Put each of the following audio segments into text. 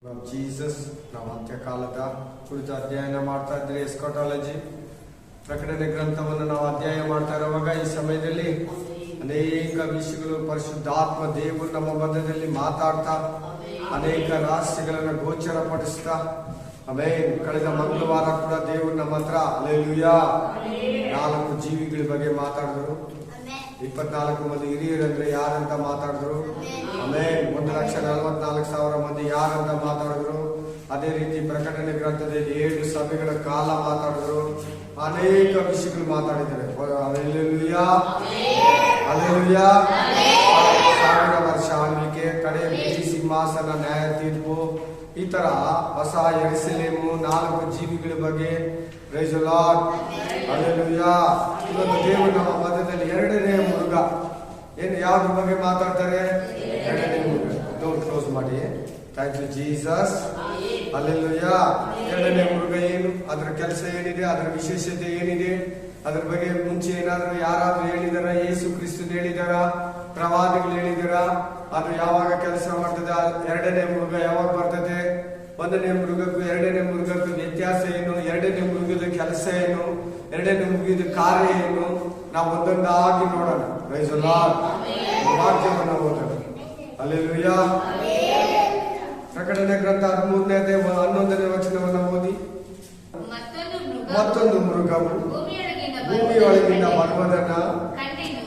Jesus ನಾವು ಅಂತ್ಯಕಾಲದ ಕುರಿತು ಅಧ್ಯಯನ ಮಾಡ್ತಾ ಇದ್ರೆ ಎಸ್ಕಾಟಾಲಜಿ ಪ್ರಕಟಣೆ ಗ್ರಂಥವನ್ನು ನಾವು ಅಧ್ಯಯನ ಮಾಡ್ತಾ ಇರುವಾಗ ಈ ಸಮಯದಲ್ಲಿ ಅನೇಕ ವಿಷಯಗಳು ಪರಿಶುದ್ಧಾತ್ಮ ದೇವರು ನಮ್ಮ ಮಧ್ಯದಲ್ಲಿ ಮಾತಾಡ್ತಾ ಅನೇಕ ರಹಸ್ಯಗಳನ್ನು ಗೋಚರಪಡಿಸ್ತಾ ಆಮೇಲೆ ಕಳೆದ ಮಂಗಳವಾರ ಕೂಡ ದೇವರು ನಮ್ಮ ಹತ್ರ ಅಲ್ಲೇಲೂಯಾ 4 ಜೀವಿಗಳ ಬಗ್ಗೆ ಮಾತಾಡಿದ್ರು. 24 ಮಂದಿ ಹಿರಿಯರಂದ್ರೆ ಯಾರಂತ ಮಾತಾಡಿದ್ರು. ಆಮೇಲೆ 1,44,000 ಮಂದಿ ಯಾರಂತ ಮಾತಾಡಿದ್ರು. ಅದೇ ರೀತಿ ಪ್ರಕಟಣೆ ಗ್ರಂಥದಲ್ಲಿ 7 ಸಭೆಗಳ ಕಾಲ ಮಾತಾಡಿದ್ರು. ಅನೇಕ ವಿಷಯಗಳು ಮಾತಾಡಿದ್ದಾರೆ. Alleluia alleluia. 1000 ವರ್ಷ ಆಳ್ವಿಕೆ, ಕಡೆ ಸಿಂಹಾಸನ, ನ್ಯಾಯ ತೀರ್ಪು, ಈ ತರ ಹೊಸ ಯೆರೂಸಲೇಮು, 4 ಜೀವಿಗಳ ಬಗ್ಗೆ. Praise the lord hallelujah. ಇವತ್ತು ದೇವರು ನಮ್ಮ ಮಧ್ಯದಲ್ಲಿ 2ನೇ ಮೃಗ ಏನು ಯಾವ್ದ್ರ ಬಗ್ಗೆ ಮಾತಾಡ್ತಾರೆ? 2ನೇ ಮೃಗ. ಡೋರ್ ಕ್ಲೋಸ್ ಮಾಡಿ. Thank you Jesus. ಅಲ್ಲೇಲೂಯಾ. 2ನೇ ಮೃಗ ಏನು, ಅದರ ಕೆಲಸ ಏನಿದೆ, ಅದರ ವಿಶೇಷತೆ ಏನಿದೆ, ಅದ್ರ ಬಗ್ಗೆ ಮುಂಚೆ ಏನಾದ್ರು ಯಾರಾದ್ರೂ ಹೇಳಿದಾರ? ಯೇಸು ಕ್ರಿಸ್ತನ್ ಹೇಳಿದಾರ? ಪ್ರವಾದಿಗಳು ಹೇಳಿದಾರ? ಅದು ಯಾವಾಗ ಕೆಲಸ ಮಾಡ್ತದೆ? 2ನೇ ಮೃಗ ಯಾವಾಗ ಬರ್ತದೆ? 1ನೇ ಮೃಗಕ್ಕೂ 2ನೇ ಮೃಗಕ್ಕೂ ವ್ಯತ್ಯಾಸ ಏನು? 2ನೇ ಮೃಗದ ಕೆಲಸ ಏನು? 2ನೇ ಮೃಗದ ಕಾರ್ಯ ಏನು? ನಾವು ಒಂದೊಂದಾಗಿ ನೋಡೋಣ. Praise the Lord. ವಾಕ್ಯವನ್ನು ಓದೋಣ. ಹಲ್ಲೆಲೂಯಾ. ಪ್ರಕಟಣೆ ಗ್ರಂಥ 13ನೇ ಅಧ್ಯಾಯ 11ನೇ ವಚನವನ್ನು ಓದಿ. ಮತ್ತೊಂದು ಮೃಗವು ಭೂಮಿಯೊಳಗಿಂದ ಬರುವುದನ್ನ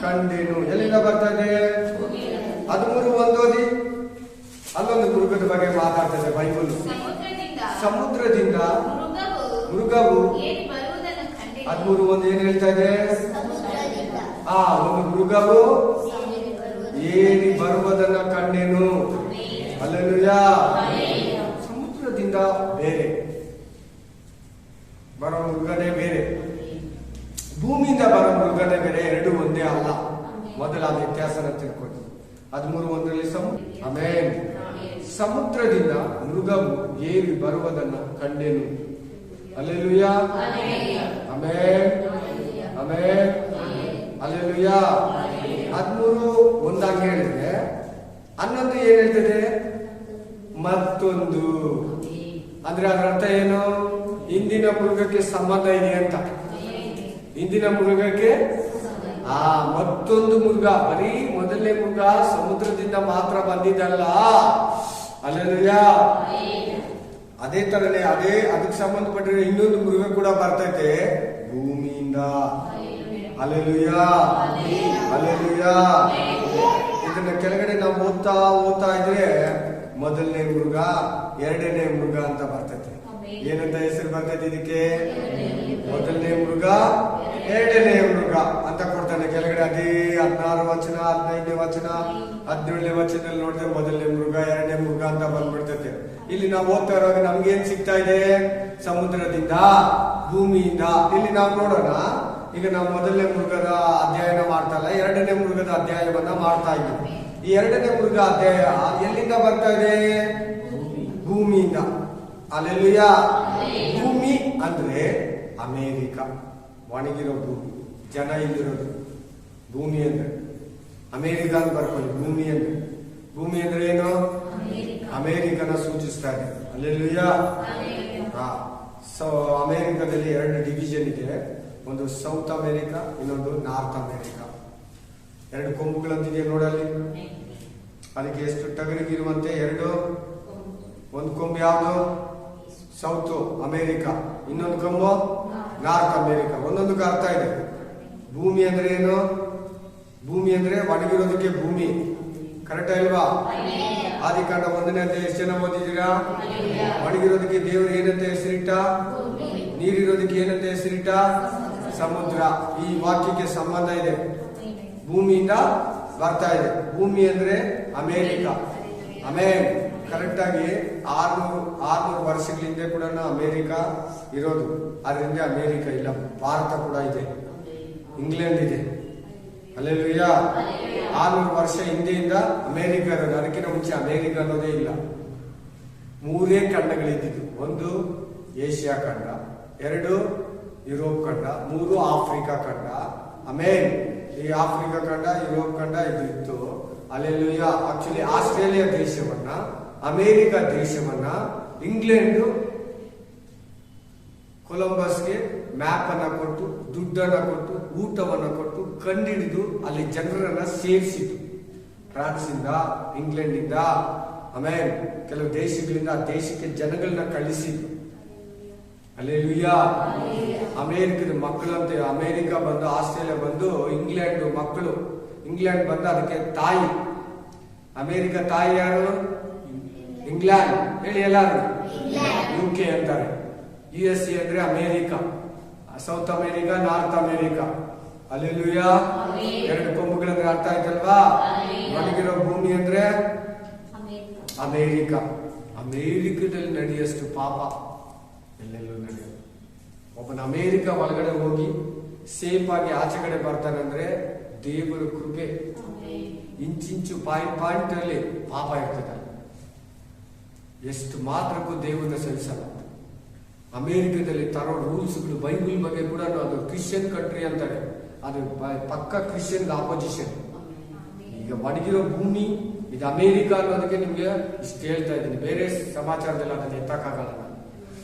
ಕಂಡೆನು. ಎಲ್ಲಿಂದ ಬರ್ತದೆ? 13 ಓದಿ. ಅಲ್ಲೊಂದು ಮೃಗದ ಬಗ್ಗೆ ಮಾತಾಡ್ತದೆ ಬೈಬಲ್. ಸಮುದ್ರದಿಂದ ಮೃಗವು 13 ಏನ್ ಹೇಳ್ತಾ ಇದೆ? ಒಂದು ಮೃಗವು ಏರಿ ಬರುವುದನ್ನ ಕಂಡೆನು. ಹಲ್ಲೆಲೂಯಾ. ಸಮುದ್ರದಿಂದ ಬೇರೆ ಬರೋ ಮೃಗನೇ ಬೇರೆ, ಭೂಮಿಯಿಂದ ಬರೋ ಮೃಗನೇ ಬೇರೆ. 2 ಒಂದೇ ಅಲ್ಲ. ಮೊದಲ ವ್ಯತ್ಯಾಸನ ತಿಳ್ಕೊಳ್ಳಿ. 13:1 ಆಮೇಲೆ ಸಮುದ್ರದಿಂದ ಮೃಗವು ಏರಿ ಬರುವುದನ್ನ ಕಂಡೆನು. ಹಲ್ಲೆಲೂಯಾ. ಆಮೇಲೆ ಆಮೇಲೆ ಹಲ್ಲೆಲೂಯಾ. 13:1 ಹೇಳಿದ್ರೆ 11 ಏನ್ ಹೇಳ್ತದೆ? ಮತ್ತೊಂದು. ಅಂದ್ರೆ ಅದರ ಅರ್ಥ ಏನು? ಇಂದಿನ ಮೃಗಕ್ಕೆ ಸಂಬಂಧ ಇದೆ ಅಂತ. ಇಂದಿನ ಮೃಗಕ್ಕೆ ಮತ್ತೊಂದು ಮೃಗ. ಬರೀ ಮೊದಲನೇ ಮೃಗ ಸಮುದ್ರದಿಂದ ಮಾತ್ರ ಬಂದಿದ್ದಲ್ಲ. ಹಲ್ಲೆಲೂಯಾ. ಅದೇ ತರನೇ ಅದಕ್ಕೆ ಸಂಬಂಧಪಟ್ಟಿರೋ ಇನ್ನೊಂದು ಮೃಗ ಕೂಡ ಬರ್ತೈತೆ ಭೂಮಿಯಿಂದ. Hallelujah hallelujah. ಇದನ್ನ ಕೆಳಗಡೆ ನಾವು ಓದ್ತಾ ಇದ್ರೆ 1ನೇ ಮೃಗ, 2ನೇ ಮೃಗ ಅಂತ ಬರ್ತೈತೆ. ಏನಂತ ಹೆಸರು ಬರ್ತೈತೆ ಇದಕ್ಕೆ? 1ನೇ ಮೃಗ, 2ನೇ ಮೃಗ ಅಂತ ಕೊಡ್ತಾನೆ ಕೆಳಗಡೆ. ಅದೇ 16 ವಚನ, 15ನೇ ವಚನ, 17ನೇ ವಚನದಲ್ಲಿ ನೋಡಿದ್ರೆ 1ನೇ ಮೃಗ, 2ನೇ ಮೃಗ ಅಂತ ಬಂದ್ಬಿಡ್ತೈತೆ. ಇಲ್ಲಿ ನಾವು ಓದ್ತಾ ಇರುವಾಗ ನಮ್ಗೆ ಏನ್ ಸಿಗ್ತಾ ಇದೆ? ಸಮುದ್ರದಿಂದ, ಭೂಮಿಯಿಂದ. ಇಲ್ಲಿ ನಾವು ನೋಡೋಣ. ಈಗ ನಾವು 1ನೇ ಮೃಗದ ಅಧ್ಯಯನ ಮಾಡ್ತಾ ಇಲ್ಲ, 2ನೇ ಮೃಗದ ಅಧ್ಯಾಯವನ್ನ ಮಾಡ್ತಾ ಇದ್ದೀವಿ. ಈ 2ನೇ ಮೃಗ ಅಧ್ಯಾಯ ಎಲ್ಲಿಂದ ಬರ್ತಾ ಇದೆ? ಭೂಮಿಯಿಂದ. ಹಲ್ಲೆಲೂಯಾ. ಭೂಮಿ ಅಂದ್ರೆ ಅಮೇರಿಕ, ಒಣಗಿರೋ ಭೂಮಿ, ಜನ ಇಲ್ಲಿರೋದು. ಭೂಮಿ ಅಂದ್ರೆ ಅಮೇರಿಕ ಅಂತ ಬರ್ಕೊಳ್ಳಿ. ಭೂಮಿ ಅಂದ್ರೆ ಏನು? ಅಮೇರಿಕನ ಸೂಚಿಸ್ತಾ ಇದೆ. ಹಲ್ಲೆಲೂಯಾ. ಸೊ ಅಮೇರಿಕದಲ್ಲಿ 2 ಡಿವಿಷನ್ ಇದೆ. ಒಂದು ಸೌತ್ ಅಮೇರಿಕಾ, ಇನ್ನೊಂದು ನಾರ್ತ್ ಅಮೇರಿಕಾ. 2 ಕೊಂಬುಗಳಂತಿದೆ ನೋಡಲ್ಲಿ. ಅದಕ್ಕೆ ಎಷ್ಟು ಟಗರಿಗಿರುವಂತೆ 2. ಒಂದು ಕೊಂಬು ಯಾವುದು? ಸೌತ್ ಅಮೇರಿಕಾ, ಇನ್ನೊಂದು ಕೊಂಬು ನಾರ್ತ್ ಅಮೇರಿಕಾ. ಒಂದೊಂದಕ್ಕೆ ಅರ್ಥ ಇದೆ. ಭೂಮಿ ಅಂದ್ರೆ ಏನು? ಭೂಮಿ ಅಂದ್ರೆ ಒಣಗಿರೋದಕ್ಕೆ ಭೂಮಿ. ಕರೆಕ್ಟ್ ಅಲ್ವಾ? ಆದಿಕಾಂಡ 1ನೇ ಅಧ್ಯಾಯ ಎಷ್ಟು ಜನ ಓದಿದ್ದೀರಾ? ಒಣಗಿರೋದಕ್ಕೆ ದೇವರು ಏನಂತ ಹೆಸರಿಟ್ಟ? ನೀರಿರೋದಕ್ಕೆ ಏನಂತ ಹೆಸರಿಟ್ಟ? ಸಮುದ್ರ. ಈ ವಾಕ್ಯಕ್ಕೆ ಸಂಬಂಧ ಇದೆ. ಭೂಮಿಯಿಂದ ಬರ್ತಾ ಇದೆ. ಭೂಮಿ ಅಂದ್ರೆ ಅಮೇರಿಕಾ. ಆಮೇಲೆ ಕರೆಕ್ಟ್ ಆಗಿ 600 ವರ್ಷಗಳ ಹಿಂದೆ ಕೂಡ ಅಮೇರಿಕಾ ಇರೋದು. ಅದರಿಂದ ಅಮೇರಿಕಾ ಇಲ್ಲ. ಭಾರತ ಕೂಡ ಇದೆ, ಇಂಗ್ಲೆಂಡ್ ಇದೆ. ಹಲ್ಲೆಲೂಯಾ. 600 ವರ್ಷ ಹಿಂದೆಯಿಂದ ಅಮೇರಿಕಾ ಇರೋದು. ಅದಕ್ಕಿಂತ ಮುಂಚೆ ಅಮೇರಿಕಾ ಅನ್ನೋದೇ ಇಲ್ಲ. 3 ಖಂಡಗಳಿದ್ದು. 1 ಏಷ್ಯಾ ಖಂಡ, 2 ಯುರೋಪ್ ಖಂಡ, 3 ಆಫ್ರಿಕಾ ಖಂಡ. ಆಮೇಲೆ ಈ ಆಫ್ರಿಕಾ ಖಂಡ, ಯುರೋಪ್ ಖಂಡ ಇದು ಇತ್ತು. ಹಲ್ಲೆಲೂಯಾ. ಆಕ್ಚುಲಿ ಆಸ್ಟ್ರೇಲಿಯಾ ದೇಶವನ್ನ ಅಮೇರಿಕ ದೇಶವನ್ನ ಇಂಗ್ಲೆಂಡ್ ಕೊಲಂಬಸ್ಗೆ ಮ್ಯಾಪ್ ಅನ್ನ ಕೊಟ್ಟು, ದುಡ್ಡನ್ನ ಕೊಟ್ಟು, ಊಟವನ್ನ ಕೊಟ್ಟು ಕಂಡಿಡಿದು ಅಲ್ಲಿ ಜನರನ್ನ ಸೇರಿಸಿತು. ಫ್ರಾನ್ಸ್ ಇಂದ, ಇಂಗ್ಲೆಂಡ್ ಇಂದ, ಆಮೇಲೆ ಕೆಲವು ದೇಶಗಳಿಂದ ಆ ದೇಶಕ್ಕೆ ಜನಗಳನ್ನ ಕಳಿಸಿತು. ಅಲ್ಲೇಲೂಯಾ. ಅಮೇರಿಕದ ಮಕ್ಕಳಂತೆ ಅಮೇರಿಕ ಬಂದು, ಆಸ್ಟ್ರೇಲಿಯಾ ಬಂದು, ಇಂಗ್ಲೆಂಡ್ ಮಕ್ಕಳು, ಇಂಗ್ಲೆಂಡ್ ಬಂದು ಅದಕ್ಕೆ ತಾಯಿ. ಅಮೇರಿಕ ತಾಯಿ ಯಾರು? ಇಂಗ್ಲೆಂಡ್. ಹೇಳಿ ಎಲ್ಲಾರು. UK ಅಂತಾರೆ. USA ಅಂದ್ರೆ America, South America, North America. Hallelujah. ಎರಡು ಕೊಂಬುಗಳಂದ್ರೆ ಅರ್ಥ ಆಯ್ತಲ್ವಾ? ಒಣಗಿರೋ ಭೂಮಿ ಅಂದ್ರೆ ಅಮೇರಿಕ. ಅಮೇರಿಕದಲ್ಲಿ ನಡೆಯಷ್ಟು ಪಾಪ ಎಲ್ಲೆಲ್ಲೂ ನಡೆಯೋದು. ಒಬ್ಬನ ಅಮೇರಿಕ ಒಳಗಡೆ ಹೋಗಿ ಸೇಫ್ ಆಗಿ ಆಚೆಗಡೆ ಬರ್ತಾನಂದ್ರೆ ದೇವರ ಕೃಪೆ. ಇಂಚಿಂಚು ಪಾಯಿಂಟ್ ಅಲ್ಲಿ ಪಾಪ ಇರ್ತದೆ. ಎಷ್ಟು ಮಾತ್ರಕ್ಕೂ ದೇವರನ್ನ ಸಹಿಸಲ್ಲ. ಅಮೇರಿಕದಲ್ಲಿ ತರೋ ರೂಲ್ಸ್ಗಳು, ಬೈಬಲ್ ಬಗ್ಗೆ ಕೂಡ ಅದು ಕ್ರಿಶ್ಚಿಯನ್ ಕಂಟ್ರಿ ಅಂತಾರೆ. ಅದು ಪಕ್ಕ ಕ್ರಿಶ್ಚಿಯನ್ ಆಪೋಸಿಷನ್. ಈಗ ಒಣಗಿರೋ ಭೂಮಿ ಇದು ಅಮೇರಿಕ ಅನ್ನೋದಕ್ಕೆ ನಿಮ್ಗೆ ಇಷ್ಟು ಹೇಳ್ತಾ ಇದ್ದೀನಿ. ಬೇರೆ ಸಮಾಚಾರದಲ್ಲಿ ಅದನ್ನ ಎತ್ತಕ್ಕಾಗಲ್ಲ.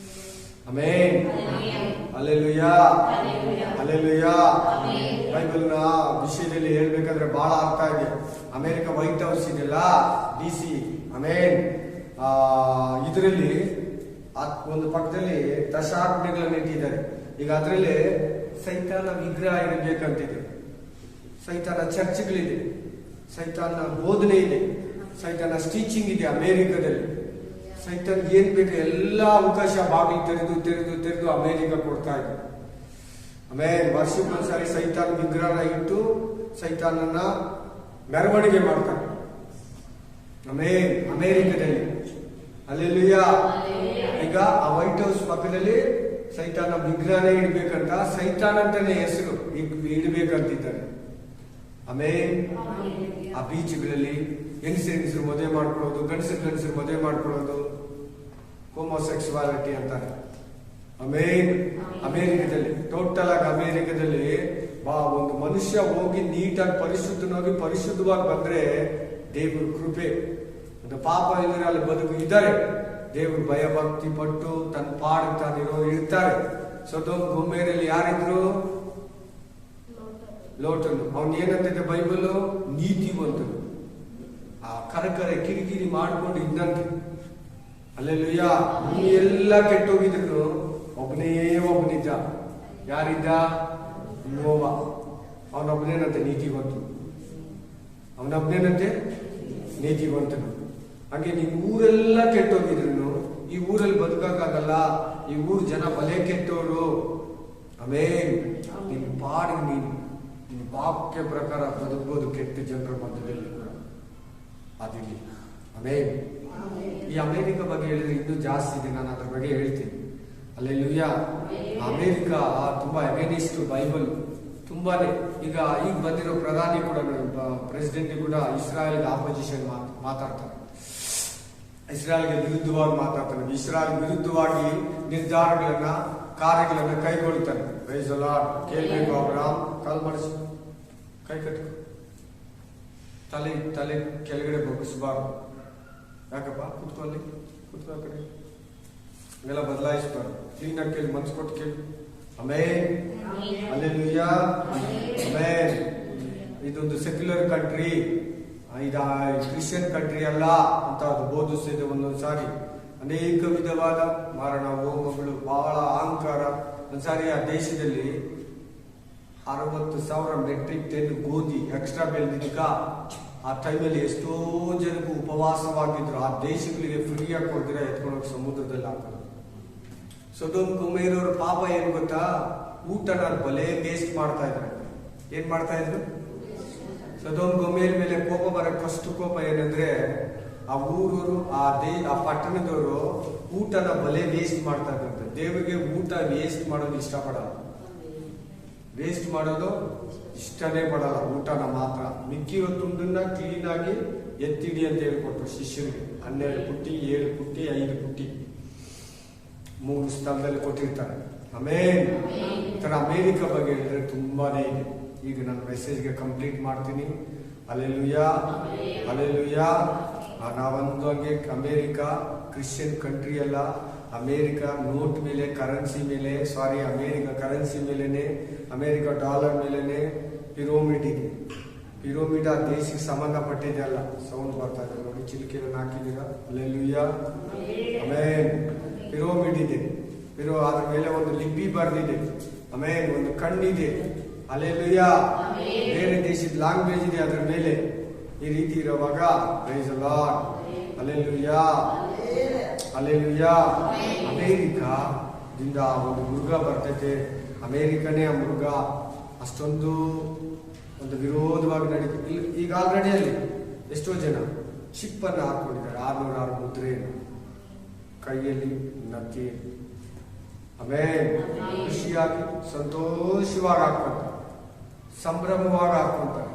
ಆಮೆನ್. ಹಲ್ಲೆಲೂಯಾ. ಹಲ್ಲೆಲೂಯಾ. ಬೈಬಲ್ನ ವಿಷಯದಲ್ಲಿ ಹೇಳ್ಬೇಕಂದ್ರೆ ಬಹಳ ಅರ್ಥ ಇದೆ. ಅಮೇರಿಕ ವೈಟ್ ಹೌಸ್ ಇದೆಯಲ್ಲ, DC. ಆಮೆನ್. ಇದರಲ್ಲಿ ಒಂದು ಪಕ್ಕದಲ್ಲಿ ದಶಾಜ್ಞೆಗಳನ್ನು ಇಟ್ಟಿದ್ದಾರೆ. ಈಗ ಅದರಲ್ಲಿ ಸೈತಾನ ವಿಗ್ರಹ ಇರಬೇಕಂತಿದೆ, ಸೈತಾನ ಚರ್ಚ್ಗಳಿದೆ, ಸೈತಾನ ಬೋಧನೆ ಇದೆ, ಸೈತಾನ ಟೀಚಿಂಗ್ ಇದೆ. ಅಮೇರಿಕದಲ್ಲಿ ಸೈತಾನ್ ಏನ್ ಬೇಕು ಎಲ್ಲ ಅವಕಾಶ ಬಾಗಿಲು ತೆರೆದು ತೆರೆದು ತೆರೆದು ಅಮೇರಿಕ ಕೊಡ್ತಾ ಇದೆ. ಆಮೇಲೆ ವರ್ಷಕ್ಕೊಂದ್ಸಾರಿ ಸೈತಾನ್ ವಿಗ್ರಹನ ಇಟ್ಟು ಸೈತಾನನ್ನ ಮೆರವಣಿಗೆ ಮಾಡ್ತಾರೆ. ಆಮೇಲೆ ಅಮೇರಿಕದಲ್ಲಿ. ಅಲ್ಲೆಲ್ಲೂಯಾ. ಈಗ ಆ ವೈಟ್ ಹೌಸ್ ಪಕ್ಕದಲ್ಲಿ ಸೈತಾನ ವಿಗ್ರಹನೇ ಇಡ್ಬೇಕಂತ, ಸೈತಾನ್ ಅಂತಾನೆ ಹೆಸರು ಇಡ್ಬೇಕಂತಿದ್ದಾರೆ. ಆಮೇಲೆ ಆ ಬೀಚ್ಗಳಲ್ಲಿ ಹೆಂಗಸರು ಮದುವೆ ಮಾಡ್ಕೊಳ್ಳೋದು, ಗಂಡಸರು ಮದುವೆ ಮಾಡ್ಕೊಳ್ಳೋದು ಹೋಮೋಸೆಕ್ಸುವಾಲಿಟಿ ಅಂತಾರೆ. ಆಮೇಲೆ ಅಮೇರಿಕದಲ್ಲಿ ಟೋಟಲ್ ಆಗಿ ಅಮೇರಿಕದಲ್ಲಿ ಒಂದು ಮನುಷ್ಯ ಹೋಗಿ ನೀಟಾಗಿ ಪರಿಶುದ್ಧನಾಗಿ ಪರಿಶುದ್ಧವಾಗಿ ಬಂದ್ರೆ ದೇವ್ರ ಕೃಪೆ. ಒಂದು ಪಾಪ ಇದ್ರೆ ಅಲ್ಲಿ ಬದುಕು ಇದ್ದಾರೆ. ದೇವ್ರ ಭಯ ಭಕ್ತಿ ಪಟ್ಟು ತನ್ನ ಪಾಡಿಗೆ ತಾನಿರೋ ಇರ್ತಾರೆ. ಸೊದೋಮ್ ಗೊಮೆರಲ್ಲಿ ಯಾರಿದ್ರು? ಲೋಟನು. ಅವನ್ ಏನಂತಿದೆ ಬೈಬಲ್? ನೀತಿವಂತನು. ಆ ಕರಕರೆ ಕಿರಿಕಿರಿ ಮಾಡ್ಕೊಂಡು ಇದ್ದಂತೆ. ಅಲ್ಲೆಲ್ಲೂಯಾ. ಎಲ್ಲ ಕೆಟ್ಟೋಗಿದ್ರು, ಒಬ್ಬನೇ ಒಬ್ಬನಿದ್ದ. ಯಾರಿದ್ದ? ನೋವ. ಅವನೊಬ್ಬನೇನಂತೆ ನೀತಿವಂತನು. ಅವನೊಬ್ಬನೇನಂತೆ ನೀತಿವಂತನು. ಹಾಗೆ ನೀವು ಊರೆಲ್ಲ ಕೆಟ್ಟೋಗಿದ್ರು ಈ ಊರಲ್ಲಿ ಬದುಕಾಗಲ್ಲ. ಈ ಊರ್ ಜನ ಬಲೆ ಕೆಟ್ಟವರು. ಆಮೇಲೆ ನಿನ್ ಪಾಡಿಗೆ ನೀನು ನಿನ್ನ ವಾಕ್ಯ ಪ್ರಕಾರ ಬದುಕಬಹುದು ಕೆಟ್ಟ ಜನರ ಮಧ್ಯದಲ್ಲಿ ಕೂಡ ಅದಿಲ್ಲಿ. ಆಮೇಲೆ ಈ ಅಮೇರಿಕ ಬಗ್ಗೆ ಹೇಳಿದ್ರೆ ಇನ್ನೂ ಜಾಸ್ತಿ ಇದೆ, ನಾನು ಅದ್ರ ಬಗ್ಗೆ ಹೇಳ್ತೀನಿ. ಅಲ್ಲೆಲ್ಲೂಯಾ. ಅಮೇರಿಕ ತುಂಬಾ ಅಗೇನಿಸ್ಟ್ ಬೈಬಲ್ ತುಂಬಾನೇ. ಈಗ ಬಂದಿರೋ ಪ್ರಧಾನಿ ಕೂಡ, ಪ್ರೆಸಿಡೆಂಟ್ ಕೂಡ ಇಸ್ರಾಯೇಲ್ ಆಪೋಸಿಷನ್ ಮಾತಾಡ್ತಾರೆ. ಇಸ್ರಾಯಲ್ಗೆ ವಿರುದ್ಧವಾಗಿ ಮಾತಾಡ್ತಾನೆ. ಇಸ್ರಾಯಲ್ ವಿರುದ್ಧವಾಗಿ ನಿರ್ಧಾರಗಳನ್ನ, ಕಾರ್ಯಗಳನ್ನ ಕೈಗೊಳ್ತಾನೆ. Praise the lord. ಕೇಳ್ಬೇಕು. ಅಬ್ರಹಾಮ್ ಕಾಲ್ ಮಾಡಿಸಿ, ಕೈ ಕಟ್ಕೊ, ತಲೆ ಕೆಳಗಡೆ ಬಗ್ಗಿಸಬಾರ್ದು. ಯಾಕಪ್ಪ? ಕುತ್ಕೊಳ್ಳಿ, ಕುತ್ಕೊ ಕಡೆ. ಹಂಗೆಲ್ಲ ಬದಲಾಯಿಸಬಾರ್ದು. ಕ್ಲೀನಾಗಿ ಕೇಳಿ, ಮನ್ಸು ಕೊಟ್ಟು ಕೇಳಿ. ಆಮೇನ್. ಹಲ್ಲೆಲೂಯಾ. ಆಮೇನ್. ಇದೊಂದು ಸೆಕ್ಯುಲರ್ ಕಂಟ್ರಿ, ಇದು ಕ್ರಿಶ್ಚಿಯನ್ ಕಂಟ್ರಿ ಅಲ್ಲ ಅಂತ ಅದು ಬೋಧಿಸಿದೆ. ಒಂದೊಂದ್ಸಾರಿ ಅನೇಕ ವಿಧವಾದ ಮಾರಣ ಹೋಮಗಳು, ಬಹಳ ಅಹಂಕಾರ. ಒಂದ್ಸಾರಿ ಆ ದೇಶದಲ್ಲಿ 60,000 ಮೆಟ್ರಿಕ್ ಟನ್ ಗೋಧಿ ಎಕ್ಸ್ಟ್ರಾ ಬೆಳೆದಿದ್ದ ಆ ಟೈಮಲ್ಲಿ ಎಷ್ಟೋ ಜನಕ್ಕೂ ಉಪವಾಸವಾಗಿದ್ರು. ಆ ದೇಶಗಳಿಗೆ ಫ್ರೀಯಾಗಿ ಕೊಡ್ದಿರ ಎತ್ಕೊಂಡೋಗಿ ಸಮುದ್ರದಲ್ಲಿ ಹಾಕೋದು. ಸೊದೋಮ್ ಗೊಮೋರವ್ರ ಪಾಪ ಏನ್ ಗೊತ್ತಾ? ಊಟನ ಬಲೆ ವೇಸ್ಟ್ ಮಾಡ್ತಾ ಇದ್ರು. ಏನ್ ಮಾಡ್ತಾ ಇದ್ರು? ಸೊದೋಮ್ ಗೊಮೋರ ಮೇಲೆ ಕೋಪ ಬರಕ್ ಫಸ್ಟ್ ಕೋಪ ಏನಂದ್ರೆ, ಆ ಊರವರು ಆ ಪಟ್ಟಣದವರು ಊಟನ ಬಲೆ ವೇಸ್ಟ್ ಮಾಡ್ತಾ ಇದ್ರಂತೆ. ದೇವರಿಗೆ ಊಟ ವೇಸ್ಟ್ ಮಾಡೋದು ಇಷ್ಟಪಡಲ್ಲ. ವೇಸ್ಟ್ ಮಾಡೋದು ಇಷ್ಟನೇ ಪಡಲ್ಲ. ಊಟನ ಮಾತ್ರ ಮಿಕ್ಕಿರೋ ತುಂಡನ್ನ ಕ್ಲೀನ್ ಆಗಿ ಎತ್ತಿಡಿ ಅಂತ ಹೇಳ್ಕೊಟ್ರು ಶಿಷ್ಯರಿಗೆ. 12 ಪುಟ್ಟಿ, 7 ಪುಟ್ಟಿ, 5 ಪುಟ್ಟಿ 3 ಸ್ಥಳದಲ್ಲಿ ಕೊಟ್ಟಿರ್ತಾರೆ. ಆಮೇಲೆ ಈ ತರ ಅಮೇರಿಕ ಬಗ್ಗೆ ಹೇಳಿದ್ರೆ ತುಂಬಾನೇ ಇದೆ. ಈಗ ನನ್ನ ಮೆಸೇಜ್ಗೆ ಕಂಪ್ಲೀಟ್ ಮಾಡ್ತೀನಿ. ಹಲ್ಲೆಲೂಯಾ. ಹಲ್ಲೆಲೂಯಾ. ನಾವೊಂದು ಹಂಗೆ ಅಮೇರಿಕಾ ಕ್ರಿಶ್ಚಿಯನ್ ಕಂಟ್ರಿ ಅಲ್ಲ. ಅಮೇರಿಕಾ ನೋಟ್ ಮೇಲೆ, ಕರೆನ್ಸಿ ಮೇಲೆ, ಅಮೇರಿಕಾ ಕರೆನ್ಸಿ ಮೇಲೇನೆ, ಅಮೇರಿಕಾ ಡಾಲರ್ ಮೇಲೇನೆ ಪಿರಮಿಡ್ ಇದೆ. ಪಿರಮಿಡ್ ಆ ದೇಶಕ್ಕೆ ಸಂಬಂಧಪಟ್ಟಿದೆ ಅಲ್ಲ. ಸೌಂಡ್ ಬರ್ತಾ ಇದೆ ನೋಡಿ, ಚಿಲಿಕೆಯನ್ನು ಹಾಕಿದ್ದೀರಾ? ಅಲ್ಲೆಲ್ಲೂಯ್ಯ, ಆಮೇನ್. ಪಿರಮಿಡ್ ಇದೆ. ಅದ್ರ ಮೇಲೆ ಒಂದು ಲಿಪಿ ಬರೆದಿದೆ, ಆಮೇನ್. ಒಂದು ಕಣ್ಣಿದೆ, ಅಲ್ಲೆಲ್ಲೂಯ್ಯ. ಬೇರೆ ದೇಶದ ಲ್ಯಾಂಗ್ವೇಜ್ ಇದೆ ಅದ್ರ ಮೇಲೆ. ಈ ರೀತಿ ಇರುವಾಗ praise the lord, hallelujah, hallelujah. ಅಮೇರಿಕಾದಿಂದ ಒಂದು ಮೃಗ ಬರ್ತೈತೆ. ಅಮೇರಿಕನೇ ಆ ಮೃಗ ಅಷ್ಟೊಂದು ಒಂದು ವಿರೋಧವಾಗಿ ನಡೀತದೆ. ಈಗ ಆಲ್ರೆಡಿ ಅಲ್ಲಿ ಎಷ್ಟೋ ಜನ ಚಿಪ್ಪನ್ನು ಹಾಕೊಂಡಿದ್ದಾರೆ, 606 ಮುದ್ರೆಯನ್ನು ಕೈಯಲ್ಲಿ, ನತ್ತಿ. ಆಮೇಲೆ ಖುಷಿಯಾಗಿ ಸಂತೋಷವಾಗಿ ಹಾಕೊಂತಾರೆ, ಸಂಭ್ರಮವಾಗಿ ಹಾಕೊಂತಾರೆ,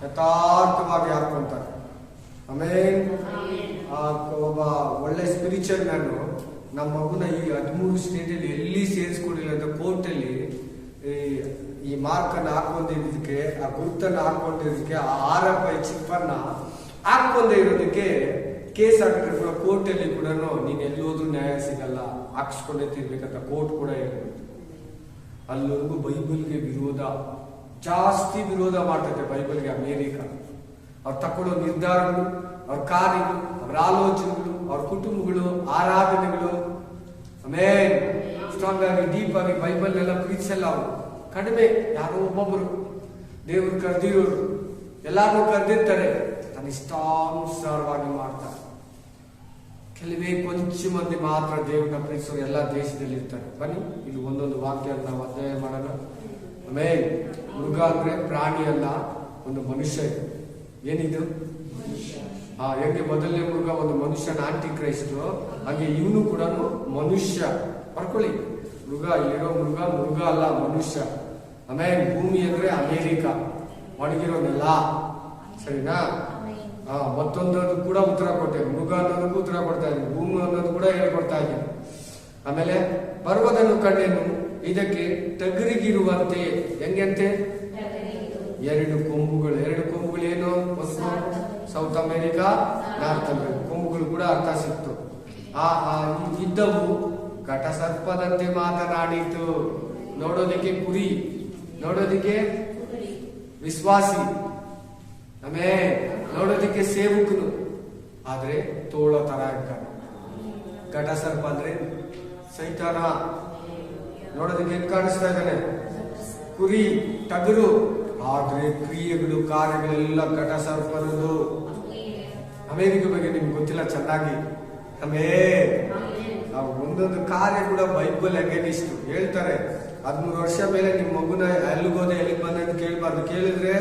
ಯಥಾರ್ಥವಾಗಿ ಹಾಕೊಂತಾರೆ. ಆಮೇಲೆ ಒಬ್ಬ ಒಳ್ಳೆ ಸ್ಪಿರಿಚುವಲ್ ಮ್ಯಾನು ನಮ್ಮ ಮಗುನ ಈ 13 ಸ್ಟೇಟಲ್ಲಿ ಎಲ್ಲಿ ಸೇರಿಸ್ಕೊಂಡಿಲ್ಲ ಅಂತ ಕೋರ್ಟಲ್ಲಿ ಈ ಮಾರ್ಕನ್ನು ಹಾಕೊಂಡಿದ್ದಕ್ಕೆ, ಆ ಗುರುತನ್ನು ಹಾಕೊಂಡಿದ್ದಕ್ಕೆ, ಆ RFI ಚಿಪ್ಪನ್ನ ಹಾಕೊಂಡೇ ಇರೋದಕ್ಕೆ ಕೇಸ್ ಹಾಕಿದ್ರೆ ಕೂಡ ಕೋರ್ಟಲ್ಲಿ ಕೂಡ ನೀನು ಎಲ್ಲಿ ಹೋದ್ರೂ ನ್ಯಾಯ ಸಿಗಲ್ಲ, ಹಾಕ್ಸ್ಕೊಂಡೇ ತಿರ್ಬೇಕಂತ ಕೋರ್ಟ್ ಕೂಡ ಹೇಳಿದ್ರು. ಅಲ್ಲಿವರೆಗೂ ಬೈಬಲ್ಗೆ ವಿರೋಧ, ಜಾಸ್ತಿ ವಿರೋಧ ಮಾಡ್ತೈತೆ ಬೈಬಲ್ಗೆ ಅಮೇರಿಕಾ. ಅವ್ರು ತಕೊಳ್ಳೋ ನಿರ್ಧಾರಗಳು, ಅವ್ರ ಕಾರ್ಯಗಳು, ಅವ್ರ ಆಲೋಚನೆಗಳು, ಅವ್ರ ಕುಟುಂಬಗಳು, ಆರಾಧನೆಗಳು, ಆಮೇಲೆ ಸ್ಟ್ರಾಂಗ್ ಆಗಿ ಡೀಪ್ ಆಗಿ ಬೈಬಲ್ನೆಲ್ಲ ಪ್ರೀತಿಸಲ್ಲ. ಅವರು ಕಡಿಮೆ, ಯಾರೋ ಒಬ್ಬೊಬ್ಬರು ದೇವ್ರು ಕರೆದಿರೋರು, ಎಲ್ಲಾರು ಕರೆದಿರ್ತಾರೆ, ತನ್ನ ಇಷ್ಟಾನುಸಾರವಾಗಿ ಮಾಡ್ತಾರೆ. ಕೆಲವೇ ಕೊಂಚ ಮಂದಿ ಮಾತ್ರ ದೇವ್ರನ್ನ ಪ್ರೀತಿಸೋರು ಎಲ್ಲ ದೇಶದಲ್ಲಿ ಇರ್ತಾರೆ. ಬನ್ನಿ ಇಲ್ಲಿ ಒಂದೊಂದು ವಾಕ್ಯ ನಾವು ಅಧ್ಯಯನ ಮಾಡೋಣ. ಆಮೇಲೆ ಮೃಗ ಅಂದ್ರೆ ಪ್ರಾಣಿ ಅಲ್ಲ, ಒಂದು ಮನುಷ್ಯ. ಏನಿದು? ಹೆಂಗೆ ಮೊದಲನೇ ಮೃಗ ಒಂದು ಮನುಷ್ಯನ ಆಂಟಿ ಕ್ರೈಸ್ಟ್, ಹಾಗೆ ಇವನು ಕೂಡ ಮನುಷ್ಯ. ಬರ್ಕೊಳ್ಳಿ, ಮೃಗ, ಇಲ್ಲಿರೋ ಮೃಗ ಅಲ್ಲ, ಮನುಷ್ಯ. ಆಮೇಲೆ ಭೂಮಿ ಅಂದ್ರೆ ಅಮೇರಿಕಾ, ಒಣಗಿರೋನೆಲ್ಲ. ಸರಿನಾ? ಮತ್ತೊಂದದು ಕೂಡ ಉತ್ತರ ಕೊಟ್ಟೆ, ಮೃಗ ಅನ್ನೋದಕ್ಕೂ ಉತ್ತರ ಕೊಡ್ತಾ ಇದ್ದೀನಿ, ಭೂಮಿ ಅನ್ನೋದು ಕೂಡ ಹೇಳ್ಕೊಡ್ತಾ ಇದ್ದೀನಿ. ಆಮೇಲೆ ಪರ್ವತನು ಕಂಡೆನು, ಇದಕ್ಕೆ ಟಗರಿಗಿರುವಂತೆ. ಹೆಂಗಂತೆ? 2 ಕೊಂಬುಗಳು. 2 ಕೊಂಬುಗಳು ಏನು? ಒಂದು ಸೌತ್ ಅಮೇರಿಕಾ, ನಾರ್ತ್ ಅಮೇರಿಕಾ. ಕೊಂಬುಗಳು ಕೂಡ ಅರ್ಥ ಸಿಕ್ತು. ಇದ್ದವು ಘಟ ಸರ್ಪದಂತೆ ಮಾತನಾಡಿತು. ನೋಡೋದಕ್ಕೆ ಕುರಿ, ನೋಡೋದಕ್ಕೆ ವಿಶ್ವಾಸಿ, ಆಮೇಲೆ ನೋಡೋದಕ್ಕೆ ಸೇವಕನು, ಆದ್ರೆ ತೋಳ ತರ ಇರ್ತಾನೆ. ಘಟ ಸರ್ಪ ಅಂದ್ರೆ ಸೈತಾನ. ನೋಡೋದಕ್ಕೆ ಹೆಂಗ್ ಕಾಣಿಸ್ತಾ ಇದ್ದಾನೆ? ಕುರಿ, ಟಗರು, ಆದ್ರೆ ಕ್ರಿಯೆಗಳು, ಕಾರ್ಯಗಳೆಲ್ಲ ಘಟ ಸರ್ಪನದು. ಅಮೇರಿಕ ಬಗ್ಗೆ ನಿಮ್ಗೆ ಗೊತ್ತಿಲ್ಲ ಚೆನ್ನಾಗಿ. ಒಂದೊಂದು ಕಾರ್ಯ ಕೂಡ ಬೈಬಲ್ ಅಗೇನಿಸ್ಟ್ ಹೇಳ್ತಾರೆ. 13 ವರ್ಷ ಮೇಲೆ ನಿಮ್ ಮಗುನ ಎಲ್ಲಿಗೋದೆ, ಎಲ್ಲಿಗೆ ಬಂದೆ ಅಂತ ಕೇಳ್ಬಾರ್ದು. ಕೇಳಿದ್ರೆ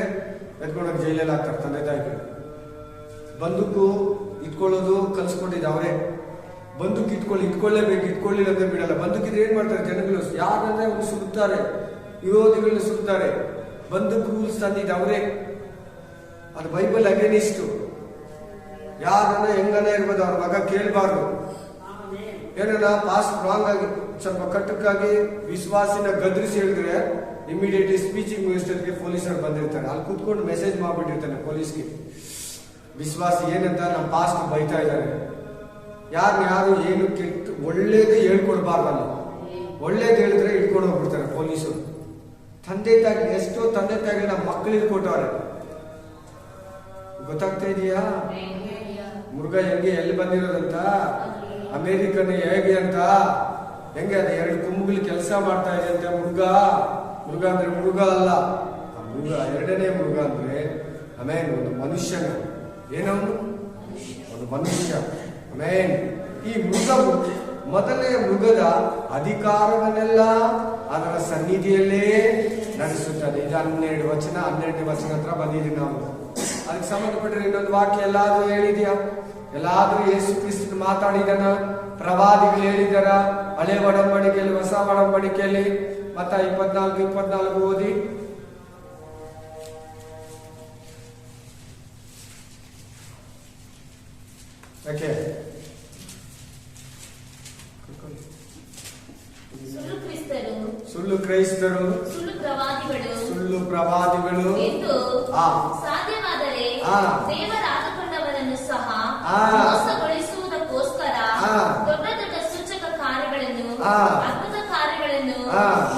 ಎತ್ಕೊಂಡೋಗಿ ಜೈಲಲ್ಲಿ ಹಾಕ್ತಾರೆ ತಂದೆ ತಾಯಿಗಳು. ಬಂದೂಕು ಇಟ್ಕೊಳ್ಳೋದು ಕಲ್ಸ್ಕೊಂಡಿದ್ದ ಅವರೇ. ಬಂದೂಕು ಇಟ್ಕೊಳ್ಳೇಬೇಕು, ಇಟ್ಕೊಳ್ಳಿಲ್ಲ ಅಂದ್ರೆ ಬಿಡಲ್ಲ. ಬಂದೂಕಿದ್ರೆ ಏನ್ ಮಾಡ್ತಾರೆ ಜನಗಳು? ಯಾರಂದ್ರೆ ಅವ್ರು ಸುಡ್ತಾರೆ, ವಿರೋಧಿಗಳನ್ನ ಸುಡ್ತಾರೆ. ಬಂದೂಕು ರೂಲ್ಸ್ ತಂದಿದ್ದ ಅವರೇ. ಅದು ಬೈಬಲ್ ಅಗೇನಿಸ್ಟ್. ಯಾರನ್ನ ಹೆಂಗನ ಇರ್ಬೋದು, ಅವ್ರ ಮಗ ಕೇಳ್ಬಾರ್ದು. ಏನನ್ನ ಪಾಸ್ಟ್ ರಾಂಗ್ ಆಗಿ ಸ್ವಲ್ಪ ಕಟ್ಟಕ್ಕಾಗಿ ವಿಶ್ವಾಸಿನ ಗದರಿಸಿ ಹೇಳಿದ್ರೆ ಇಮಿಡಿಯೇಟ್ಲಿ ಸ್ಪೀಚಿಂಗ್ ಮಿನಿಸ್ಟರ್ಗೆ ಪೊಲೀಸರು ಬಂದಿರ್ತಾರೆ. ಅಲ್ಲಿ ಕೂತ್ಕೊಂಡು ಮೆಸೇಜ್ ಮಾಡ್ಬಿಟ್ಟಿರ್ತಾನೆ ಪೊಲೀಸ್ಗೆ. ವಿಶ್ವಾಸಿ ಏನಂತ ನಮ್ಮ ಪಾಸ್ಟ್ ಬೈತಾ ಇದ್ದಾರೆ, ಯಾರು ಏನು ಕೆಟ್ಟ ಒಳ್ಳೇದು ಹೇಳ್ಕೊಡ್ಬಾರ್ದಲ್ಲ. ಒಳ್ಳೇದು ಹೇಳಿದ್ರೆ ಇಟ್ಕೊಂಡು ಹೋಗ್ಬಿಡ್ತಾರೆ ಪೊಲೀಸರು. ತಂದೆ ತಾಯಿ, ಎಷ್ಟೋ ತಂದೆ ತಾಯಿಗಳು ನಮ್ಮ ಮಕ್ಕಳಿಗೆ ಕೊಟ್ಟವ್ರೆ. ಗೊತ್ತಾಗ್ತಾ ಇದೆಯಾ? ಮೃಗ ಹೆಂಗೆ ಎಲ್ಲಿ ಬಂದಿರೋದಂತ, ಅಮೇರಿಕನ್ ಹೇಗೆ ಅಂತ, ಹೆಂಗೆ ಅದು 2 ಕೊಂಬುಗಳು ಕೆಲಸ ಮಾಡ್ತಾ ಇದೆ ಅಂತ. ಮೃಗ ಅಂದ್ರೆ ಮೃಗ ಅಲ್ಲ, ಮೃಗ 2ನೇ ಮೃಗ ಅಂದ್ರೆ ಆಮೇಲೆ ಒಂದು ಮನುಷ್ಯನ. ಏನವನು? ಒಂದು ಮನುಷ್ಯ. ಆಮೇಲೆ ಈ ಮೃಗವು ಮೊದಲನೇ ಮೃಗದ ಅಧಿಕಾರವನ್ನೆಲ್ಲ ಅದರ ಸನ್ನಿಧಿಯಲ್ಲೇ ನಡೆಸುತ್ತದೆ. ಇದು 12ನೇ ವಚನ ಹತ್ರ ಬಂದಿದ್ದೀವಿ ನಾವು. ಅದಕ್ಕೆ ಸಂಬಂಧಪಟ್ಟರೆ ಇನ್ನೊಂದು ವಾಕ್ಯ ಎಲ್ಲಾದ್ರೂ ಹೇಳಿದ್ಯಾ? ಎಲ್ಲಾದ್ರೂ ಯೇಸು ಕ್ರಿಸ್ತನ್ ಮಾತಾಡಿದನ? ಪ್ರವಾದಿಗಳು ಹೇಳಿದಾರ? ಹಳೆ ಒಡಂಬಡಿಕೆಯಲ್ಲಿ, ಹೊಸ ಒಡಂಬಡಿಕೆಯಲ್ಲಿ? ಮತ್ತಾಯ 24 ಓದಿ. ಯಾಕೆ? ಸುಳ್ಳು ಕ್ರೈಸ್ತರು, ಸುಳ್ಳು ಪ್ರವಾದಿಗಳು ಸಾಧ್ಯವಾದರೆ ದೇವರಾದುಕೊಂಡವರನ್ನು ಸಹ ಮೋಸಗೊಳಿಸುವುದಕ್ಕೋಸ್ಕರ ದೊಡ್ಡ ದೊಡ್ಡ ಸೂಚಕ ಕಾರ್ಯಗಳನ್ನು ಅದ್ಭುತ ಕಾರ್ಯಗಳನ್ನು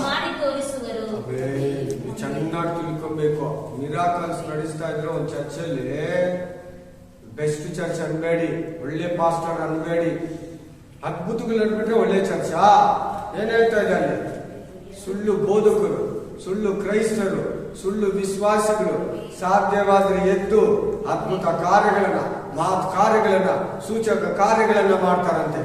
ಮಾಡಿ ತೋರಿಸುವರು. ಚೆನ್ನಾಗಿ ತಿಳ್ಕೊಬೇಕು. ಮಿರಾಕಲ್ಸ್ ನಡೆಸ್ತಾ ಇದ್ರೆ ಒಂದು ಚರ್ಚಲ್ಲಿ ಬೆಸ್ಟ್ ಚರ್ಚ್ ಅನ್ಬೇಡಿ, ಒಳ್ಳೆ ಪಾಸ್ಟರ್ ಅನ್ಬೇಡಿ. ಅದ್ಭುತಗಳು ಅನ್ಬಿಟ್ರೆ ಒಳ್ಳೆ ಚರ್ಚಾ? ಏನ್ ಹೇಳ್ತಾ ಇದ್ದಾರೆ? ಸುಳ್ಳು ಬೋಧಕರು, ಸುಳ್ಳು ಕ್ರೈಸ್ತರು, ಸುಳ್ಳು ವಿಶ್ವಾಸಿಗಳು ಸಾಧ್ಯವಾದ್ರೆ ಎದ್ದು ಅದ್ಭುತ ಕಾರ್ಯಗಳನ್ನ, ಮಾತು ಕಾರ್ಯಗಳನ್ನ, ಸೂಚಕ ಕಾರ್ಯಗಳನ್ನ ಮಾಡ್ತಾರಂತೆ.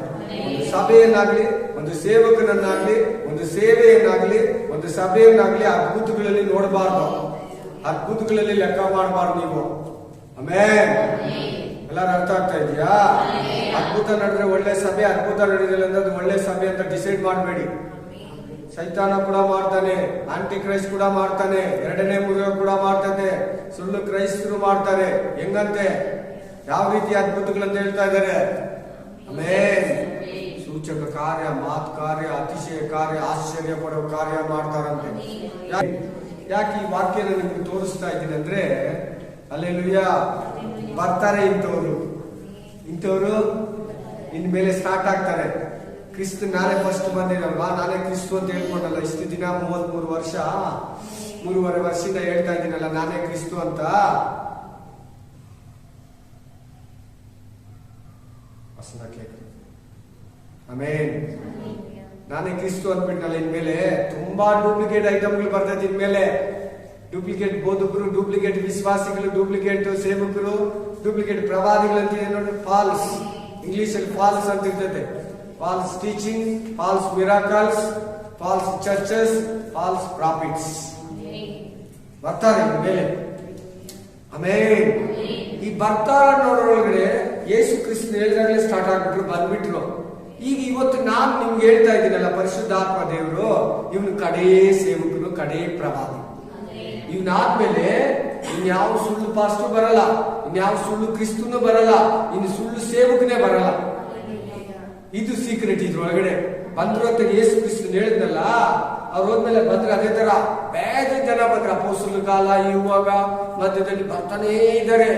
ಒಂದು ಸಭೆಯನ್ನಾಗ್ಲಿ, ಒಂದು ಸೇವಕನನ್ನಾಗ್ಲಿ, ಒಂದು ಸೇವೆಯನ್ನಾಗ್ಲಿ, ಒಂದು ಸಭೆಯನ್ನಾಗ್ಲಿ ಅದ್ಭುತಗಳಲ್ಲಿ ನೋಡಬಾರ್ದು, ಅದ್ಭುತಗಳಲ್ಲಿ ಲೆಕ್ಕ ಮಾಡಬಾರ್ದು ನೀವು. ಆಮೇಲೆ ಎಲ್ಲಾರು ಅರ್ಥ ಆಗ್ತಾ ಇದೆಯಾ? ಅದ್ಭುತ ನಡೆದ್ರೆ ಒಳ್ಳೆ ಸಭೆ, ಅದ್ಭುತ ನಡೆದಿಲ್ಲ ಅಂದ್ರೆ ಅದು ಒಳ್ಳೆ ಸಭೆ ಅಂತ ಡಿಸೈಡ್ ಮಾಡಬೇಡಿ. ಸೈತಾನ ಕೂಡ ಮಾಡ್ತಾನೆ, ಆಂಟಿ ಕ್ರೈಸ್ಟ್ ಕೂಡ ಮಾಡ್ತಾನೆ, ಎರಡನೇ ಮೃಗ ಕೂಡ ಮಾಡ್ತಾನೆ, ಸುಳ್ಳು ಕ್ರೈಸ್ತರು ಮಾಡ್ತಾರೆ. ಹೆಂಗಂತೆ? ಯಾವ ರೀತಿ ಅದ್ಭುತಗಳಂತ ಹೇಳ್ತಾ ಇದ್ದಾರೆ? ಆಮೇಲೆ ಸೂಚಕ ಕಾರ್ಯ, ಮಾತು ಕಾರ್ಯ, ಅತಿಶಯ ಕಾರ್ಯ, ಆಶ್ಚರ್ಯ ಪಡುವ ಕಾರ್ಯ ಮಾಡ್ತಾರಂತೆ. ಯಾಕೆ ಈ ವಾಕ್ಯನ ನಿಮ್ಗೆ ತೋರಿಸ್ತಾ ಇದ್ದೀನಿ ಅಂದ್ರೆ, ಅಲ್ಲೆಲ್ಲೂಯ್ಯ, ಬರ್ತಾರೆ ಇಂಥವ್ರು ಇನ್ಮೇಲೆ ಸ್ಟಾರ್ಟ್ ಆಗ್ತಾರೆ. ಕ್ರಿಸ್ತ ನಾನೇ ಫಸ್ಟ್ ಬಂದಿರಲ್ವಾ, ನಾನೇ ಕ್ರಿಸ್ತು ಅಂತ ಹೇಳ್ಕೊಂಡಲ್ಲ ಇಷ್ಟು ದಿನ, 33 ವರ್ಷ, 3.5 ವರ್ಷದಿಂದ ಹೇಳ್ತಾ ಇದ್ದೀನಲ್ಲ ನಾನೇ ಕ್ರಿಸ್ತು ಅಂತ. ಆಮೇನ್. ನಾನೇ ಕ್ರಿಸ್ತು ಅಂದ್ಬಿಟ್ನಲ್ಲ, ಇನ್ಮೇಲೆ ತುಂಬಾ ಡೂಪ್ಲಿಕೇಟ್ ಐಟಮ್ಗಳು ಬರ್ತೈತೆ. ಇನ್ಮೇಲೆ ಡೂಪ್ಲಿಕೇಟ್ ಬೋಧಕರು, ಡೂಪ್ಲಿಕೇಟ್ ವಿಶ್ವಾಸಿಗಳು, ಡೂಪ್ಲಿಕೇಟ್ ಸೇವಕರು, ಡೂಪ್ಲಿಕೇಟ್ ಪ್ರವಾದಿಗಳು ಅಂತ ಇದೆ ನೋಡಿ. ಫಾಲ್ಸ್, ಇಂಗ್ಲಿಷ್ ಅಲ್ಲಿ ಫಾಲ್ಸ್ ಅಂತ ಇರ್ತೈತೆ. False teaching, false miracles, false churches, false prophets ಬರ್ತಾರೆ ಮೇಲೆ. ಆಮೇಲೆ ಈ ಬರ್ತಾರ ನೋಡೋಳಗಡೆ ಯೇಸು ಕ್ರಿಸ್ತನ ಹೇಳಿದಾಗಲೇ ಸ್ಟಾರ್ಟ್ ಆಗ್ಬಿಟ್ರು, ಬಂದ್ಬಿಟ್ರು. ಈಗ ಇವತ್ತು ನಾನು ನಿಮ್ಗೆ ಹೇಳ್ತಾ ಇದ್ದೀನಲ್ಲ, ಪರಿಶುದ್ಧಾತ್ಮ ದೇವರು ಇವನು ಕಡೇ ಸೇವಕನು, ಕಡೇ ಪ್ರವಾದಿ. ಇವನಾದ್ಮೇಲೆ ಇನ್ಯಾವ ಸುಳ್ಳು ಪಾಸ್ಟರ್ ಬರಲ್ಲ, ಇನ್ಯಾವ ಸುಳ್ಳು ಕ್ರಿಸ್ತನು ಬರಲ್ಲ, ಇನ್ನು ಸುಳ್ಳು ಸೇವಕನೇ ಬರಲ್ಲ. ಇದು ಸೀಕ್ರೆಟ್. ಇದ್ರೊಳಗಡೆ ಬಂದ್ರು ಅಂತ ಯೇಸು ಕ್ರಿಸ್ತನ್ ಹೇಳಿದ್ನಲ್ಲ, ಅವ್ರು ಹೋದ್ಮೇಲೆ ಬಂದ್ರೆ ಅದೇ ತರ ಬೇರೆ ಜನ ಬಂದ್ರೆ ಅಪೊಸ್ತಲರ ಕಾಲ, ಇವಾಗ ಮಧ್ಯದಲ್ಲಿ ಬರ್ತಾನೇ ಇದ್ದಾರೆ.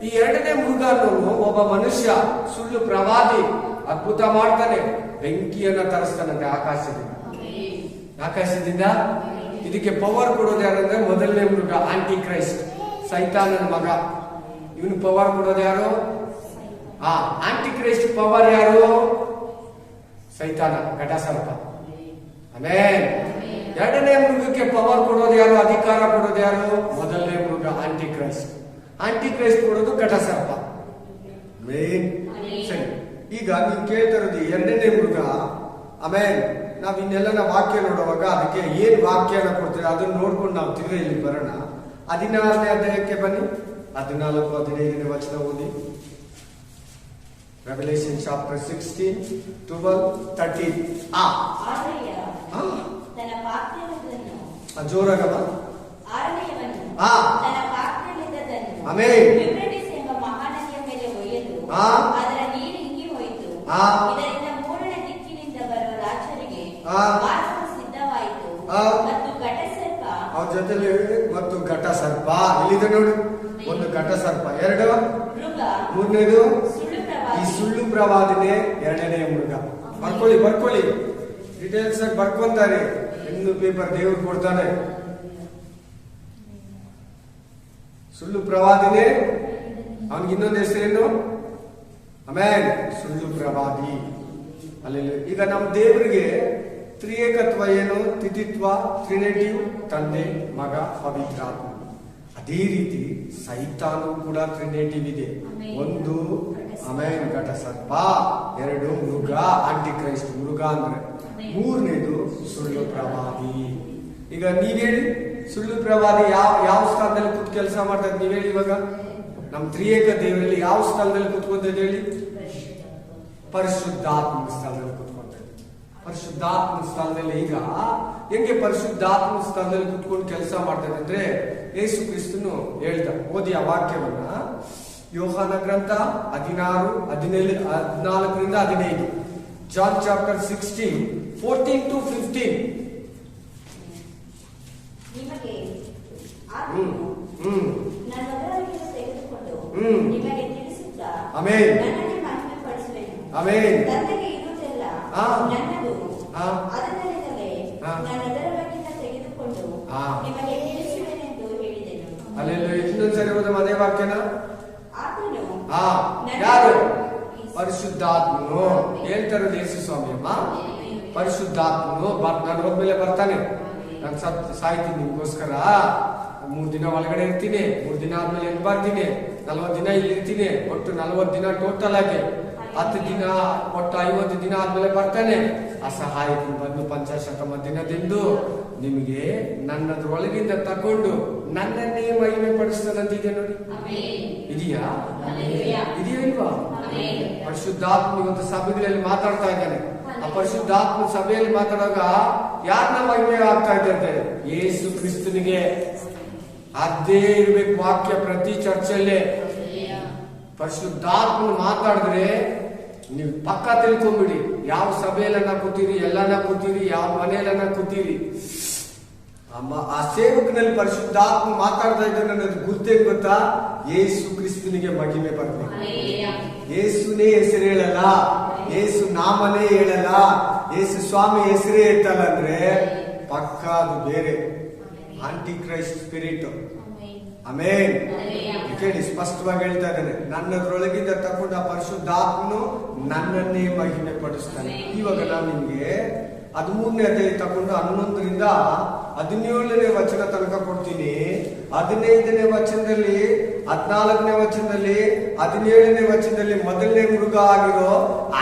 ಈ ಎರಡನೇ ಮೃಗ ಅನ್ನೋನು ಒಬ್ಬ ಮನುಷ್ಯ, ಸುಳ್ಳು ಪ್ರವಾದಿ, ಅದ್ಭುತ ಮಾಡ್ತಾನೆ, ಬೆಂಕಿಯನ್ನ ತರಿಸ್ತಾನಂತೆ ಆಕಾಶದಿಂದ. ಇದಕ್ಕೆ ಪವರ್ ಕೊಡೋದು ಯಾರಂದ್ರೆ ಮೊದಲನೇ ಮೃಗ, ಆಂಟಿ ಕ್ರೈಸ್ಟ್, ಸೈತಾನನ ಮಗ. ಇವನು ಪವರ್ ಕೊಡೋದು ಯಾರು? ಆಂಟಿ ಕ್ರೈಸ್ಟ್ ಪವರ್ ಯಾರು? ಸೈತಾನ, ಘಟ ಸರ್ಪ. ಆಮೇಲೆ ಎರಡನೇ ಮೃಗಕ್ಕೆ ಪವರ್ ಕೊಡೋದು ಯಾರು? ಅಧಿಕಾರ ಕೊಡೋದು ಯಾರು? ಮೊದಲನೇ ಮೃಗ, ಆಂಟಿ ಕ್ರೈಸ್ಟ್. ಆಂಟಿ ಕ್ರೈಸ್ಟ್ ಕೊಡೋದು ಘಟ ಸರ್ಪ. ಮೇನ್ ಸರಿ. ಈಗ ನೀವು ಕೇಳ್ತಾ ಇರೋದು ಎರಡನೇ ಮೃಗ. ಆಮೇಲೆ ನಾವ್ ಇನ್ನೆಲ್ಲ ವಾಕ್ಯ ನೋಡುವಾಗ ಅದಕ್ಕೆ ಏನ್ ವಾಕ್ಯನ ಕೊಡ್ತೀವಿ ಅದನ್ನ ನೋಡ್ಕೊಂಡು ನಾವು ತಿರ್ಗ ಇಲ್ಲಿ ಬರೋಣ. 16ನೇ ಅಧ್ಯಾಯಕ್ಕೆ ಬನ್ನಿ. 14-15 ವಚನ ಓದಿ. Revelation chapter 16, 12, 13. ಜೋರಾಗಲ್ಲ. ಆಮೇಲೆ ಅವ್ರ ಜೊತೆಲಿ ಮತ್ತು ಘಟ ಸರ್ಪ ಇಲ್ಲಿದೆ ನೋಡಿ. ಒಂದು ಘಟ ಸರ್ಪ, ಎರಡು, ಮೂರನೇದು ಈ ಸುಳ್ಳು ಪ್ರವಾದಿನೇ ಎರಡನೇ ಮೃಗ. ಬರ್ಕೊಳ್ಳಿ ಡೀಟೇಲ್ಸ್ ಆಗಿ ಬರ್ಕೊಂತಾರೆ. ಇನ್ನು ಪೇಪರ್ ದೇವ್ರು ಕೊಡ್ತಾನೆ. ಸುಳ್ಳು ಪ್ರವಾದಿನೇ, ಅವನಿಗೆ ಇನ್ನೊಂದು ಹೆಸರೇನು? ಆಮೇಲೆ ಸುಳ್ಳು ಪ್ರವಾದಿ. ಅಲ್ಲಿ ಈಗ ನಮ್ಮ ದೇವರಿಗೆ ತ್ರಿಯೇಕತ್ವ ಏನು? ತಿಥಿತ್ವ, ಟ್ರಿನಿಟಿವ್, ತಂದೆ, ಮಗ, ಪವಿತ್ರಾತ್ಮ. ಅದೇ ರೀತಿ ಸೈತಾನು ಕೂಡ ಟ್ರಿನಿಟಿವ್ ಇದೆ. ಒಂದು ಆಮೇಲೆ ಘಟ ಸರ್ಪ, ಎರಡು ಮೃಗ, ಆಂಟಿ ಕ್ರೈಸ್ಟ್ ಮೃಗ ಅಂದ್ರೆ, ಮೂರನೇದು ಸುಳ್ಳು ಪ್ರವಾದಿ. ಈಗ ನೀವ್ ಹೇಳಿ, ಸುಳ್ಳು ಪ್ರವಾದಿ ಯಾವ ಸ್ಥಾನದಲ್ಲಿ ಕೂತ್ ಕೆಲಸ ಮಾಡ್ತಾರೆ? ನೀವ್ ಹೇಳಿ. ಇವಾಗ ನಮ್ ತ್ರಿಯೇಕ ದೇವರಲ್ಲಿ ಯಾವ ಸ್ಥಾನದಲ್ಲಿ ಕೂತ್ಕೊಂತದ್ದು ಹೇಳಿ? ಪರಿಶುದ್ಧಾತ್ಮ ಸ್ಥಾನದಲ್ಲಿ ಕೂತ್ಕೊಂತದ್ದು. ಪರಿಶುದ್ಧಾತ್ಮ ಸ್ಥಾನದಲ್ಲಿ ಈಗ ಹೆಂಗೆ ಪರಿಶುದ್ಧಾತ್ಮ ಸ್ಥಾನದಲ್ಲಿ ಕೂತ್ಕೊಂಡು ಕೆಲಸ ಮಾಡ್ತಾರೆ ಅಂದ್ರೆ, ಯೇಸು ಕ್ರಿಸ್ತನು ಹೇಳ್ದ, ಓದಿ ಆ ವಾಕ್ಯವನ್ನ. ಯೋಹಾನ ಗ್ರಂಥ 16:14-15. John chapter 16, 14-15. ಆಮೇಲೆ ಆಮೆನ್. ನನಗೆ ಇರುವುದೆಲ್ಲ ಆ. ನನ್ನದು. ಆ. ಅದರಿಂದಲೇ ಆ. ನಾನು ಅದರ ಬಗ್ಗೆ ತೆಗೆದುಕೊಂಡು ಆ. ನಿಮಗೆ ತಿಳಿಸುವೆನೆಂದು ಹೇಳಿದೆನು. ಅಲ್ಲೆಲ್ಲ ಇನ್ನೊಂದ್ಸರಿ ಹೋದ ಮನೆ ವಾಕ್ಯನ ಆತನು ಯಾರು? ಪರಿಶುದ್ಧಾತ್ಮನು. ಹೇಳ್ತಾರ ಯೇಸು ಸ್ವಾಮಿ ಅಮ್ಮ, ಪರಿಶುದ್ಧಾತ್ಮನು ನಾನು ಹೋದ್ಮೇಲೆ ಬರ್ತಾನೆ. ನಾನು ಸಾಯ್ತೀನಿ ನಿಮ್ಗೋಸ್ಕರ. 3 ದಿನ ಒಳಗಡೆ ಇರ್ತೀನಿ, 3 ದಿನ ಆದ್ಮೇಲೆ ಎಲ್ಲಿ ಬರ್ತೀನಿ, 40 ದಿನ ಇಲ್ಲಿ ಇರ್ತೀನಿ. ಒಟ್ಟು 40 ದಿನ ಟೋಟಲ್ ಆಗಿ 10 ದಿನ, ಒಟ್ಟು 50 ದಿನ ಆದ್ಮೇಲೆ ಬರ್ತಾನೆ. ಅಸಹಾಯಕನು ಬಂದು 50 ದಿನದಿಂದ ನಿಮಗೆ ನನ್ನದ್ರೊಳಗಿಂದ ತಕೊಂಡು ನನ್ನನ್ನೇ ಮಹಿಮೆ ಪಡಿಸ್ತಾನಂತಿದೆ ನೋಡಿ. ಇದೆಯಾ? ಇದೆಯಾ ಇಲ್ವಾ? ಪರಿಶುದ್ಧಾತ್ಮ ಇವತ್ತು ಸಭೆಗಳಲ್ಲಿ ಮಾತಾಡ್ತಾ ಇದ್ದಾನೆ. ಆ ಪರಿಶುದ್ಧಾತ್ಮ ಸಭೆಯಲ್ಲಿ ಮಾತಾಡುವಾಗ ಯಾರನ್ನ ಮಹಿಮೆ ಆಗ್ತಾ ಇದ್ದಂತೆ? ಯೇಸು ಕ್ರಿಸ್ತನಿಗೆ. ಅದೇ ಇರ್ಬೇಕು ವಾಕ್ಯ ಪ್ರತಿ ಚರ್ಚೆಯಲ್ಲೇ. ಪರಿಶುದ್ಧಾತ್ಮ ಮಾತಾಡಿದ್ರೆ ನೀವು ಪಕ್ಕ ತಿಳ್ಕೊಂಬಿಡಿ. ಯಾವ ಸಭೆಯಲ್ಲನ್ನ ಕೂತೀರಿ, ಎಲ್ಲಾನ ಕೂತೀರಿ, ಯಾವ ಮನೆಯಲ್ಲನ್ನ ಕೂತೀರಿ, ಆ ಸೇವಕನಲ್ಲಿ ಪರಿಶುದ್ಧಾತ್ಮ ಮಾತಾಡ್ತಾ ಇದ್ದಾನೆ ಅನ್ನೋದು ಗುರ್ತೇ ಗೊತ್ತಾ? ಯೇಸು ಕ್ರಿಸ್ತನಿಗೆ ಮಹಿಮೆ ಬರಬೇಕು. ಯೇಸುನೇ ಹೆಸರು ಹೇಳಲ್ಲ, ಯೇಸು ನಾಮನೇ ಹೇಳಲ್ಲ, ಯೇಸು ಸ್ವಾಮಿ ಹೆಸರೇ ಇರ್ತಲ್ಲ ಅಂದ್ರೆ ಪಕ್ಕ ಅದು ಬೇರೆ ಆಂಟಿ ಕ್ರೈಸ್ಟ್ ಸ್ಪಿರಿಟ್. ಆಮೇನ್. ಕೇಳಿ, ಸ್ಪಷ್ಟವಾಗಿ ಹೇಳ್ತಾ ಇದ್ದಾನೆ, ನನ್ನದ್ರೊಳಗಿಂದ ತಗೊಂಡ ಪರಿಶುದ್ಧಾತ್ಮನು ನನ್ನನ್ನೇ ಮಹಿಮೆ ಪಡಿಸ್ತಾನೆ. ಇವಾಗ ನಾನು ನಿಮ್ಗೆ 13ನೇ ಅಧ್ಯಾಯ ತಗೊಂಡು 11ರಿಂದ 17ನೇ ವಚನ ತನಕ ಕೊಡ್ತೀನಿ. 15ನೇ ವಚನದಲ್ಲಿ, 14ನೇ ವಚನದಲ್ಲಿ, 17ನೇ ವಚನದಲ್ಲಿ ಮೊದಲನೇ ಮೃಗ ಆಗಿರೋ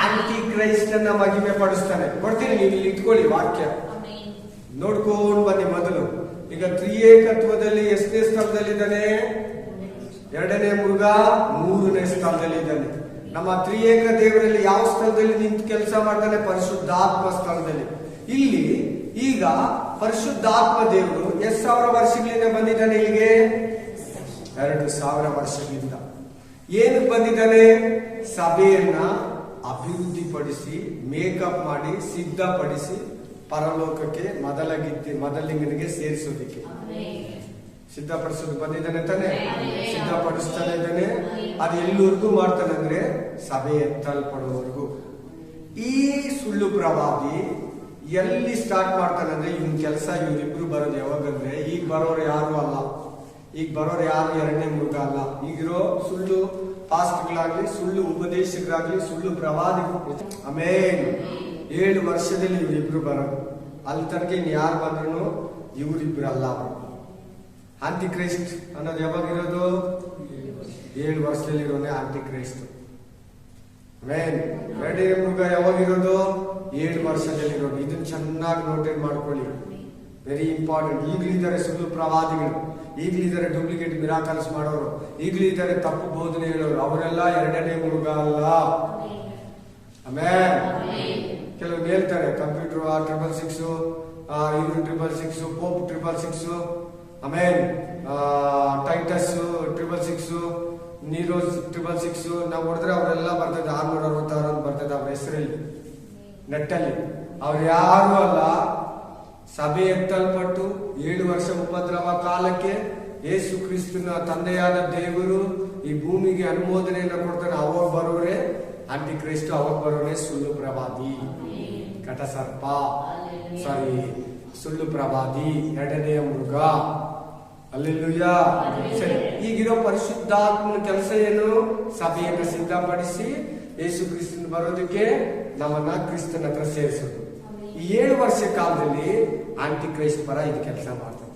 ಆಂಟಿ ಕ್ರೈಸ್ಟ್ ಅನ್ನ ಮಹಿಮೆ ಪಡಿಸ್ತಾನೆ. ಕೊಡ್ತೀನಿ, ನೀವು ಇಲ್ಲಿ ಇಟ್ಕೊಳ್ಳಿ ವಾಕ್ಯ ನೋಡ್ಕೊಂಡು ಬನ್ನಿ. ಮೊದಲು ಈಗ ತ್ರಿಯೇಕತ್ವದಲ್ಲಿ ಎಷ್ಟನೇ ಸ್ಥಳದಲ್ಲಿದ್ದಾನೆ? 2ನೇ ಮೃಗ 3ನೇ ಸ್ಥಳದಲ್ಲಿ ಇದ್ದಾನೆ. ನಮ್ಮ ತ್ರಿಯೇಕ ದೇವರಲ್ಲಿ ಯಾವ ಸ್ಥಳದಲ್ಲಿ ನಿಂತು ಕೆಲಸ ಮಾಡ್ತಾನೆ? ಪರಿಶುದ್ಧಾತ್ಮ ಸ್ಥಳದಲ್ಲಿ. ಇಲ್ಲಿ ಈಗ ಪರಿಶುದ್ಧಾತ್ಮ ದೇವರು 1000 ವರ್ಷಗಳಿಂದ ಬಂದಿದ್ದಾನೆ ಇಲ್ಲಿಗೆ? 2000 ವರ್ಷಗಳಿಂದ. ಏನಕ್ಕೆ ಬಂದಿದ್ದಾನೆ? ಸಭೆಯನ್ನ ಅಭಿವೃದ್ಧಿಪಡಿಸಿ, ಮೇಕಪ್ ಮಾಡಿ, ಸಿದ್ಧಪಡಿಸಿ ಪರಲೋಕಕ್ಕೆ ಮೊದಲಿಂಗನಿಗೆ ಸೇರಿಸೋದಿಕ್ಕೆ ಸಿದ್ಧಪಡಿಸೋದು ಬಂದಿದ್ದಾನೆ ತಾನೆ. ಸಿದ್ಧಪಡಿಸ್ತಾನೆ ಇದ್ದಾನೆ. ಅದು ಎಲ್ಲಿವರೆಗೂ ಮಾಡ್ತಾನೆ ಅಂದ್ರೆ ಸಭೆ ಎತ್ತಲ್ಪಡುವವರೆಗೂ. ಈ ಸುಳ್ಳು ಪ್ರವಾದಿ ಎಲ್ಲಿ ಸ್ಟಾರ್ಟ್ ಮಾಡ್ತಾನೆ ಅಂದ್ರೆ, ಇವನ್ ಕೆಲಸ ಇವರಿಬ್ರು ಬರೋದು ಯಾವಾಗಂದ್ರೆ, ಈಗ ಬರೋರು ಯಾರು ಅಲ್ಲ, ಈಗ ಬರೋರು ಯಾರು 2ನೇ ಮೃಗ ಅಲ್ಲ. ಈಗಿರೋ ಸುಳ್ಳು ಪಾಸ್ಟ್ಗಳಾಗ್ಲಿ, ಸುಳ್ಳು ಉಪದೇಶಗಳಾಗ್ಲಿ, ಸುಳ್ಳು ಪ್ರವಾದಿಗಳು. ಆಮೇನ್. 7 ವರ್ಷದಲ್ಲಿ ಇವರಿಬ್ರು ಬರೋದು. ಅಲ್ಲಿ ತನಕ ಇನ್ ಯಾರು ಬಂದ್ರು ಇವರಿಬ್ರು ಅಲ್ಲ. ಅವರು ಆಂಟಿ ಕ್ರೈಸ್ಟ್ ಅನ್ನೋದು ಯಾವಾಗಿರೋದು? 7 ವರ್ಷದಲ್ಲಿರೋನೇ ಆಂಟಿ ಕ್ರೈಸ್ಟ್. ಆಮೇನ್. 2ನೇ ಮೃಗ ಯಾವಾಗಿರೋದು? 7 ವರ್ಷದಲ್ಲಿರೋದು. ಇದನ್ನ ಚೆನ್ನಾಗಿ ನೋಟೇಟ್ ಮಾಡ್ಕೊಳ್ಳಿ, ವೆರಿ ಇಂಪಾರ್ಟೆಂಟ್. ಈಗಲಿದ್ದಾರೆ ಸುಳ್ಳು ಪ್ರವಾದಿಗಳು, ಈಗಲಿದ್ದಾರೆ ಡೂಪ್ಲಿಕೇಟ್ ಮಿರಾಕಲ್ಸ್ ಮಾಡೋರು, ಈಗಲಿದ್ದಾರೆ ತಪ್ಪು ಬೋಧನೆ ಹೇಳೋರು. ಅವರೆಲ್ಲ 2ನೇ ಮೃಗ ಅಲ್ಲ. ಆಮೇನ್. ಕೆಲವರು ಹೇಳ್ತಾರೆ ಕಂಪ್ಯೂಟರ್ 666, ಇವರು 666, ಪೋಪ್ 666, ಆಮೇನ್, ಟೈಟಸ್ 666, ನೀರೋಸ್ 666. ನಾವು ಹೊಡೆದ್ರೆ ಅವರೆಲ್ಲ ಬರ್ತದೆ 666 ಅಂತ ಬರ್ತದೆ ಅವ್ರ ಹೆಸರಲ್ಲಿ ನೆಟ್ಟಲ್ಲಿ. ಅವ್ರು ಯಾರು ಅಲ್ಲ. ಸಭೆ ಎತ್ತಲ್ಪಟ್ಟು 7 ವರ್ಷ ಉಪದ್ರವ ಕಾಲಕ್ಕೆ ಯೇಸು ಕ್ರಿಸ್ತನ ತಂದೆಯಾದ ದೇವರು ಈ ಭೂಮಿಗೆ ಅನುಮೋದನೆಯನ್ನು ಕೊಡ್ತಾನೆ. ಅವಾಗ ಬರೋರೆ ಆಂಟಿ ಕ್ರೈಸ್ಟ್, ಅವಾಗ ಬರೋರೆ ಸುಳ್ಳು ಪ್ರವಾದಿ, ಕಟಸರ್ಪ, ಸುಳ್ಳು ಪ್ರವಾದಿ, 2ನೇ ಮೃಗ. ಅಲ್ಲೆಲ್ಲೂಯಾ. ಸರಿ, ಈಗಿರೋ ಪರಿಶುದ್ಧಾತ್ಮನ ಕೆಲಸ ಏನು? ಸಭೆಯನ್ನು ಸಿದ್ಧಪಡಿಸಿ ಯೇಸು ಕ್ರಿಸ್ತನ ಬರೋದಕ್ಕೆ ನಮ್ಮನ್ನ ಕ್ರಿಸ್ತನ ಹತ್ರ ಸೇರಿಸೋದು. ಈ 7 ವರ್ಷ ಕಾಲದಲ್ಲಿ ಆಂಟಿ ಕ್ರೈಸ್ಟ್ ಪರ ಇದು ಕೆಲಸ ಮಾಡ್ತದೆ.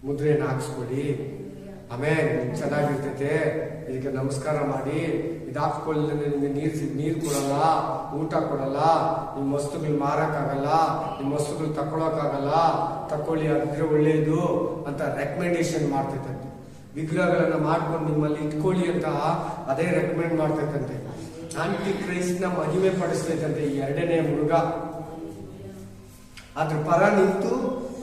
ಮುದ್ರೆಯನ್ನು ಹಾಕ್ಸ್ಕೊಡಿ, ಆಮೇಲೆ ಚೆನ್ನಾಗಿರ್ತೈತೆ, ಇದಕ್ಕೆ ನಮಸ್ಕಾರ ಮಾಡಿ, ಇದು ಹಾಕ್ಕೊಳ್ಳಿ, ನಿಮ್ಗೆ ನೀರು ಕೊಡಲ್ಲ, ಊಟ ಕೊಡಲ್ಲ, ನಿಮ್ಮ ವಸ್ತುಗಳು ಮಾರಕ್ಕಾಗಲ್ಲ, ನಿಮ್ಮ ವಸ್ತುಗಳು ತಕ್ಕೊಳ್ಳೋಕ್ಕಾಗಲ್ಲ, ತಕ್ಕೊಳ್ಳಿ, ಅದ್ರೆ ಒಳ್ಳೇದು ಅಂತ ರೆಕಮೆಂಡೇಶನ್ ಮಾಡ್ತೈತಂತೆ. ವಿಗ್ರಹಗಳನ್ನ ಮಾಡ್ಕೊಂಡು ನಿಮ್ಮಲ್ಲಿ ಇಟ್ಕೊಳ್ಳಿ ಅಂತ ಅದೇ ರೆಕಮೆಂಡ್ ಮಾಡ್ತೈತಂತೆ. ಆಂಟಿ ಕ್ರೈಸ್ಟ್ ನ ಮಹಿಮೆ ಪಡಿಸ್ತೈತಂತೆ ಈ 2ನೇ ಮೃಗ. ಅದ್ರ ಪರ ನಿಂತು,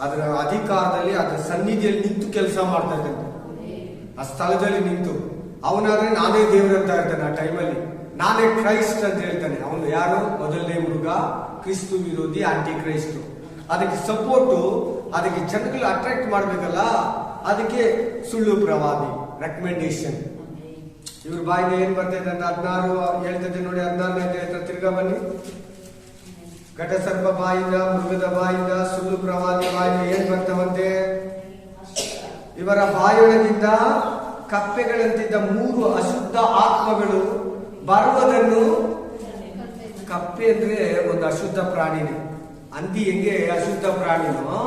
ಅದರ ಅಧಿಕಾರದಲ್ಲಿ, ಅದರ ಸನ್ನಿಧಿಯಲ್ಲಿ ನಿಂತು ಕೆಲಸ ಮಾಡ್ತಾ ಇದ್ದಂತೆ. ಆ ಸ್ಥಳದಲ್ಲಿ ನಿಂತು ಅವನಾದ್ರೆ ನಾನೇ ದೇವರಂತ ಇರ್ತಾನೆ. ಆ ಟೈಮಲ್ಲಿ ನಾನೇ ಕ್ರೈಸ್ಟ್ ಅಂತ ಹೇಳ್ತಾನೆ. ಅವನು ಯಾರು? 1ನೇ ಮೃಗ, ಕ್ರಿಸ್ತು ವಿರೋಧಿ, ಆಂಟಿ ಕ್ರೈಸ್ಟ್. ಅದಕ್ಕೆ ಸಪೋರ್ಟು, ಅದಕ್ಕೆ ಜನಗಳು ಅಟ್ರಾಕ್ಟ್ ಮಾಡ್ಬೇಕಲ್ಲ, ಅದಕ್ಕೆ ಸುಳ್ಳು ಪ್ರವಾದಿ, ರೆಕಮೆಂಡೇಶನ್. ಇವ್ರ ಬಾಯಿಂದ ಏನ್ ಬರ್ತೈತೆ ಅಂತ 16 ಹೇಳ್ತೈತೆ ನೋಡಿ. 16ನೇ ಅಧ್ಯಾಯ ತಿರ್ಗಾ ಬನ್ನಿ. ಘಟಸರ್ಪ ಬಾಯಿಂದ, ಮೃಗದ ಬಾಯಿಂದ, ಸುಳ್ಳು ಪ್ರವಾದಿ ಬಾಯಿಂದ ಏನ್ ಬರ್ತಾವಂತೆ? ಇವರ ಬಾಯೊಳಗಿಂದ ಕಪ್ಪೆಗಳಂತಿದ್ದ 3 ಅಶುದ್ಧ ಆತ್ಮಗಳು ಬರುವುದನ್ನು. ಕಪ್ಪೆ ಅಂದ್ರೆ ಒಂದು ಅಶುದ್ಧ ಪ್ರಾಣಿನೇ. ಹಂದಿ ಹೆಂಗೆ ಅಶುದ್ಧ ಪ್ರಾಣಿನೋ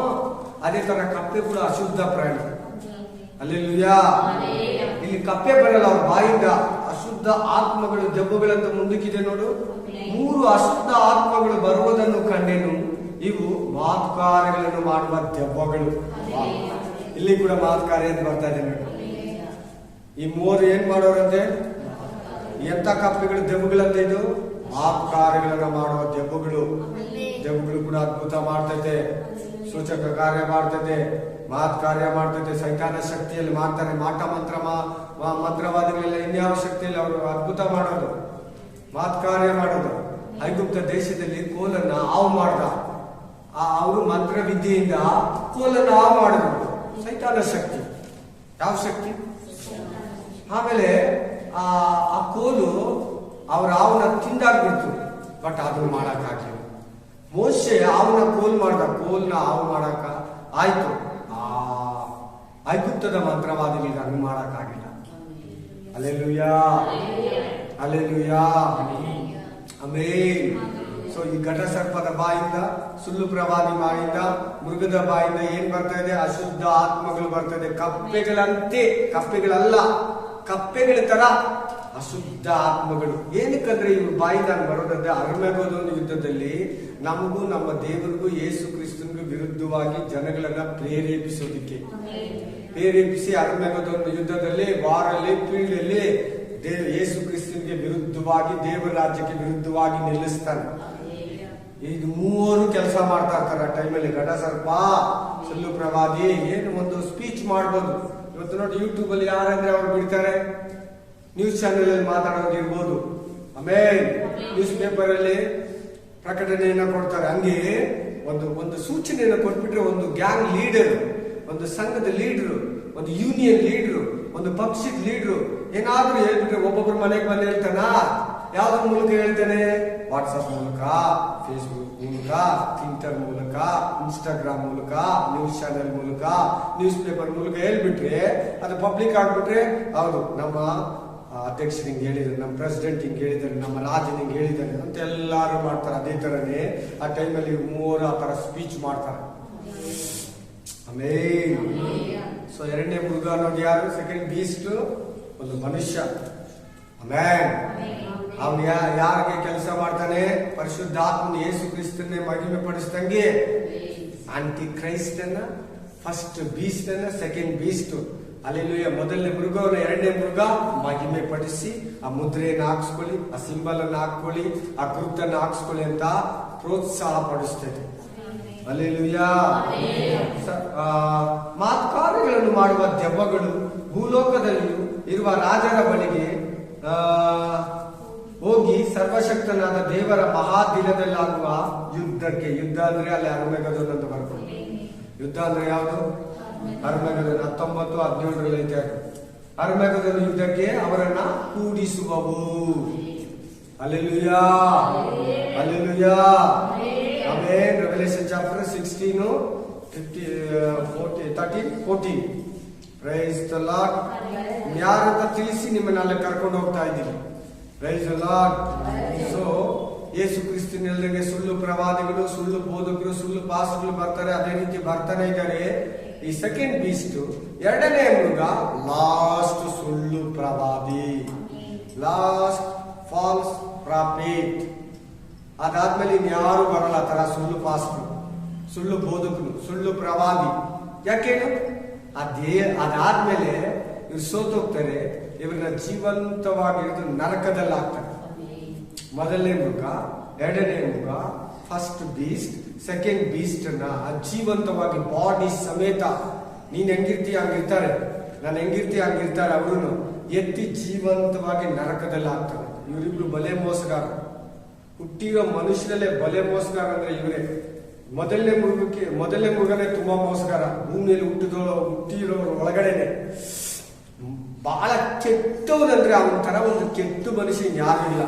ಅದೇ ತರ ಕಪ್ಪೆ ಕೂಡ ಅಶುದ್ಧ ಪ್ರಾಣಿ. ಹಲ್ಲೆಲೂಯಾ. ಇಲ್ಲಿ ಕಪ್ಪೆ ಬರಲ್ಲ, ಅವ್ರ ಬಾಯಿಂದ ಅಶುದ್ಧ ಆತ್ಮಗಳು, ದೆವ್ವಗಳಂತ ಮುಂದಕ್ಕಿದೆ ನೋಡು. 3 ಅಶುದ್ಧ ಆತ್ಮಗಳು ಬರುವುದನ್ನು ಕಂಡೆನು. ಇವು ಮಾತುಕಾರ್ಯಗಳನ್ನು ಮಾಡುವ ದೆವ್ವಗಳು. ಇಲ್ಲಿ ಕೂಡ ಮಾತುಕಾರ್ಯ ಅಂತ ಬರ್ತಾ ಇದೆ ನೋಡಿ. ಈ 3 ಏನ್ ಮಾಡೋರಂತೆ? ಎಂತ ಕಪ್ಪೆಗಳು, ದೆವ್ವಗಳಂತ ಇದು ಮಾತುಕಾರ್ಯಗಳನ್ನ ಮಾಡುವ ದೆವ್ವಗಳು. ದೆವ್ವಗಳು ಕೂಡ ಅದ್ಭುತ ಮಾಡ್ತೈತೆ, ಸೂಚಕ ಕಾರ್ಯ ಮಾಡ್ತೈತೆ, ಮಾತ್ ಕಾರ್ಯ ಮಾಡ್ತೈತೆ. ಸೈತಾನ ಶಕ್ತಿಯಲ್ಲಿ ಮಾಡ್ತಾರೆ. ಮಾಟ ಮಂತ್ರ ಮಂತ್ರವಾದಿಗಳೆಲ್ಲ ಇನ್ಯಾವ ಶಕ್ತಿಯಲ್ಲಿ ಅವರು ಅದ್ಭುತ ಮಾಡೋದು, ಮಾತ್ ಕಾರ್ಯ ಮಾಡೋದು. ಐಗುಪ್ತ ದೇಶದಲ್ಲಿ ಕೋಲನ್ನ ಹಾವು ಮಾಡ್ದ. ಅವರು ಮಂತ್ರವಿದ್ಯೆಯಿಂದ ಕೋಲನ್ನ ಹಾವು ಮಾಡಿದ್ರು. ಸೈತಾನ ಶಕ್ತಿ. ಯಾವ ಶಕ್ತಿ? ಆಮೇಲೆ ಆ ಕೋಲು ಅವ್ರ ಹಾವನ್ನ ತಿಂದಾಗ್ಬಿಡ್ತು. ಬಟ್ ಅದನ್ನ ಮಾಡಕ್ ಆಗ್ಲಿಲ್ಲ. ಮೋಶೆ ಹಾವನ್ನ ಕೋಲ್ ಮಾಡ್ದ. ಕೋಲ್ನ ಹಾವು ಮಾಡಕ ಆಯ್ತು. ಐಗುಪ್ತದ ಮಂತ್ರವಾದಿಗಳಿಗೆ ಹಂಗ್ ಮಾಡಕ್ ಆಗಿಲ್ಲ. Hallelujah, hallelujah, amen. ಸೊ ಈ ಘಟಸರ್ಪದ ಬಾಯಿಂದ, ಸುಳ್ಳು ಪ್ರವಾದಿ ಬಾಯಿಂದ, ಮೃಗದ ಬಾಯಿಂದ ಏನ್ ಬರ್ತಾ ಇದೆ? ಅಶುದ್ಧ ಆತ್ಮಗಳು ಬರ್ತಾ ಇದೆ. ಕಪ್ಪೆಗಳಂತೆ, ಕಪ್ಪೆಗಳಲ್ಲ, ಕಪ್ಪೆಗಳ ತರ ಅಶುದ್ಧ ಆತ್ಮಗಳು. ಏನಕ್ಕಂದ್ರೆ ಇವ್ರ ಬಾಯಿಂದ ಬರೋದಂದ್ರೆ ಅರ್ಮೆಗೋದೊಂದು ಯುದ್ಧದಲ್ಲಿ ನಮಗೂ ನಮ್ಮ ದೇವರಿಗೂ ಯೇಸು ಕ್ರಿಸ್ತನಿಗೂ ವಿರುದ್ಧವಾಗಿ ಜನಗಳನ್ನ ಪ್ರೇರೇಪಿಸೋದಿಕ್ಕೆ, ಪ್ರೇರೇಪಿಸಿ ಅರ್ಮೆಗೋದೊಂದು ಯುದ್ಧದಲ್ಲಿ ವಾರಲ್ಲಿ ಪೀಳಿಯಲ್ಲಿ ಯೇಸು ಕ್ರಿಸ್ತನಿಗೆ ವಿರುದ್ಧವಾಗಿ, ದೇವರ ರಾಜ್ಯಕ್ಕೆ ವಿರುದ್ಧವಾಗಿ ನಿಲ್ಲಿಸ್ತಾನೆ. ಇದು 3 ಕೆಲಸ ಮಾಡ್ತಾ ಇರ್ತಾರೆ ಆ ಟೈಮಲ್ಲಿ. ಘಟಸರ್ಪ, ಸುಳ್ಳು ಪ್ರವಾದಿ ಏನು ಒಂದು ಸ್ಪೀಚ್ ಮಾಡ್ಬೋದು. ಇವತ್ತು ನೋಡಿ ಯೂಟ್ಯೂಬ್ ಅಲ್ಲಿ ಯಾರಂದ್ರೆ ಅವ್ರು ಬಿಡ್ತಾರೆ, ನ್ಯೂಸ್ ಚಾನೆಲ್ ಅಲ್ಲಿ ಮಾತಾಡೋದಿರ್ಬೋದು, ಆಮೇಲೆ ನ್ಯೂಸ್ ಪೇಪರ್ ಅಲ್ಲಿ ಪ್ರಕಟಣೆಯನ್ನ ಕೊಡ್ತಾರೆ. ಹಂಗೆ ಒಂದು ಸೂಚನೆಯನ್ನು ಕೊಟ್ಬಿಟ್ರೆ ಒಂದು ಗ್ಯಾಂಗ್ ಲೀಡರ್, ಒಂದು ಸಂಘದ ಲೀಡರು, ಒಂದು ಯೂನಿಯನ್ ಲೀಡರು, ಒಂದು ಪಕ್ಷದ ಲೀಡರು ಏನಾದ್ರೂ ಹೇಳ್ಬಿಟ್ರೆ ಒಬ್ಬೊಬ್ರು ಮನೆಗೆ ಬಂದು ಹೇಳ್ತಾನ. ಯಾವ್ದ್ರ ಮೂಲಕ ಹೇಳ್ತಾನೆ? ವಾಟ್ಸಪ್ ಮೂಲಕ, ಫೇಸ್ಬುಕ್ ಮೂಲಕ, ಟ್ವಿಟರ್ ಮೂಲಕ, ಇನ್ಸ್ಟಾಗ್ರಾಮ್ ಮೂಲಕ, ನ್ಯೂಸ್ ಚಾನೆಲ್ ಮೂಲಕ, ನ್ಯೂಸ್ ಪೇಪರ್ ಮೂಲಕ ಹೇಳ್ಬಿಟ್ರೆ ಅದು ಪಬ್ಲಿಕ್ ಆಗ್ಬಿಟ್ರೆ ಹೌದು ನಮ್ಮ ಅಧ್ಯಕ್ಷರು ಹಿಂಗೆ ಹೇಳಿದ್ರು, ನಮ್ಮ ಪ್ರೆಸಿಡೆಂಟ್ ಹಿಂಗೆ ಹೇಳಿದ್ದಾರೆ, ನಮ್ಮ ರಾಜನ ಹಿಂಗೆ ಹೇಳಿದ್ದಾರೆ ಅಂತ ಎಲ್ಲಾರು ಮಾಡ್ತಾರೆ. ಅದೇ ತರನೇ ಆ ಟೈಮಲ್ಲಿ 3 ಆ ತರ ಸ್ಪೀಚ್ ಮಾಡ್ತಾರೆ. ಆಮೇನ್. ಸೊ 2ನೇ ಮೃಗ ಅನ್ನೋದು ಯಾರು? ಸೆಕೆಂಡ್ ಬೀಸ್ಟ್, ಒಂದು ಮನುಷ್ಯ. ಆಮೇನ್. ಅವನು ಯಾರಿಗೆ ಕೆಲಸ ಮಾಡ್ತಾನೆ? ಪರಿಶುದ್ಧಾತ್ಮನ ಯೇಸು ಕ್ರಿಸ್ತನ್ನೇ ಮಹಿಮೆ ಪಡಿಸಿದಂಗೆ ಆಂಟಿ ಕ್ರೈಸ್ಟ್ ಅನ್ನ, ಫಸ್ಟ್ ಬೀಸ್ಟ್ ಅನ್ನ, ಸೆಕೆಂಡ್ ಬೀಸ್ಟ್. ಅಲ್ಲೆಲ್ಲೂಯ. ಮೊದಲನೇ ಮೃಗವನ್ನ 2ನೇ ಮೃಗ ಮಹಿಮೆ ಪಡಿಸಿ ಆ ಮುದ್ರೆಯನ್ನು ಹಾಕ್ಸ್ಕೊಳ್ಳಿ, ಆ ಸಿಂಬಲ್ ಅನ್ನು ಹಾಕೊಳ್ಳಿ, ಆ ಗುರುತನ್ನು ಹಾಕ್ಸ್ಕೊಳ್ಳಿ ಅಂತ ಪ್ರೋತ್ಸಾಹ ಪಡಿಸ್ತದೆ. ಅಲ್ಲೆಲ್ಲೂಯ. ಮಾತುಕಾರ್ಯಗಳನ್ನು ಮಾಡುವ ದೆವ್ವಗಳು ಭೂಲೋಕದಲ್ಲಿಯೂ ಇರುವ ರಾಜರ ಬಳಿಗೆ ಹೋಗಿ ಸರ್ವಶಕ್ತನಾದ ದೇವರ ಮಹಾದಿನದಲ್ಲಾಗುವ ಯುದ್ಧಕ್ಕೆ, ಯುದ್ಧ ಅಂದ್ರೆ ಅಲ್ಲಿ ಅರ್ಮೆಗದೋನ್ ಅಂತ ಬರ್ಕೊಂಡು, ಯುದ್ಧ ಅಂದ್ರೆ ಯಾವುದು? ಅರ್ಮೆಗದೋನ್ 19:17 ಐತೆ. ಅರ್ಮೆಗದೋನ್ ಯುದ್ಧಕ್ಕೆ ಅವರನ್ನ ಕೂಡಿಸುವವು. Hallelujah, hallelujah, amen. Revelation chapter 16, 13-14. Praise the lord. ಯಾರಂತ ತಿಳಿಸಿ ನಿಮ್ಮನ್ನ ಅಲ್ಲಿ ಕರ್ಕೊಂಡು ಹೋಗ್ತಾ ಇದ್ದೀನಿ. Praise the lord. ಸೊ ಯೇಸು ಕ್ರಿಸ್ತನಲ್ಲದೆ ಸುಳ್ಳು ಪ್ರವಾದಿಗಳು, ಸುಳ್ಳು ಬೋಧಕರು, ಸುಳ್ಳು ಪಾಸ್ಟರ್ಗಳು ಬರ್ತಾರೆ. ಅದೇ ರೀತಿ ಬರ್ತಾನೆ ಇದ್ದಾರೆ. ಈ ಸೆಕೆಂಡ್ ಬೀಸ್ಟ್, 2ನೇ ಮೃಗ, ಲಾಸ್ಟ್ ಸುಳ್ಳು ಪ್ರವಾದಿ, ಲಾಸ್ಟ್ ಫಾಲ್ಸ್ ಪ್ರಾಫಿಟ್. ಅದಾದ್ಮೇಲೆ ಇನ್ಯಾರು ಬರಲ್ಲ ಆ ತರ ಸುಳ್ಳು ಪಾಸ್ಟರ್, ಸುಳ್ಳು ಬೋಧಕರು, ಸುಳ್ಳು ಪ್ರವಾದಿ. ಯಾಕೇನು? ಅದಾದ್ಮೇಲೆ ಇವ್ರು ಸೋತೋಗ್ತಾರೆ. ಇವ್ರನ್ನ ಜೀವಂತವಾಗಿರೋದು ನರಕದಲ್ಲಿ ಹಾಕ್ತಾರೆ. ಮೊದಲನೇ ಮೃಗ, 2ನೇ ಮೃಗ, ಫಸ್ಟ್ ಬೀಸ್ಟ್, ಸೆಕೆಂಡ್ ಬೀಸ್ಟ್ ಅನ್ನ ಜೀವಂತವಾಗಿ ಬಾಡಿ ಸಮೇತ, ನೀನ್ ಹೆಂಗಿರ್ತೀಯ ಹಂಗಿರ್ತಾರೆ, ನಾನು ಹೆಂಗಿರ್ತೀಯ ಹಂಗಿರ್ತಾರೆ, ಅವ್ರು ಎತ್ತಿ ಜೀವಂತವಾಗಿ ನರಕದಲ್ಲಿ ಹಾಕ್ತಾರೆ. ಇವರಿಬ್ರು ಬಲೆ ಮೋಸಗಾರ. ಹುಟ್ಟಿರೋ ಮನುಷ್ಯರಲ್ಲೇ ಬಲೆ ಮೋಸಗಾರ ಅಂದ್ರೆ ಇವರೇ. ಮೊದಲನೇ ಮೃಗನೇ ತುಂಬಾ ಮೋಸಗಾರ. ಭೂಮಿಯಲ್ಲಿ ಹುಟ್ಟಿರೋರ ಒಳಗಡೆನೆ ಬಹಳ ಕೆಟ್ಟವನಂದ್ರೆ ಅವನ ತರ ಒಂದು ಕೆಟ್ಟ ಮನುಷ್ಯ ಯಾರು ಇಲ್ಲ.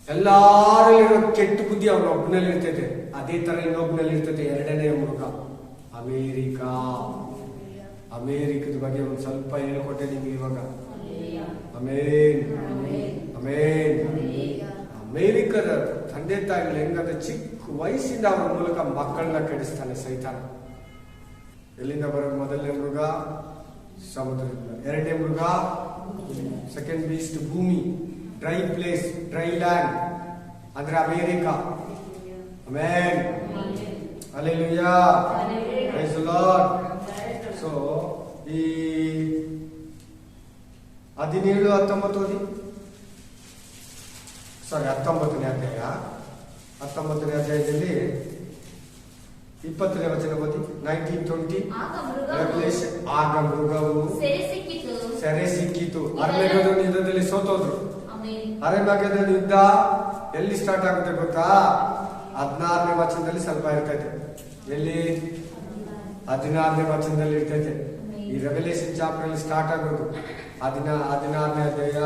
ಎಲ್ಲಾರಲ್ಲಿರೋ ಕೆಟ್ಟ ಬುದ್ಧಿ ಅವನ ಒಬ್ಬನಲ್ಲಿ ಇರ್ತೈತೆ. ಅದೇ ತರ ಇನ್ನೊಬ್ಬನಲ್ಲಿ ಇರ್ತೈತೆ ಎರಡನೇ ಮೃಗ ಅಮೇರಿಕದ ಬಗ್ಗೆ ಒಂದು ಸ್ವಲ್ಪ ಹೇಳ್ಕೊಟ್ಟೆ ನಿಮ್ಗೆ ಇವಾಗ. ಅಮೇರಿಕದ ತಂದೆ ತಾಯಿಗಳು ಹೆಂಗಂದ್ರೆ ಚಿಕ್ಕ ವಯಸ್ಸಿಂದ ಅವರ ಮೂಲಕ ಮಕ್ಕಳನ್ನ ಕೆಡಿಸ್ತಾನೆ ಸೈತಾನ. ಎಲ್ಲಿಂದ ಬರೋದು? ಮೊದಲನೇ ಮೃಗ ಸಮುದ್ರದಿಂದ, ಎರಡನೇ ಮೃಗ ಸೆಕೆಂಡ್ ಬೀಸ್ಟ್ ಭೂಮಿ, ಡ್ರೈ ಪ್ಲೇಸ್, ಡ್ರೈ ಲ್ಯಾಂಡ್ ಅಂದ್ರೆ America. Amen, hallelujah, praise the lord. So ಈ 17-19 ಓದಿ. ಸಾರಿ 19ನೇ ಅಧ್ಯಾಯ. 19ನೇ ಅಧ್ಯಾಯದಲ್ಲಿ 20ನೇ ವಚನ ಓದಿ. 19-20 ರೆವಲೇಷನ್. ಆಗ ಮೃಗವು ಸೆರೆ ಸಿಕ್ಕಿತು. ಅರ್ಮೆಗೆದೋನ್ ಯುದ್ಧದಲ್ಲಿ ಸೋತೋದ್ರು. ಅರ್ಮೆಗೆದೋನ್ ಯುದ್ಧ ಎಲ್ಲಿ ಸ್ಟಾರ್ಟ್ ಆಗುತ್ತೆ ಗೊತ್ತಾ? 16ನೇ ವಚನದಲ್ಲಿ ಸ್ವಲ್ಪ ಇರ್ತೈತೆ. ಎಲ್ಲಿ? 16ನೇ ವಚನದಲ್ಲಿ ಇರ್ತೈತೆ. ಈ ರೆವಲೇಷನ್ ಚಾಪ್ಟರ್ ಅಲ್ಲಿ ಸ್ಟಾರ್ಟ್ ಆಗೋದು 16ನೇ ಅಧ್ಯಾಯ,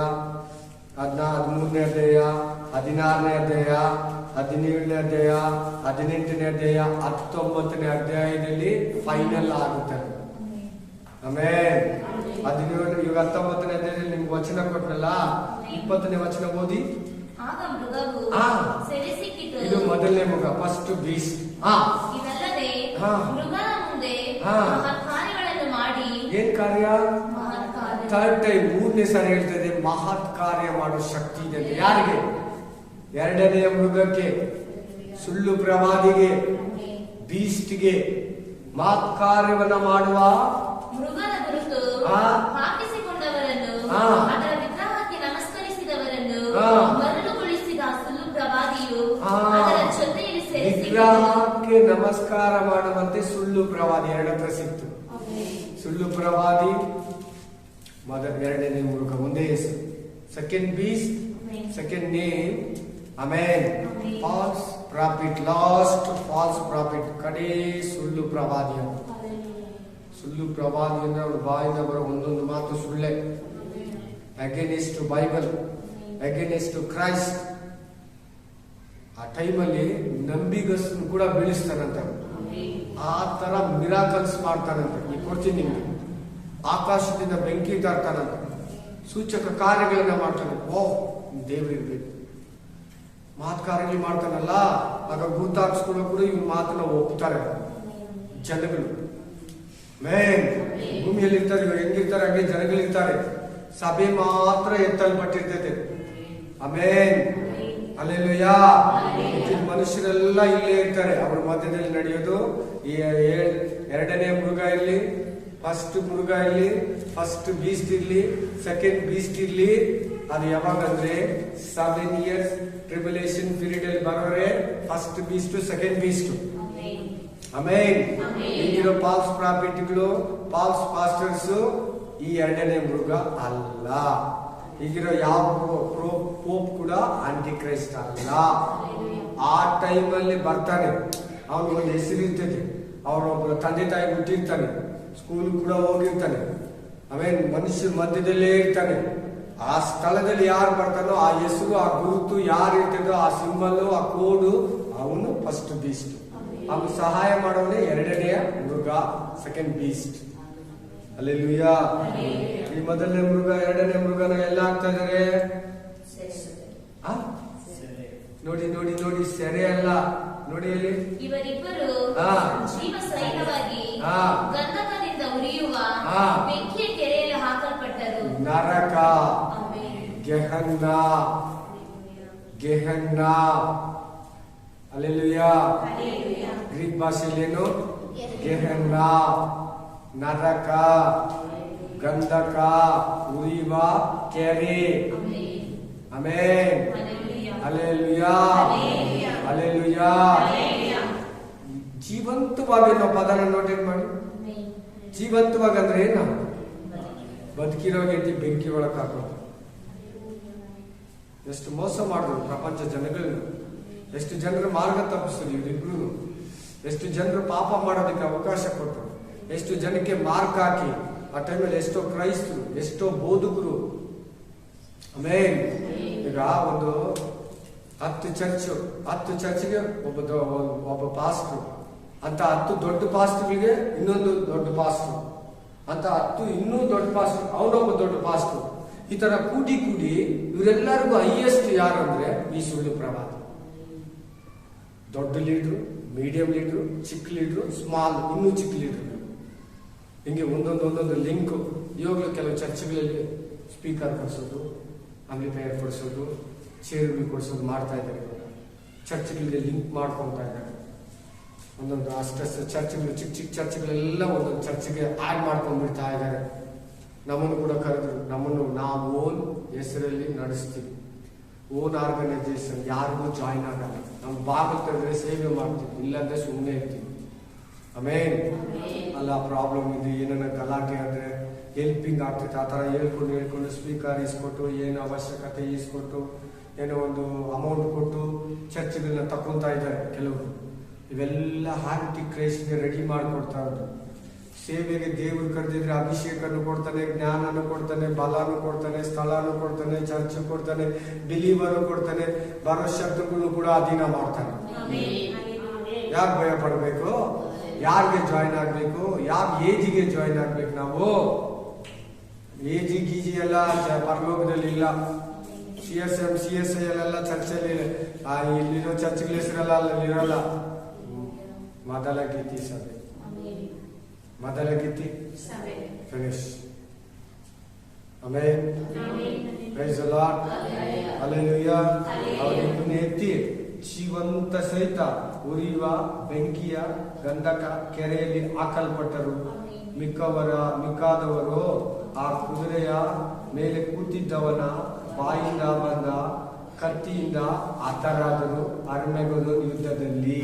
13ನೇ ಅಧ್ಯಾಯ, 16ನೇ ಅಧ್ಯಾಯ, 17ನೇ ಅಧ್ಯಾಯ, 18ನೇ ಅಧ್ಯಾಯ, 19ನೇ ಅಧ್ಯಾಯದಲ್ಲಿ ಫೈನಲ್ ಆಗುತ್ತೆ. ಆಮೇಲೆ 17 ಇವಾಗ 19ನೇ ಅಧ್ಯಾಯದಲ್ಲಿ ನಿಮ್ಗೆ ವಚನ ಕೊಟ್ಟಲ್ಲ, 20ನೇ ವಚನ ಓದಿ. ಇದು ಮೊದಲನೇ ಮೃಗ, ಫಸ್ಟ್ ಬೀಸ್ಟ್. ಏನ್ ಕಾರ್ಯ? ಥರ್ಡ್ ಟೈಮ್, 3ನೇ ಸಾರಿ ಹೇಳ್ತದೆ ಮಹತ್ ಕಾರ್ಯ ಮಾಡೋ ಶಕ್ತಿ ಇದೆ. ಯಾರಿಗೆ? ಎರಡನೆಯ ಮೃಗಕ್ಕೆ, ಸುಳ್ಳು ಪ್ರವಾದಿಗೆ, ಬೀಸ್ಟ್ಗೆ ಮಹತ್ ಕಾರ್ಯವನ್ನ ಮಾಡುವ ಮೃಗದ ಗುರುತು ಹಾಕಿಸಿಕೊಂಡವರನ್ನು, ಅದರ ವಿಗ್ರಹಕ್ಕೆ ನಮಸ್ಕರಿಸಿದವರನ್ನು ಮರಳುಗೊಳಿಸಿದ ಸುಳ್ಳು ಪ್ರವಾದಿಯು ಅದರ ಜೊತೆಯಲ್ಲಿ ಸೇರಿಸಿ ವಿಗ್ರಹಕ್ಕೆ ನಮಸ್ಕಾರ ಮಾಡುವಂತೆ ಸುಳ್ಳು ಪ್ರವಾದಿ ಎರಡತ್ರ ಸಿಕ್ತು. ಸುಳ್ಳು ಪ್ರವಾದಿ ಎರಡನೇ ಮೃಗ, ಒಂದೇ ಹೆಸರು. Second beast, second name. Amen. False prophet, last false prophet, ಕಡೆ ಸುಳ್ಳು ಪ್ರವಾದಿ. ಸುಳ್ಳು ಪ್ರವಾದಿ ಅಂದ್ರೆ ಅವ್ರ ಬಾಯಿಂದ ಬರೋ ಒಂದೊಂದು ಮಾತು ಸುಳ್ಳೆ. Against to Bible, against to Christ. ಆ ಟೈಮಲ್ಲಿ ನಂಬಿಗಸ್ತನ್ನು ಕೂಡ ಬೀಳಿಸ್ತಾನಂತ. ಆ ತರ ಮಿರಾಕಲ್ಸ್ ಮಾಡ್ತಾನಂತೆ. ನೀವು ಕೊಡ್ತೀನಿ ನಿಮ್ಗೆ. ಆಕಾಶದಿಂದ ಬೆಂಕಿ ತರ್ತಾನಂತೆ, ಸೂಚಕ ಕಾರ್ಯಗಳನ್ನ ಮಾಡ್ತಾನೆ. ದೇವರಿರ್ಬೇಕು. ಮಾತು ಕಾರ್ಯಗಳು ಮಾಡ್ತಾನಲ್ಲ, ಆಗ ಗುರ್ತಾಕ್ಸ್ಕೊಳ್ಳೋ ಕೂಡ ಇವ್ ಮಾತನ್ನ ಒಪ್ತಾರೆ ಜನಗಳು. ಮೇನ್ ಭೂಮಿಯಲ್ಲಿ ಇರ್ತಾರೆ, ಇವ್ರು ಹೆಂಗಿರ್ತಾರೆ ಹಂಗೆ ಜನಗಳಿರ್ತಾರೆ. ಸಭೆ ಮಾತ್ರ ಎತ್ತಲ್ಪಟ್ಟಿರ್ತೈತೆ. ಆಮೇನ್, ಹಲ್ಲೆಲೂಯಾ. ಮನುಷ್ಯರೆಲ್ಲ ಇಲ್ಲೇ ಇರ್ತಾರೆ. ಅವ್ರ ಮಧ್ಯದಲ್ಲಿ ನಡೆಯೋದು ಈ ಎರಡನೇ ಮೃಗ ಇರ್ಲಿ, ಫಸ್ಟ್ ಮೃಗ ಇರ್ಲಿ, ಫಸ್ಟ್ ಬೀಸ್ಟ್ ಇರ್ಲಿ, ಸೆಕೆಂಡ್ ಬೀಸ್ಟ್ ಇರ್ಲಿ. ಅದು ಯಾವಾಗಂದ್ರೆ 7 years ಟ್ರಿಬುಲೇಷನ್ ಪೀರಿಯಡ್ ಅಲ್ಲಿ ಬರೋರೆ ಫಸ್ಟ್ ಬೀಸ್ಟ್, ಸೆಕೆಂಡ್ ಬೀಸ್ಟ್. ಆಮೇನ್. ಈಗಿರೋ ಫಾಲ್ಸ್ ಪ್ರಾಫಿಟ್ಗಳು, ಫಾಲ್ಸ್ ಪಾಸ್ಟರ್ಸ್ ಈ ಎರಡನೇ ಮೃಗ ಅಲ್ಲ. ಈಗಿರೋ ಯಾವ ಪೋಪ್ ಕೂಡ ಆಂಟಿ ಕ್ರೈಸ್ಟ್ ಅಲ್ಲ. ಆ ಟೈಮಲ್ಲಿ ಬರ್ತಾನೆ, ಅವನಿಗೆ ಒಂದು ಹೆಸರು ಇರ್ತೈತೆ. ಅವರೊಬ್ಬ ತಂದೆ ತಾಯಿ ಹುಟ್ಟಿರ್ತಾನೆ, ಸ್ಕೂಲ್ ಕೂಡ ಹೋಗಿರ್ತಾನೆ. ಆಮೇಲೆ ಮನುಷ್ಯರ ಮಧ್ಯದಲ್ಲೇ ಇರ್ತಾನೆ. ಆ ಸ್ಥಳದಲ್ಲಿ ಯಾರು ಬರ್ತಾನೋ ಆ ಹೆಸರು, ಆ ಗುರುತು ಯಾರು ಇರ್ತದೋ, ಆ ಸಿಂಬಲ್, ಆ ಕೋಡು, ಅವನು ಫಸ್ಟ್ ಬೀಸ್ಟ್. ಅವನು ಸಹಾಯ ಮಾಡೋನೇ ಎರಡನೆಯ ಮೃಗ, ಸೆಕೆಂಡ್ ಬೀಸ್ಟ್. ಹಲ್ಲೆಲೂಯಾ. ಈ ಮೊದಲನೇ ಮೃಗ, ಎರಡನೇ ಮೃಗನ ಎಲ್ಲ ಆಗ್ತಾ ಇದಾರೆ. ನೋಡಿ ನೋಡಿ ನೋಡಿ, ಸೆರೆ ಅಲ್ಲ. ನೋಡಿ ಅಲ್ಲಿ ಇವರಿಬ್ಬರು ಜೀವ ಸಹಿತವಾಗಿ ಗಂಧಕದಿಂದ ಉರಿಯುವ ಬೆಂಕಿಯ ಕೆರೆಯಲ್ಲಿ ಹಾಕಲ್ಪಟ್ಟರು. ನರಕ, ಗೆಹನ್ನ, ಗೆಹನ್ನ. ಹಲ್ಲೆಲೂಯಾ. ಗ್ರೀಕ್ ಭಾಷೆಯಲ್ಲಿ ಏನು? ಗೆಹನ್ನ, ನರಕ, ಗಂಧಕ, ಉರಿಯುವ ಕೆರೆ. Amen, hallelujah, hallelujah. ಜೀವಂತವಾಗಿ ನಾವು ಪದನ ನೋಟೇಟ್ ಮಾಡಿ. ಜೀವಂತವಾಗಿ ಅಂದ್ರೆ ಏನು? ಬದುಕಿರೋ ರೀತಿ ಬೆಂಕಿ ಒಳಗೆ ಹಾಕೋದು. ಎಷ್ಟು ಮೋಸ ಮಾಡಿದ್ರು ಪ್ರಪಂಚ ಜನಗಳನ್ನ, ಎಷ್ಟು ಜನರ ಮಾರ್ಗ ತಪ್ಪಿಸಿದ್ರು ಇವರಿಬ್ರು, ಎಷ್ಟು ಜನರು ಪಾಪ ಮಾಡೋದಕ್ಕೆ ಅವಕಾಶ ಕೊಟ್ಟರು, ಎಷ್ಟು ಜನಕ್ಕೆ ಮಾರ್ಕ್ ಹಾಕಿ ಆ ಟೈಮಲ್ಲಿ ಎಷ್ಟೋ ಕ್ರೈಸ್ತರು, ಎಷ್ಟೋ ಬೋಧಕರು. ಆಮೇಲೆ ಈಗ ಒಂದು 10 ಚರ್ಚ್ಗೆ ಒಬ್ಬ ಪಾಸ್ಟರ್ ಅಂತ, 10 ದೊಡ್ಡ ಪಾಸ್ಟರ್ಗಳಿಗೆ ಇನ್ನೊಂದು ದೊಡ್ಡ ಪಾಸ್ಟರ್ ಅಂತ, 10 ಇನ್ನೂ ದೊಡ್ಡ ಪಾಸ್ಟರ್, ಅವನೊಬ್ಬ ದೊಡ್ಡ ಪಾಸ್ಟರ್. ಈ ತರ ಕೂಡಿ ಇವರೆಲ್ಲರಿಗೂ ಹೈಯೆಸ್ಟ್ ಯಾರು ಅಂದ್ರೆ ಈ ಸುಳ್ಳು ಪ್ರವಾದ. ದೊಡ್ಡ ಲೀಡ್ರು, ಮೀಡಿಯಂ ಲೀಡ್ರು, ಚಿಕ್ಕ ಲೀಡ್ರು, ಸ್ಮಾಲ್, ಇನ್ನೂ ಚಿಕ್ಕ ಲೀಡ್ರು, ಹಿಂಗೆ ಒಂದೊಂದು ಲಿಂಕ್. ಇವಾಗಲೂ ಕೆಲವು ಚರ್ಚ್ಗಳಲ್ಲಿ ಸ್ಪೀಕರ್ ಕೊಡಿಸೋದು, ಆಂಪ್ಲಿಫೈಯರ್ ಕೊಡಿಸೋದು, ಚೇರುಗಳು ಕೊಡಿಸೋದು ಮಾಡ್ತಾ ಇದ್ದಾರೆ. ಇವಾಗ ಚರ್ಚ್ಗಳಿಗೆ ಲಿಂಕ್ ಮಾಡ್ಕೊತಾ ಇದ್ದಾರೆ. ಒಂದೊಂದು ಅಷ್ಟು ಚರ್ಚ್ಗಳು, ಚಿಕ್ಕ ಚರ್ಚ್ಗಳೆಲ್ಲ ಒಂದೊಂದು ಚರ್ಚ್ಗೆ ಆಡ್ ಮಾಡ್ಕೊಂಡ್ಬಿಡ್ತಾ ಇದ್ದಾರೆ. ನಮ್ಮನ್ನು ಕೂಡ ಕರೆದ್ರು, ನಾವು ಓನ್ ಹೆಸರಲ್ಲಿ ನಡೆಸ್ತೀವಿ, ಓನ್ ಆರ್ಗನೈಸೇಷನ್, ಯಾರಿಗೂ ಜಾಯಿನ್ ಆಗಲ್ಲ. ನಮ್ಮ ಬಾಗಿಲು ತೆರೆದ್ರೆ ಸೇವೆ ಮಾಡ್ತೀವಿ, ಇಲ್ಲಾಂದ್ರೆ ಸುಮ್ಮನೆ ಇರ್ತೀವಿ. ಆಮೇಲೆ ಅಲ್ಲ ಪ್ರಾಬ್ಲಮ್ ಇದೆ, ಏನನ್ನ ಗಲಾಟೆ ಅಂದ್ರೆ ಹೆಲ್ಪಿಂಗ್ ಆಗ್ತೈತೆ. ಆ ಥರ ಹೇಳ್ಕೊಂಡು ಸ್ಪೀಕರ್ ಇಸ್ಕೊಟ್ಟು, ಏನು ಅವಶ್ಯಕತೆ ಇಸ್ಕೊಟ್ಟು, ಏನೋ ಒಂದು ಅಮೌಂಟ್ ಕೊಟ್ಟು ಚರ್ಚ್ಗಳನ್ನ ತಕೊಂತಾ ಇದ್ದಾರೆ ಕೆಲವರು. ಇವೆಲ್ಲ ಆಂಟಿ ಕ್ರೈಸ್ಟ್ಗೆ ರೆಡಿ ಮಾಡಿಕೊಡ್ತಾ ಇರೋದು. ಸೇವೆಗೆ ದೇವರು ಕರೆದಿದ್ರೆ ಅಭಿಷೇಕನು ಕೊಡ್ತಾನೆ, ಜ್ಞಾನನು ಕೊಡ್ತಾನೆ, ಬಲನು ಕೊಡ್ತಾನೆ, ಸ್ಥಳನು ಕೊಡ್ತಾನೆ, ಚರ್ಚ್ ಕೊಡ್ತಾನೆ, ಬಿಲೀವರು ಕೊಡ್ತಾನೆ, ಬರೋ ಶಬ್ದಗಳು ಕೂಡ ಅಧೀನ ಮಾಡ್ತಾನೆ. ಯಾಕೆ ಭಯ ಪಡ್ಬೇಕು? ಯಾರಿಗೆ ಜಾಯಿನ್ ಆಗ್ಬೇಕು? ಯಾವ ಏಜಿಗೆ ಜಾಯಿನ್ ಆಗ್ಬೇಕು? ನಾವು ಏಜಿ ಗೀಜಿ ಎಲ್ಲ ಪರಲೋಕದಲ್ಲಿ ಇಲ್ಲ. CSI ಅಲ್ಲೆಲ್ಲ ಚರ್ಚಲ್ಲಿ ಇಲ್ಲಿರೋ ಚರ್ಚ್ಗಳ ಹೆಸರಲ್ಲ, ಅಲ್ಲಿರಲ್ಲ. ಮೊದಲ ಗೀತಿ ಸಭೆ, ಮೊದಲ ಗೀತಿ ಫಿನಿಶ್. ಆಮೇಲೆ ಪ್ರೈಸ್ ದಿ ಲಾರ್ಡ್, ಹಲ್ಲೆಲೂಯಾ. ಅವರಿಬ್ಬರನ್ನು ಎತ್ತಿ ಜೀವಂತ ಸಹಿತ ಉರಿಯುವ ಬೆಂಕಿಯ ಗಂಧಕ ಕೆರೆಯಲ್ಲಿ ಹಾಕಲ್ಪಟ್ಟರು. ಮಿಕ್ಕಾದವರು ಆ ಕುದುರೆಯ ಮೇಲೆ ಕೂತಿದ್ದವನ ಬಾಯಿಂದ ಬಂದ ಕತ್ತಿಯಿಂದ ಹತರಾದರು ಅರ್ಮೆಗೋನ್ ಯುದ್ಧದಲ್ಲಿ.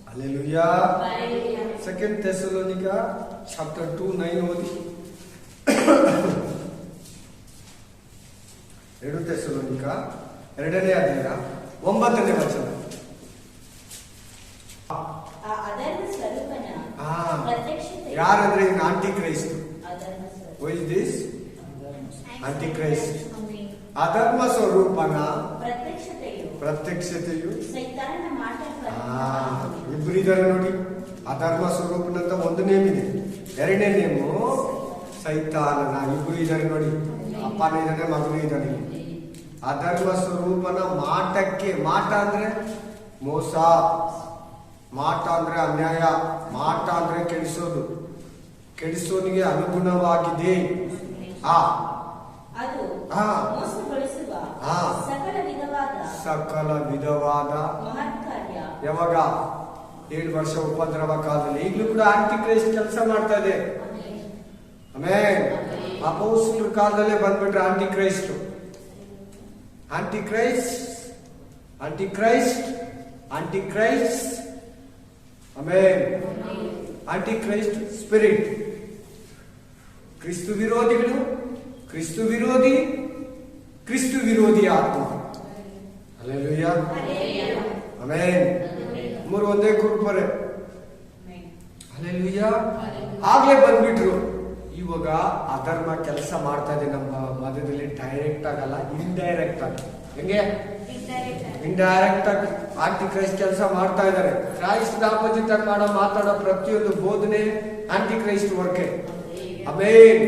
Hallelujah. 2 Thessalonica chapter 2:9 ಓದಿ. 2 ಥೆಸಲೋನಿಕ 2ನೇ ಅಧ್ಯಾಯ 9ನೇ ವಚನ. ಯಾರಂದ್ರೆ in antichrist. Who is this? Antichrist. ಅಧರ್ಮ ಸ್ವರೂಪನ ಪ್ರತ್ಯಕ್ಷತೆಯು ಇಬ್ಬರಿದ್ದಾರೆ ನೋಡಿ. ಅಧರ್ಮ ಸ್ವರೂಪನಂತ ಒಂದು ನೇಮ್ ಇದೆ, 2ನೇ ನೇಮು ಸೈತಾನನ. ಇಬ್ಬರು ಇದ್ದಾರೆ ನೋಡಿ, ಅಪ್ಪನ ಇದ್ದಾನೆ, ಮಗನು ಇದ್ದಾನೆ. ಅಧರ್ಮ ಸ್ವರೂಪನ ಮಾಟಕ್ಕೆ, ಮಾಟ ಅಂದ್ರೆ ಮೋಸ, ಮಾಟ ಅಂದ್ರೆ ಅನ್ಯಾಯ, ಮಾಟ ಅಂದ್ರೆ ಕೆಡಿಸೋದು, ಕೆಡಿಸೋನಿಗೆ ಅನುಗುಣವಾಗಿದೆ. ಸಕಲ ವಿಧವಾದ ಯಾವಾಗ 7 ವರ್ಷ ಉಪದ್ರವ ಕಾಲದಲ್ಲಿ. ಈಗಲೂ ಕೂಡ ಆಂಟಿ ಕ್ರೈಸ್ಟ್ ಕೆಲಸ ಮಾಡ್ತಾ ಇದೆ. ಆಮೇಲೆ ಅಪೊಸ್ತಲರ ಕಾಲದಲ್ಲೇ ಬಂದ್ಬಿಟ್ರೆ antichrist, antichrist, antichrist, antichrist. ಆಮೇಲೆ ಆಂಟಿ ಕ್ರೈಸ್ಟ್ ಸ್ಪಿರಿಟ್, ಕ್ರಿಸ್ತು ವಿರೋಧಿಗಳು, ಕ್ರಿಸ್ತು ವಿರೋಧಿ, ಕ್ರಿಸ್ತು ವಿರೋಧಿ ಆತ್ಮ. ಹಲ್ಲೆಲೂಯಾ. ಆಮೆನ್. ಮೂರು ಒಂದೇ ಕುರುಪರೆ. ಹಲ್ಲೆಲೂಯಾ. ಆಗ್ಲೇ ಬಂದ್ಬಿಟ್ರು. ಇವಾಗ ಅಧರ್ಮ ಕೆಲಸ ಮಾಡ್ತಾ ಇದೆ ನಮ್ಮ ಮಧ್ಯದಲ್ಲಿ. ಡೈರೆಕ್ಟ್ ಆಗಲ್ಲ, ಇಂಡೈರೆಕ್ಟ್ ಆಗಿ. ಹೆಂಗೆ? ಇಂಡೈರೆಕ್ಟ್ ಆಗಿ ಆಂಟಿ ಕ್ರೈಸ್ಟ್ ಕೆಲಸ ಮಾಡ್ತಾ ಇದ್ದಾರೆ. ಕ್ರೈಸ್ಟ್ ಆಪೋಸಿಟ್ ಆಗಿ ಮಾತಾಡೋ ಪ್ರತಿಯೊಂದು ಬೋಧನೆ ಆಂಟಿ ಕ್ರೈಸ್ಟ್ ವರ್ಕೆ. ಆಮೇನ್.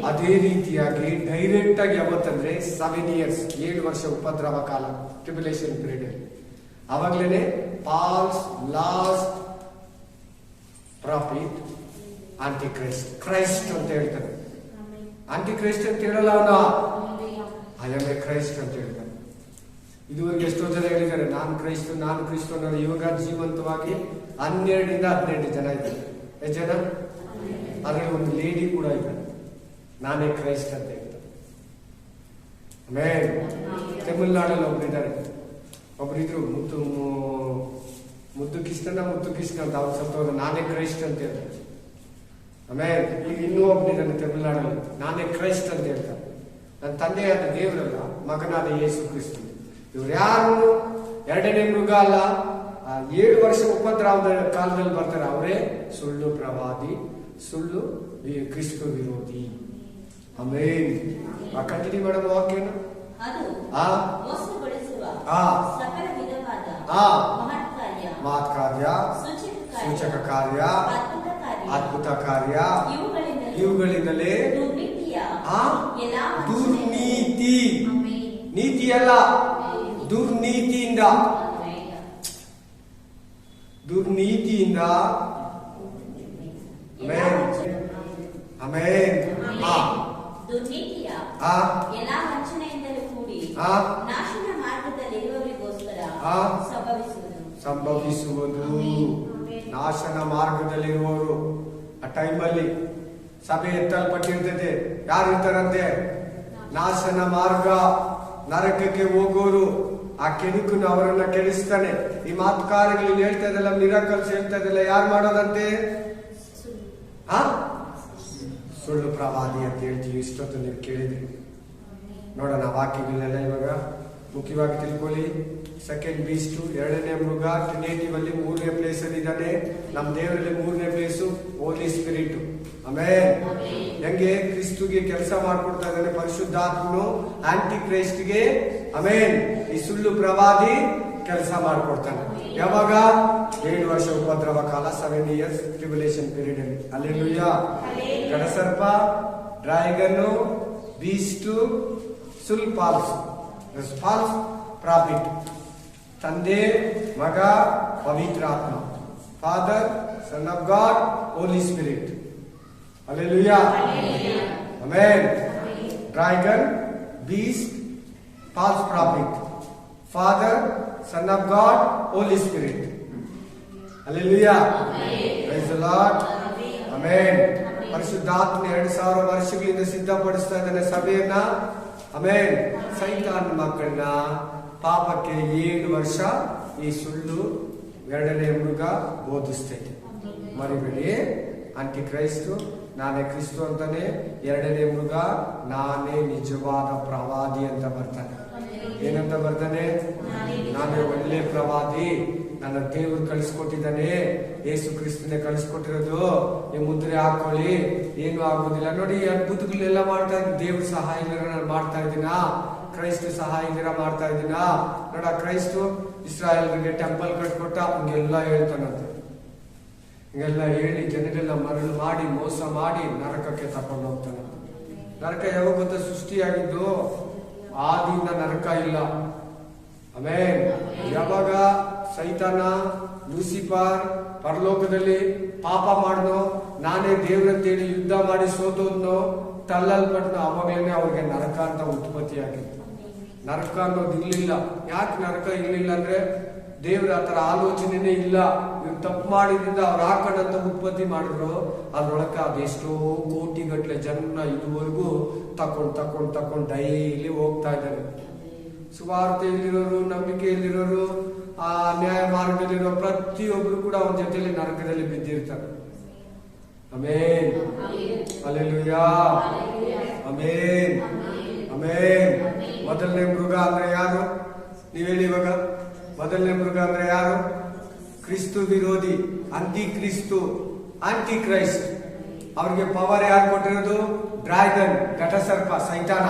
ಅದೇ ರೀತಿಯಾಗಿ ಡೈರೆಕ್ಟ್ ಆಗಿ ಯಾವತ್ತಂದ್ರೆ 7 years 7 ವರ್ಷ ಉಪದ್ರವ ಕಾಲ, ಟ್ರಿಬ್ಯುಲೇಷನ್ ಪೀರಿಯಡ್ ಅಲ್ಲಿ. ಅವಾಗ್ಲೇನೆ false last prophet antichrist, Christ ಅಂತ ಹೇಳ್ತಾನೆ. ಆಂಟಿ ಕ್ರೈಸ್ಟ್ ಅಂತ ಹೇಳಲ್ಲ ಅವನು, ಐ ಆಮ್ ಎ ಕ್ರೈಸ್ಟ್ ಅಂತ ಹೇಳ್ತಾನೆ. ಇದುವರೆಗೆ ಎಷ್ಟೋ ಜನ ಹೇಳಿದ್ದಾರೆ ನಾನು ಕ್ರೈಸ್ತ, ನಾನು ಕ್ರಿಸ್ತ ಅನ್ನೋದು. ಇವಾಗ ಜೀವಂತವಾಗಿ 12 ಇಂದ 18 ಜನ ಇದ್ದಾರೆ. ಎಷ್ಟು ಜನ? ಅದ್ರಲ್ಲಿ ಒಂದು ಲೇಡಿ ಕೂಡ ಇದ್ದಾರೆ, ನಾನೇ ಕ್ರೈಸ್ಟ್ ಅಂತ ಹೇಳ್ತಾರೆ. ಆಮೇಲೆ ತಮಿಳ್ನಾಡಲ್ಲಿ ಒಬ್ಬರಿದ್ದಾರೆ, ಒಬ್ಬರಿದ್ರು ಮುದ್ದು ಕೃಷ್ಣ ಅಂತ, ಅವ್ರು ಸತ್ತೋದ ನಾನೇ ಕ್ರೈಸ್ಟ್ ಅಂತ ಹೇಳ್ತಾರೆ. ಆಮೇಲೆ ಈಗ ಇನ್ನೂ ಒಬ್ಬನಿದ್ದಾನೆ ತಮಿಳ್ನಾಡಲ್ಲಿ, ನಾನೇ ಕ್ರೈಸ್ಟ್ ಅಂತ ಹೇಳ್ತಾರೆ. ನನ್ನ ತಂದೆಯಾದ ದೇವರಲ್ಲ, ಮಗನಾದ ಯೇಸು ಕ್ರಿಸ್ತ. ಇವ್ರು ಯಾರು? 2ನೇ ಮೃಗ ಅಲ್ಲ, 7 ವರ್ಷ ಉಪದ್ರವದ ಕಾಲದಲ್ಲಿ ಬರ್ತಾರೆ. ಅವರೇ ಸುಳ್ಳು ಪ್ರವಾದಿ, ಸುಳ್ಳು ಕ್ರಿಸ್ತ ವಿರೋಧಿ. ಆಮೇನ್. ಕಂಟಿನ್ಯೂ ಮಾಡೋ ವಾಕ್ಯನ ಅದು ಮೋಸಗೊಳಿಸುವ ಸಕಲ ವಿಧವಾದ ಮಹತ್ ಕಾರ್ಯ, ಸೂಚಕ ಕಾರ್ಯ, ಅದ್ಭುತ ಕಾರ್ಯ ಇವುಗಳಿಂದಲೇ ದುರ್ನೀತಿ, ನೀತಿಯಲ್ಲ ದುರ್ನೀತಿಯಿಂದ ದುರ್ನೀತಿಯ ಎಲ್ಲಾ ವಂಚನೆಯಿಂದಲೂ ಕೂಡಿ ನಾಶನ ಮಾರ್ಗದಲ್ಲಿರುವವರಿಗೋಸ್ಕರ ಸಂಭವಿಸುವುದು. ನಾಶನ ಮಾರ್ಗದಲ್ಲಿರುವವರು ಆ ಟೈಮಲ್ಲಿ ಸಭೆ ಎತ್ತಲ್ಪಟ್ಟಿರ್ತದೆ. ಯಾರಿರ್ತಾರಂತೆ? ನಾಶನ ಮಾರ್ಗ, ನರಕಕ್ಕೆ ಹೋಗೋರು. ಆ ಕೆಡುಕನ್ನು ಅವರನ್ನ ಕೆಡಿಸ್ತಾನೆ. ಈ ಮಾತು ಕಾರ್ಯಗಳು ಹೇಳ್ತಾ ಇದಲ್ಲ, ಮಿರಾಕಲ್ಸ್ ಹೇಳ್ತಾ ಇದಲ್ಲ, ಯಾರು ಮಾಡೋದಂತೆ? ಸುಳ್ಳು ಪ್ರವಾದಿ ಅಂತ ಹೇಳ್ತೀವಿ. ಇಷ್ಟೊತ್ತು ನೀವು ಕೇಳಿದ್ರಿ. ನೋಡೋಣ ವಾಕ್ಯಗಳನ್ನೆಲ್ಲ ಇವಾಗ ಮುಖ್ಯವಾಗಿ ತಿಳ್ಕೊಳ್ಳಿ. ಸೆಕೆಂಡ್ ಬೀಸ್ಟ್, 2ನೇ ಮೃಗ, ಟ್ರಿನಿಟಿವ್ ಅಲ್ಲಿ 3ನೇ ಪ್ಲೇಸ್ ಅಲ್ಲಿ ಇದ್ದಾನೆ. ನಮ್ಮ ದೇವರಲ್ಲಿ 3ನೇ ಪ್ಲೇಸು ಹೋಲಿ ಸ್ಪಿರಿಟ್. ಆಮೇಲೆ ಹೆಂಗೆ ಕ್ರಿಸ್ತುಗೆ ಕೆಲಸ ಮಾಡ್ಕೊಡ್ತಾ ಇದ್ದಾನೆ ಪರಿಶುದ್ಧಾತ್ಮನು ಆಂಟಿ ಕ್ರೈಸ್ಟ್ಗೆ. ಆಮೇಲೆ ಈ ಸುಳ್ಳು ಪ್ರವಾದಿ ಕೆಲಸ ಮಾಡ್ಕೊಡ್ತಾನೆ. ಯಾವಾಗ? 7 ವರ್ಷ ಉಪದ್ರವ ಕಾಲ, 7 years ಟ್ರಿಬ್ಯುಲೇಷನ್ ಪೀರಿಯಡ್ ಅಲ್ಲಿ. ಅಲ್ಲೆಲ್ಲೂಯಾ. ಗಡಸರ್ಪ, ಡ್ರ್ಯಾಗನ್, ಬೀಸ್ಟ್, ಸುಲ್ ಫಾಲ್ಸ್ ಪ್ರಾಫಿಟ್. ತಂದೆ, ಮಗ, ಪವಿತ್ರಾತ್ಮ. Father, son of God, holy spirit. Hallelujah. Amen. Dragon, beast, false prophet. Father, Son of God, Holy Spirit. Hallelujah. Praise the Lord. Amen. ಪರಿಶುದ್ಧಾತ್ಮ 2000 ವರ್ಷಗಳಿಂದ ಸಿದ್ಧಪಡಿಸ್ತಾ ಇದ್ದಾನೆ ಸಭೆಯನ್ನ. ಆಮೇನ್. ಸೈತಾನ್ ಮಕ್ಕಳನ್ನ ಪಾಪಕ್ಕೆ 7 ವರ್ಷ ಈ ಸುಳ್ಳು 2ನೇ ಮೃಗ ಬೋಧಿಸ್ತೈತೆ. ಮರಿಬೇಡಿ. ಆಂಟಿ ಕ್ರೈಸ್ತು ನಾನೇ ಕ್ರಿಸ್ತು ಅಂತಾನೆ. 2ನೇ ಮೃಗ ನಾನೇ ನಿಜವಾದ ಪ್ರವಾದಿ ಅಂತ ಬರ್ತಾನೆ. ಏನಂತ ಬರ್ತಾನೆ? ನಾನೇ ಒಳ್ಳೆ ಪ್ರವಾದಿ, ನನ್ನ ದೇವರು ಕಳಿಸ್ಕೊಟ್ಟಿದ್ದಾನೆ, ಯೇಸು ಕ್ರಿಸ್ತನೇ ಕಳಿಸ್ಕೊಟ್ಟಿರೋದು. ನೀವು ಮುದ್ರೆ ಹಾಕೊಳ್ಳಿ, ಏನು ಆಗುದಿಲ್ಲ. ನೋಡಿ, ಅದ್ಭುತಗಳೆಲ್ಲ ಮಾಡ್ತಾ ಇದ್ದೀನಿ. ದೇವ್ರ ಸಹಾಯ ನಾನು ಮಾಡ್ತಾ ಇದ್ದೀನ, ಕ್ರೈಸ್ತ ಸಹಾಯ ಮಾಡ್ತಾ ಇದ್ದೀನ. ನೋಡ, ಕ್ರೈಸ್ತು ಇಸ್ರಾಯೇಲ್ಗೆ ಟೆಂಪಲ್ ಕಟ್ಕೊಟ್ಟ, ಹಂಗೆಲ್ಲ ಹೇಳ್ತಾನಂತೆ. ಹಿಂಗೆಲ್ಲ ಹೇಳಿ ಜನರೆಲ್ಲ ಮರಳು ಮಾಡಿ ಮೋಸ ಮಾಡಿ ನರಕಕ್ಕೆ ತಕೊಂಡು ಹೋಗ್ತಾನೆ. ನರಕ ಯಾವಾಗ ಗೊತ್ತ ಸೃಷ್ಟಿಯಾಗಿದ್ದು? ಆದಿಯಿಂದ ನರಕ ಇಲ್ಲ. ಆಮೇಲೆ ಯಾವಾಗ ಸೈತಾನ ಲೂಸಿಫರ್ ಪರಲೋಕದಲ್ಲಿ ಪಾಪ ಮಾಡ್ನೋ, ನಾನೇ ದೇವ್ರಂತೇಳಿ ಯುದ್ಧ ಮಾಡಿ ಸೋತೋದ್ನೋ, ತಳ್ಳಲ್ಪಟ್ನೋ, ಅವಾಗಲೇ ಅವ್ರಿಗೆ ನರಕ ಅಂತ ಉತ್ಪತ್ತಿ ಆಗಿತ್ತು. ನರಕ ಅನ್ನೋದು ಇರ್ಲಿಲ್ಲ. ಯಾಕೆ ನರಕ ಇರ್ಲಿಲ್ಲ ಅಂದ್ರೆ ದೇವ್ರ ಆತರ ಆಲೋಚನೆನೇ ಇಲ್ಲ. ಇವ್ರು ತಪ್ಪು ಮಾಡಿದ್ರಿಂದ ಅವ್ರು ಹಾಕೊಂಡಂತ ಉತ್ಪತ್ತಿ ಮಾಡಿದ್ರು. ಅದ್ರೊಳಕ ಅದೆಷ್ಟೋ ಕೋಟಿಗಟ್ಲೆ ಜನ ಇದುವರೆಗೂ ತಕೊಂಡ್ ಡೈಲಿ ಹೋಗ್ತಾ ಇದ್ದಾರೆ. ಸುವಾರ್ತೆಯಲ್ಲಿರೋರು, ನಂಬಿಕೆಯಲ್ಲಿರೋರು, ಆ ನ್ಯಾಯ ಮಾರ್ಗದಲ್ಲಿರೋ ಪ್ರತಿಯೊಬ್ರು ಕೂಡ ಅವನ ಜೊತೆಲಿ ನರಕದಲ್ಲಿ ಬಿದ್ದಿರ್ತಾರೆ. ಆಮೇನ್. ಹಲ್ಲೆಲೂಯಾ. ಆಮೇನ್. ಆಮೇನ್. ಮೊದಲನೇ ಮೃಗ ಅಂದ್ರೆ ಯಾರು? ನೀವ್ ಹೇಳಿ ಇವಾಗ. ಮೊದಲನೇ ಮೃಗ ಅಂದ್ರೆ ಯಾರು? ಕ್ರಿಸ್ತು ವಿರೋಧಿ, ಅಂತಿ ಕ್ರಿಸ್ತು, ಆಂಟಿ ಕ್ರೈಸ್ಟ್. ಅವ್ರಿಗೆ ಪವರ್ ಯಾರು ಕೊಟ್ಟಿರೋದು? ಡ್ರ್ಯಾಗನ್, ಘಟಸರ್ಪ, ಸೈತಾನ.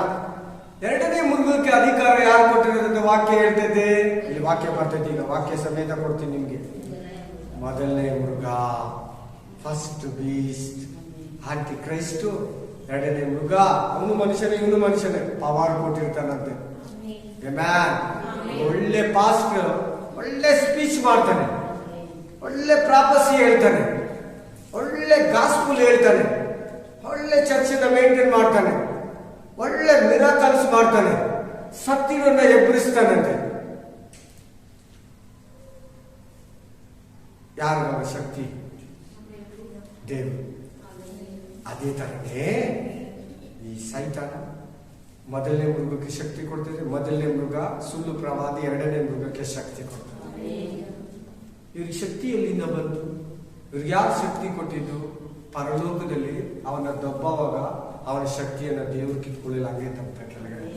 2ನೇ ಮೃಗಕ್ಕೆ ಅಧಿಕಾರ ಯಾರು ಕೊಟ್ಟಿರೋದು? ವಾಕ್ಯ ಹೇಳ್ತೈತೆ. ಇಲ್ಲಿ ವಾಕ್ಯ ಬರ್ತೈತಿ, ಈಗ ವಾಕ್ಯ ಸಮೇತ ಕೊಡ್ತೀನಿ ನಿಮ್ಗೆ. ಮೊದಲನೇ ಮೃಗ, ಫಸ್ಟ್ ಬೀಸ್ಟ್, ಆಂಟಿ ಕ್ರೈಸ್ಟ್. 2ನೇ ಮೃಗ, ಅವನು ಮನುಷ್ಯನೇ, ಇವನು ಮನುಷ್ಯನೇ. ಪವರ್ ಕೊಟ್ಟಿರ್ತಾನಂತೆ. ಒಳ್ಳೆ ಪಾಸ್ಟರ್, ಒಳ್ಳೆ ಸ್ಪೀಚ್ ಮಾಡ್ತಾನೆ, ಒಳ್ಳೆ ಪ್ರಾಪಸಿ ಹೇಳ್ತಾನೆ, ಒಳ್ಳೆ ಗಾಸ್ಪುಲ್ ಹೇಳ್ತಾನೆ, ಒಳ್ಳೆ ಚರ್ಚನ್ನ ಮೇಂಟೈನ್ ಮಾಡ್ತಾನೆ, ಒಳ್ಳೆ ಮಿರಾಕಲ್ಸ್ ಮಾಡ್ತಾನೆ, ಸತ್ತಿರನ್ನ ಎಬ್ಬರಿಸ್ತಾನಂತೆ. ಯಾರಿಗಾವ ಶಕ್ತಿ? ದೇವರು. ಅದೇ ತರನೇ ಈ ಸೈತಾನ ಮೊದಲನೇ ಮೃಗಕ್ಕೆ ಶಕ್ತಿ ಕೊಡ್ತಿದ್ರೆ, ಮೊದಲನೇ ಮೃಗ ಸುಳ್ಳು ಪ್ರವಾದಿ 2ನೇ ಮೃಗಕ್ಕೆ ಶಕ್ತಿ ಕೊಡ್ತಾರೆ. ಇವ್ರಿಗೆ ಶಕ್ತಿ ಎಲ್ಲಿಂದ ಬಂತು? ಇವ್ರಿಗೆ ಯಾರು ಶಕ್ತಿ ಕೊಟ್ಟಿದ್ದು? ಪರಲೋಕದಲ್ಲಿ ಅವನ ದಬ್ಬವಾಗ ಅವನ ಶಕ್ತಿಯನ್ನ ದೇವರು ಕಿತ್ಕೊಳ್ಳಲಾಗೆ ತಪ್ಪ ಕೆಳಗಡೆ.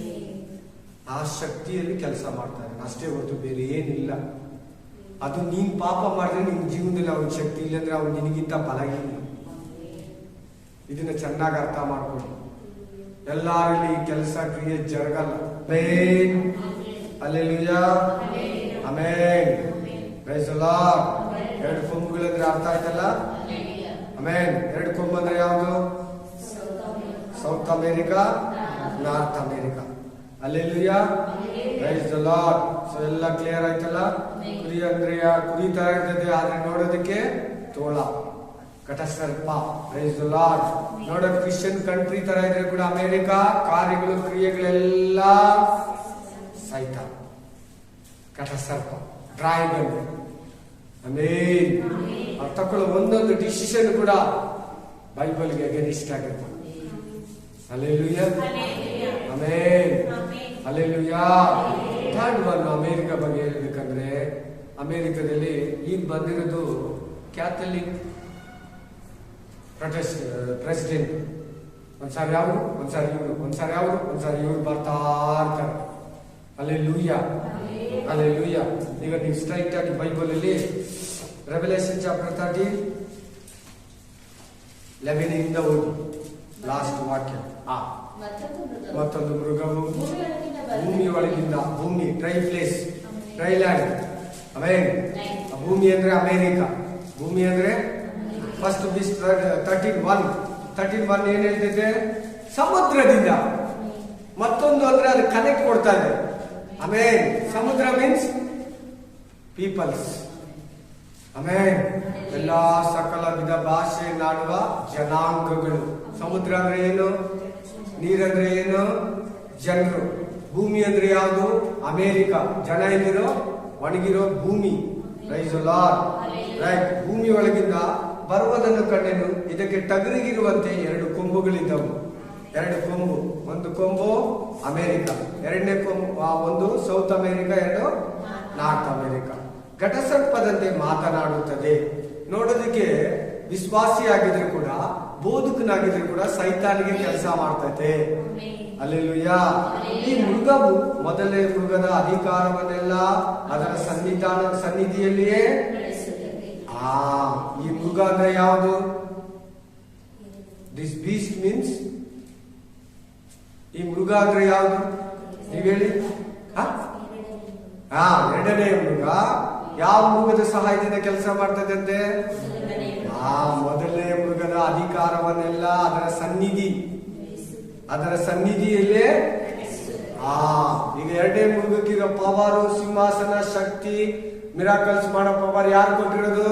ಆ ಶಕ್ತಿಯಲ್ಲಿ ಕೆಲಸ ಮಾಡ್ತಾರೆ ಅಷ್ಟೇ ಹೊರತು ಬೇರೆ ಏನಿಲ್ಲ. ಅದು ನೀನ್ ಪಾಪ ಮಾಡಿದ್ರೆ ನಿನ್ ಜೀವನದಲ್ಲಿ ಅವ್ನಿಗೆ ಶಕ್ತಿ ಇಲ್ಲ ಅಂದ್ರೆ ಅವ್ನು ನಿನಗಿಂತ ಬಲಗಿಲ್ಲ. ಇದನ್ನ ಚೆನ್ನಾಗಿ ಅರ್ಥ ಮಾಡ್ಕೊಳ್ಳಿ. ಎಲ್ಲಾರಲ್ಲಿ ಕೆಲಸ ಕ್ರಿಯೆ ಜರಗಲ್ಲ. Hallelujah, amen, praise the lord. ಎರಡು ಕೊಂಬುಗಳಂದ್ರೆ ಅರ್ಥ ಆಯ್ತಲ್ಲ? ಆಮೆನ್. ಎರಡು ಕೊಂಬು ಅಂದ್ರೆ ಯಾವುದು? South America, North America. Hallelujah, praise the lord. So ಎಲ್ಲ ಕ್ಲಿಯರ್ ಆಯ್ತಲ್ಲ? ಕುರಿ ಅಂದ್ರೆ ಕುರಿ ತರ ಇರ್ತದೆ, ಆದ್ರೆ ನೋಡೋದಕ್ಕೆ ತೋಳ, ಘಟಸರ್ಪ. Praise the lord. ನೋಡೋದು ಕ್ರಿಶ್ಚಿಯನ್ ಕಂಟ್ರಿ ತರ ಇದ್ರೆ ಕೂಡ ಅಮೇರಿಕಾ ಕಾರ್ಯಗಳು ಕ್ರಿಯೆಗಳೆಲ್ಲ ಸೈತಾನ್, ಘಟಸರ್ಪ, ಡ್ರ್ಯಾಗನ್. ಆಮೆನ್. ಅವ್ರು ತಕೊಳ್ಳೋ ಒಂದೊಂದು ಡಿಸಿಷನ್ ಕೂಡ ಬೈಬಲ್ಗೆ ಅಗೇನಿಸ್ಟ್ ಆಗಿರ್ತದೆ. Hallelujah, amen, hallelujah. Third one America ಬಗ್ಗೆ ಹೇಳ್ಬೇಕಂದ್ರೆ, ಅಮೇರಿಕಾದಲ್ಲಿ ಈಗ ಬಂದಿರೋದು ಕ್ಯಾಥಲಿಕ್ ಪ್ರೆಸಿಡೆಂಟ್. ಒಂದ್ಸಾರಿ ಅವರು, ಒಂದ್ಸಾರಿ ಇವರು, ಒಂದ್ಸಾರಿ ಅವರು, ಒಂದ್ಸಾರಿ ಇವ್ರು ಬರ್ತಾ ಇರ್ತಾರೆ. Hallelujah, hallelujah. ಈಗ ನೀವು ಸ್ಟ್ರೈಟ್ ಆಗಿ ಬೈಬಲ್ ಅಲ್ಲಿ ರೆವಲ್ಯೂಷನ್ ಚಾಪ್ಟರ್ 13:11 ಇಂದ ಓದಿ ಲಾಸ್ಟ್ ವಾಕ್ಯ. ಮತ್ತೊಂದು ಮೃಗವು ಭೂಮಿ ಒಳಗಿಂದ, ಭೂಮಿ ಡ್ರೈ ಪ್ಲೇಸ್, ಡ್ರೈ ಲ್ಯಾಂಡ್. ಆಮೇಲೆ ಭೂಮಿ ಅಂದ್ರೆ ಅಮೇರಿಕಾ. ಭೂಮಿ ಅಂದ್ರೆ ಫಸ್ಟ್ ಬೀಸ್ಟ್ 13:1 ಏನ್ ಹೇಳ್ತಿದೆ? ಸಮುದ್ರದಿಂದ. ಮತ್ತೊಂದು ಅಂದ್ರೆ ಅದು ಕನೆಕ್ಟ್ ಕೊಡ್ತಾ ಇದೆ. ಆಮೇಲೆ ಸಮುದ್ರ ಮೀನ್ಸ್ ಪೀಪಲ್ಸ್. ಆಮೇಲೆ ಎಲ್ಲಾ ಸಕಲ ವಿಧ ಭಾಷೆ ನಾಡುವ ಜನಾಂಗಗಳು. ಸಮುದ್ರ ಅಂದ್ರೆ ಏನು? ನೀರಂದ್ರೆ ಏನು? ಜನರು. ಭೂಮಿ ಅಂದ್ರೆ ಯಾವುದು? ಅಮೇರಿಕಾ. ಜನ ಎಲ್ಲಿರೋ? ಒಣಗಿರೋ ಭೂಮಿ. Praise the Lord. ರೈಟ್. ಭೂಮಿ ಒಳಗಿಂದ ಬರುವುದನ್ನು ಕಂಡೆನು. ಇದಕ್ಕೆ ಟಗರಿಗಿರುವಂತೆ ಎರಡು ಕೊಂಬುಗಳಿದ್ದವು. ಎರಡು ಕೊಂಬು. ಒಂದು ಕೊಂಬು ಅಮೇರಿಕಾ, ಎರಡನೇ ಕೊಂಬು ಒಂದು ಸೌತ್ ಅಮೇರಿಕಾ, ಎರಡು ನಾರ್ತ್ ಅಮೇರಿಕಾ. ಘಟಸರ್ಪದಂತೆ ಮಾತನಾಡುತ್ತದೆ. ನೋಡೋದಕ್ಕೆ ವಿಶ್ವಾಸಿಯಾಗಿದ್ರು ಕೂಡ, ಬೋಧಕನಾಗಿದ್ರು ಕೂಡ ಸೈತಾನಿಗೆ ಕೆಲಸ ಮಾಡ್ತೈತೆ. ಹಲ್ಲೆಲೂಯಾ. ಈ ಮೃಗವು ಮೊದಲನೇ ಮೃಗದ ಅಧಿಕಾರವನ್ನೆಲ್ಲ ಅದರ ಸನ್ನಿಧಿಯಲ್ಲಿಯೇ. ಈ ಮೃಗ ಅಂದ್ರೆ ಯಾವುದು? ದಿಸ್ ಬೀಸ್ಟ್ ಮೀನ್ಸ್, ಈ ಮೃಗ ಅಂದ್ರೆ ಯಾವುದು? ನೀವ್ ಹೇಳಿ. ಎರಡನೇ ಮೃಗ ಯಾವ ಮೃಗದ ಸಹಾಯದಿಂದ ಕೆಲಸ ಮಾಡ್ತದಂತೆ? ಮೊದಲನೇ ಮೃಗದ ಅಧಿಕಾರವನ್ನೆಲ್ಲ ಅದರ ಸನ್ನಿಧಿಯಲ್ಲೇ. ಈಗ ಎರಡನೇ ಮೃಗಕ್ಕಿರೋ ಪವರು, ಸಿಂಹಾಸನ, ಶಕ್ತಿ, ಮಿರಾಕಲ್ಸ್ ಮಾಡೋ ಪವರ್ ಯಾರು ಕೊಟ್ಟಿರೋದು?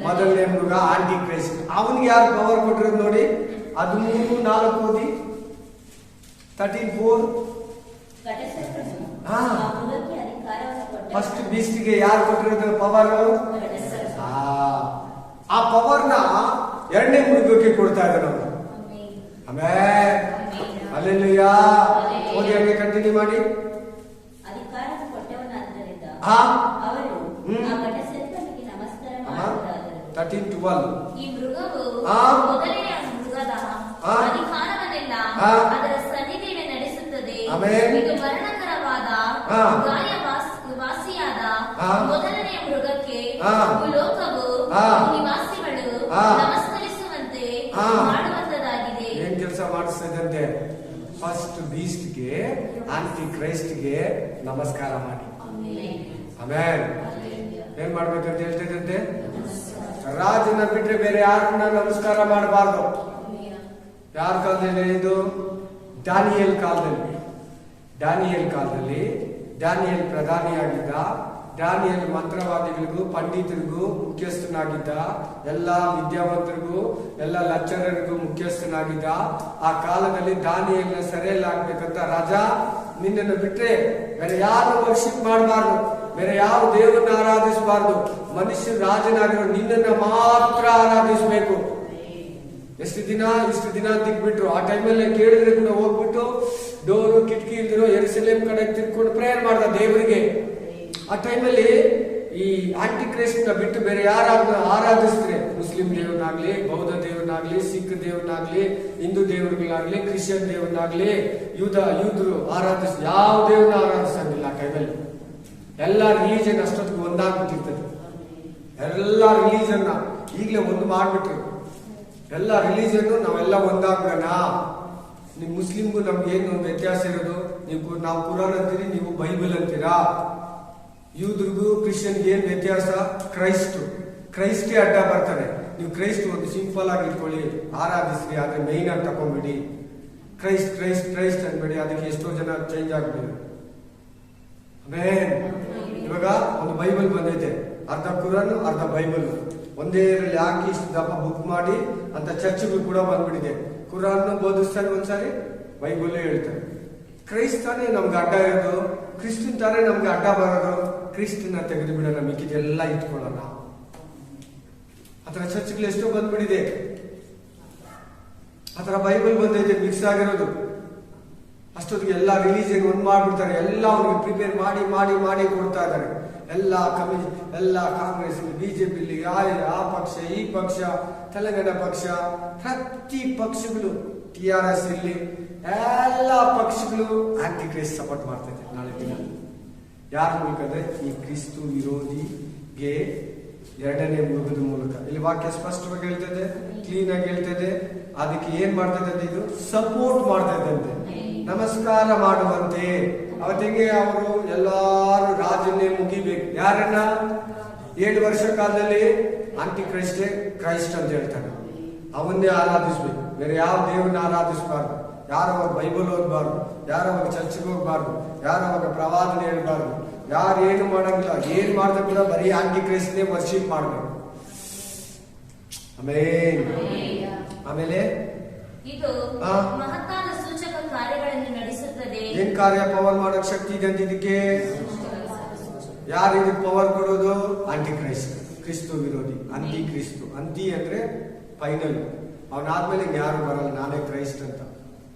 ಮೊದಲನೇ ಮೃಗ, ಆಂಟಿ ಕ್ರೈಸ್ಟ್. ಅವನಿಗೆ ಯಾರು ಪವರ್ ಕೊಟ್ಟಿರೋದು ನೋಡಿ? 13:4 ಓದಿ. 13:4. ಫಸ್ಟ್ ಬೀಸ್ಟ್ಗೆ ಯಾರು ಕೊಟ್ಟಿರೋದು ಪವರ್? ಆ ಪವರ್ನ ಎರಡನೇ ಮೃಗಕ್ಕೆ ಕೊಡ್ತಾ ಇದ್ದಾರೆ ನಾವು. ಆಮೇಲೆ ಹಲ್ಲೆಲೂಯಾ. ಓದಿ, ಹಂಗೆ ಕಂಟಿನ್ಯೂ ಮಾಡಿ. 13:12. ಈ ಮೃಗವು ಮೊದಲನೆಯ ಮೃಗದ ಅಧಿಕಾರವನ್ನೆಲ್ಲ ಅದರ ಸನ್ನಿಧಿಯಲ್ಲಿ ನಡೆಸುತ್ತದೆ. ಇದು ಮರಣಕರವಾದ ವಾಸಿಯಾದ ಮೊದಲನೆಯ ಮೃಗಕ್ಕೆ ಭೂಲೋಕವು ನಿವಾಸಿಗಳು ನಮಸ್ಕರಿಸುವಂತೆ ಮಾಡುವಂತದಾಗಿದೆ. ಏನ್ ಕೆಲಸ ಮಾಡಿಸ್ತದಂತೆ? ಫಸ್ಟ್ ಬೀಸ್ಟ್ಗೆ, ಆಂಟಿ ಕ್ರೈಸ್ಟ್ಗೆ ನಮಸ್ಕಾರ ಮಾಡಿ. ಆಮೇಲೆ ಏನ್ ಮಾಡ್ಬೇಕಂತ ಹೇಳ್ತಿದ್ದಂತೆ? ರಾಜನ ಬಿಟ್ರೆ ಬೇರೆ ಯಾರನ್ನ ನಮಸ್ಕಾರ ಮಾಡಬಾರ್ದು. ಯಾರ ಕಾಲದಲ್ಲಿ ಇದು? ದಾನಿಯೇಲ್ ಕಾಲದಲ್ಲಿ. ದಾನಿಯೇಲ್ ಪ್ರಧಾನಿಯಾಗಿದ್ದ. ದಾನಿಯೇಲ್ ಮಂತ್ರವಾದಿಗಳಿಗೂ ಪಂಡಿತರಿಗೂ ಮುಖ್ಯಸ್ಥನಾಗಿದ್ದ. ಎಲ್ಲ ವಿದ್ಯಾವಂತರಿಗೂ ಎಲ್ಲ ಲೆಕ್ಚರರ್ಗೂ ಮುಖ್ಯಸ್ಥನಾಗಿದ್ದ. ಆ ಕಾಲದಲ್ಲಿ ದಾನಿಯೇಲ್ನ ಸೆರೆಯಲ್ಲಿ ಹಾಕ್ಬೇಕಂತ ರಾಜ, ನಿನ್ನನ್ನು ಬಿಟ್ರೆ ಬೇರೆ ಯಾರು ವರ್ಷಿಪ್ ಮಾಡಬಾರ್ದು, ಬೇರೆ ಯಾವ ದೇವರನ್ನ ಆರಾಧಿಸಬಾರ್ದು, ಮನುಷ್ಯ ರಾಜನಾಗಿರೋ ನಿನ್ನನ್ನು ಮಾತ್ರ ಆರಾಧಿಸಬೇಕು. ಇಷ್ಟು ದಿನ ಅಂತ ಬಿಟ್ರು. ಆ ಟೈಮಲ್ಲಿ ಕೇಳಿದ್ರೆ ಕೂಡ ಹೋಗ್ಬಿಟ್ಟು ಡೋರು ಕಿಟಕಿ ಇಲ್ದಿರೋ ಯೆರೂಸಲೇಮ್ ಕಡೆ ತಿರ್ಕೊಂಡು ಪ್ರೇಯರ್ ಮಾಡ್ದ ದೇವರಿಗೆ. ಆ ಟೈಮಲ್ಲಿ ಈ ಆಂಟಿ ಕ್ರೈಸ್ಟ್ ಬಿಟ್ಟು ಬೇರೆ ಯಾರಾದ್ರೂ ಆರಾಧಿಸಿದ್ರೆ, ಮುಸ್ಲಿಂ ದೇವ್ರನ್ನಾಗ್ಲಿ, ಬೌದ್ಧ ದೇವ್ರನ್ನಾಗ್ಲಿ, ಸಿಖ್ ದೇವ್ರನ್ನಾಗ್ಲಿ, ಹಿಂದೂ ದೇವ್ರಗಳಾಗ್ಲಿ, ಕ್ರಿಶ್ಚಿಯನ್ ದೇವ್ರನ್ನಾಗ್ಲಿ, ಯೂದರು ಯಾವ ದೇವ್ರನ್ನ ಆರಾಧಿಸಂಗಿಲ್ಲ. ಆ ಟೈಮಲ್ಲಿ ಎಲ್ಲ ರಿಲೀಜನ್ ಅಷ್ಟೊತ್ತಿಗೆ ಒಂದಾಗ್ಬಿಟ್ಟಿರ್ತದೆ. ಎಲ್ಲ ರಿಲೀಜನ್ ಈಗಲೇ ಒಂದು ಮಾಡ್ಬಿಟ್ರು. ಎಲ್ಲ ರಿಲೀಜನ್ ನಾವೆಲ್ಲ ಒಂದಾಗ್ಬಿಡೋಣ. ನಿಮ್ ಮುಸ್ಲಿಮ್ಗೂ ನಮ್ಗೆ ಏನು ವ್ಯತ್ಯಾಸ ಇರೋದು? ನಾವು ಕುರಾನ್ ಅಂತೀರಿ, ನೀವು ಬೈಬಲ್ ಅಂತೀರಾ. ಯೂದ್ರಿಗೂ ಕ್ರಿಶ್ಚಿಯನ್ಗೆ ಏನ್ ವ್ಯತ್ಯಾಸ? ಕ್ರೈಸ್ಟ್ಗೆ ಅಡ್ಡ ಬರ್ತಾರೆ. ನೀವು ಕ್ರೈಸ್ಟ್ ಒಂದು ಸಿಂಪಲ್ ಆಗಿ ಇಟ್ಕೊಳ್ಳಿ, ಆರಾಧಿಸ್ರಿ, ಆದ್ರೆ ಮೈನ್ ಆಗಿ ತಕೊಂಡ್ಬಿಡಿ. ಕ್ರೈಸ್ಟ್ ಕ್ರೈಸ್ಟ್ ಕ್ರೈಸ್ಟ್ ಅನ್ಬೇಡಿ. ಅದಕ್ಕೆ ಎಷ್ಟೋ ಜನ ಚೇಂಜ್ ಆಗ್ಬಿಡಿ. ಇವಾಗ ಒಂದು ಬೈಬಲ್ ಬಂದೈತೆ, ಅರ್ಧ ಕುರಾನ್ ಅರ್ಧ ಬೈಬಲ್ ಒಂದೇ ಇದರಲ್ಲಿ ಹಾಕಿ ಇಷ್ಟು ದಪ್ಪ ಬುಕ್ ಮಾಡಿ ಅಂತ ಚರ್ಚ್ಗಳು ಕೂಡ ಬಂದ್ಬಿಟ್ಟಿದೆ. ಕುರಾನ್ ಬೋಧಿಸ್ತಾರೆ ಒಂದ್ಸಾರಿ, ಬೈಬಲ್ ಹೇಳ್ತಾರೆ. ಕ್ರೈಸ್ಟ್ ತಾನೇ ನಮ್ಗೆ ಅಡ್ಡ ಇರೋದು, ಕ್ರಿಸ್ತನ್ ತಾನೇ ನಮ್ಗೆ ಅಡ್ಡ ಬರೋದು. ಕ್ರಿಸ್ತನ ತೆಗೆದು ಬಿಡೋಣ, ಮಿಕ್ಕಿದೆಲ್ಲ ಇಟ್ಕೊಳ್ಳೋಣ. ಆತರ ಚರ್ಚ್ಗಳು ಎಷ್ಟೋ ಬಂದ್ಬಿಟ್ಟಿದೆ. ಆತರ ಬೈಬಲ್ ಬಂದೈತೆ ಮಿಕ್ಸ್ ಆಗಿರೋದು. ಅಷ್ಟೊತ್ತಿಗೆ ಎಲ್ಲ ರಿಲೀಜನ್ ಒಂದ್ ಮಾಡ್ಬಿಡ್ತಾರೆ. ಎಲ್ಲ ಅವ್ರಿಗೆ ಪ್ರಿಪೇರ್ ಮಾಡಿ ಮಾಡಿ ಮಾಡಿ ಕೊಡ್ತಾ ಇದ್ದಾರೆ. ಎಲ್ಲ ಎಲ್ಲ ಕಾಂಗ್ರೆಸ್, ಬಿಜೆಪಿ, ಆ ಪಕ್ಷ, ಈ ಪಕ್ಷ, ತೆಲಂಗಾಣ ಪಕ್ಷ, ಪ್ರತಿ ಪಕ್ಷಗಳು, TRS ಇಲ್ಲಿ ಎಲ್ಲ ಪಕ್ಷಗಳು ಆಂಟಿ ಕ್ರೈಸ್ಟ್ ಸಪೋರ್ಟ್ ಮಾಡ್ತಾ ಇದ್ದಾರೆ. ನಾಳೆ ದಿನ ಯಾರ ಮೂಲಕ ಅಂದ್ರೆ ಈ ಕ್ರಿಸ್ತು ವಿರೋಧಿಗೆ ಎರಡನೇ ಮೃಗದ ಮೂಲಕ. ಇಲ್ಲಿ ವಾಕ್ಯ ಸ್ಪಷ್ಟವಾಗಿ ಹೇಳ್ತದೆ, ಕ್ಲೀನ್ ಆಗಿ ಹೇಳ್ತದೆ. ಅದಕ್ಕೆ ಏನ್ ಮಾಡ್ತಾ ಇದ್ದಂತೆ? ಇದು ಸಪೋರ್ಟ್ ಮಾಡ್ತಾ ಇದ್ದಂತೆ, ನಮಸ್ಕಾರ ಮಾಡುವಂತೆ. ಅವತ್ತಿಗೆ ಅವರು ಎಲ್ಲಾರು ರಾಜನ್ನೇ ಮುಗಿಬೇಕು. ಯಾರನ್ನ? 7 ವರ್ಷ ಕಾಲದಲ್ಲಿ ಆಂಟಿ ಕ್ರೈಸ್ಟ್ ಅಂತ ಹೇಳ್ತಾನೆ. ಅವನ್ನೇ ಆರಾಧಿಸ್ಬೇಕು, ಬೇರೆ ಯಾವ ದೇವರನ್ನ ಆರಾಧಿಸಬಾರ್ದು. ಯಾರು ಅವಾಗ ಬೈಬಲ್ ಓದಬಾರ್ದು, ಯಾರು ಅವಾಗ ಚರ್ಚ್ಗೆ ಹೋಗ್ಬಾರ್ದು, ಯಾರು ಅವಾಗ ಪ್ರವಾದನೆ ಹೇಳ್ಬಾರ್ದು, ಯಾರು ಏನು ಮಾಡಂಗಿಲ್ಲ. ಏನ್ ಮಾಡ್ದ ಕೂಡ ಬರೀ ಆಂಟಿ ಕ್ರೈಸ್ಟ್ನೇ ವರ್ಷಿಪ್ ಮಾಡ್ಬೇಕು. ಆಮೇಲೆ ಇದು ಮಹತ್ತಾದ ಸೂಚಕ ಕಾರ್ಯಗಳನ್ನು ನಡೆಸುತ್ತದೆ. ಏನ್ ಕಾರ್ಯ? ಪವರ್ ಮಾಡೋಕ್ ಶಕ್ತಿ ಇದೆ ಅಂತ. ಇದಕ್ಕೆ ಯಾರು ಇದಕ್ಕೆ ಪವರ್ ಕೊಡೋದು? ಆಂಟಿ ಕ್ರೈಸ್ಟ್, ಕ್ರಿಸ್ತು ವಿರೋಧಿ, ಅಂತಿ ಕ್ರಿಸ್ತು. ಅಂತಿ ಅಂದ್ರೆ ಫೈನಲ್, ಅವನಾದ್ಮೇಲೆ ಯಾರು ಬರಲ್ಲ, ನಾನೇ ಕ್ರೈಸ್ಟ್ ಅಂತ.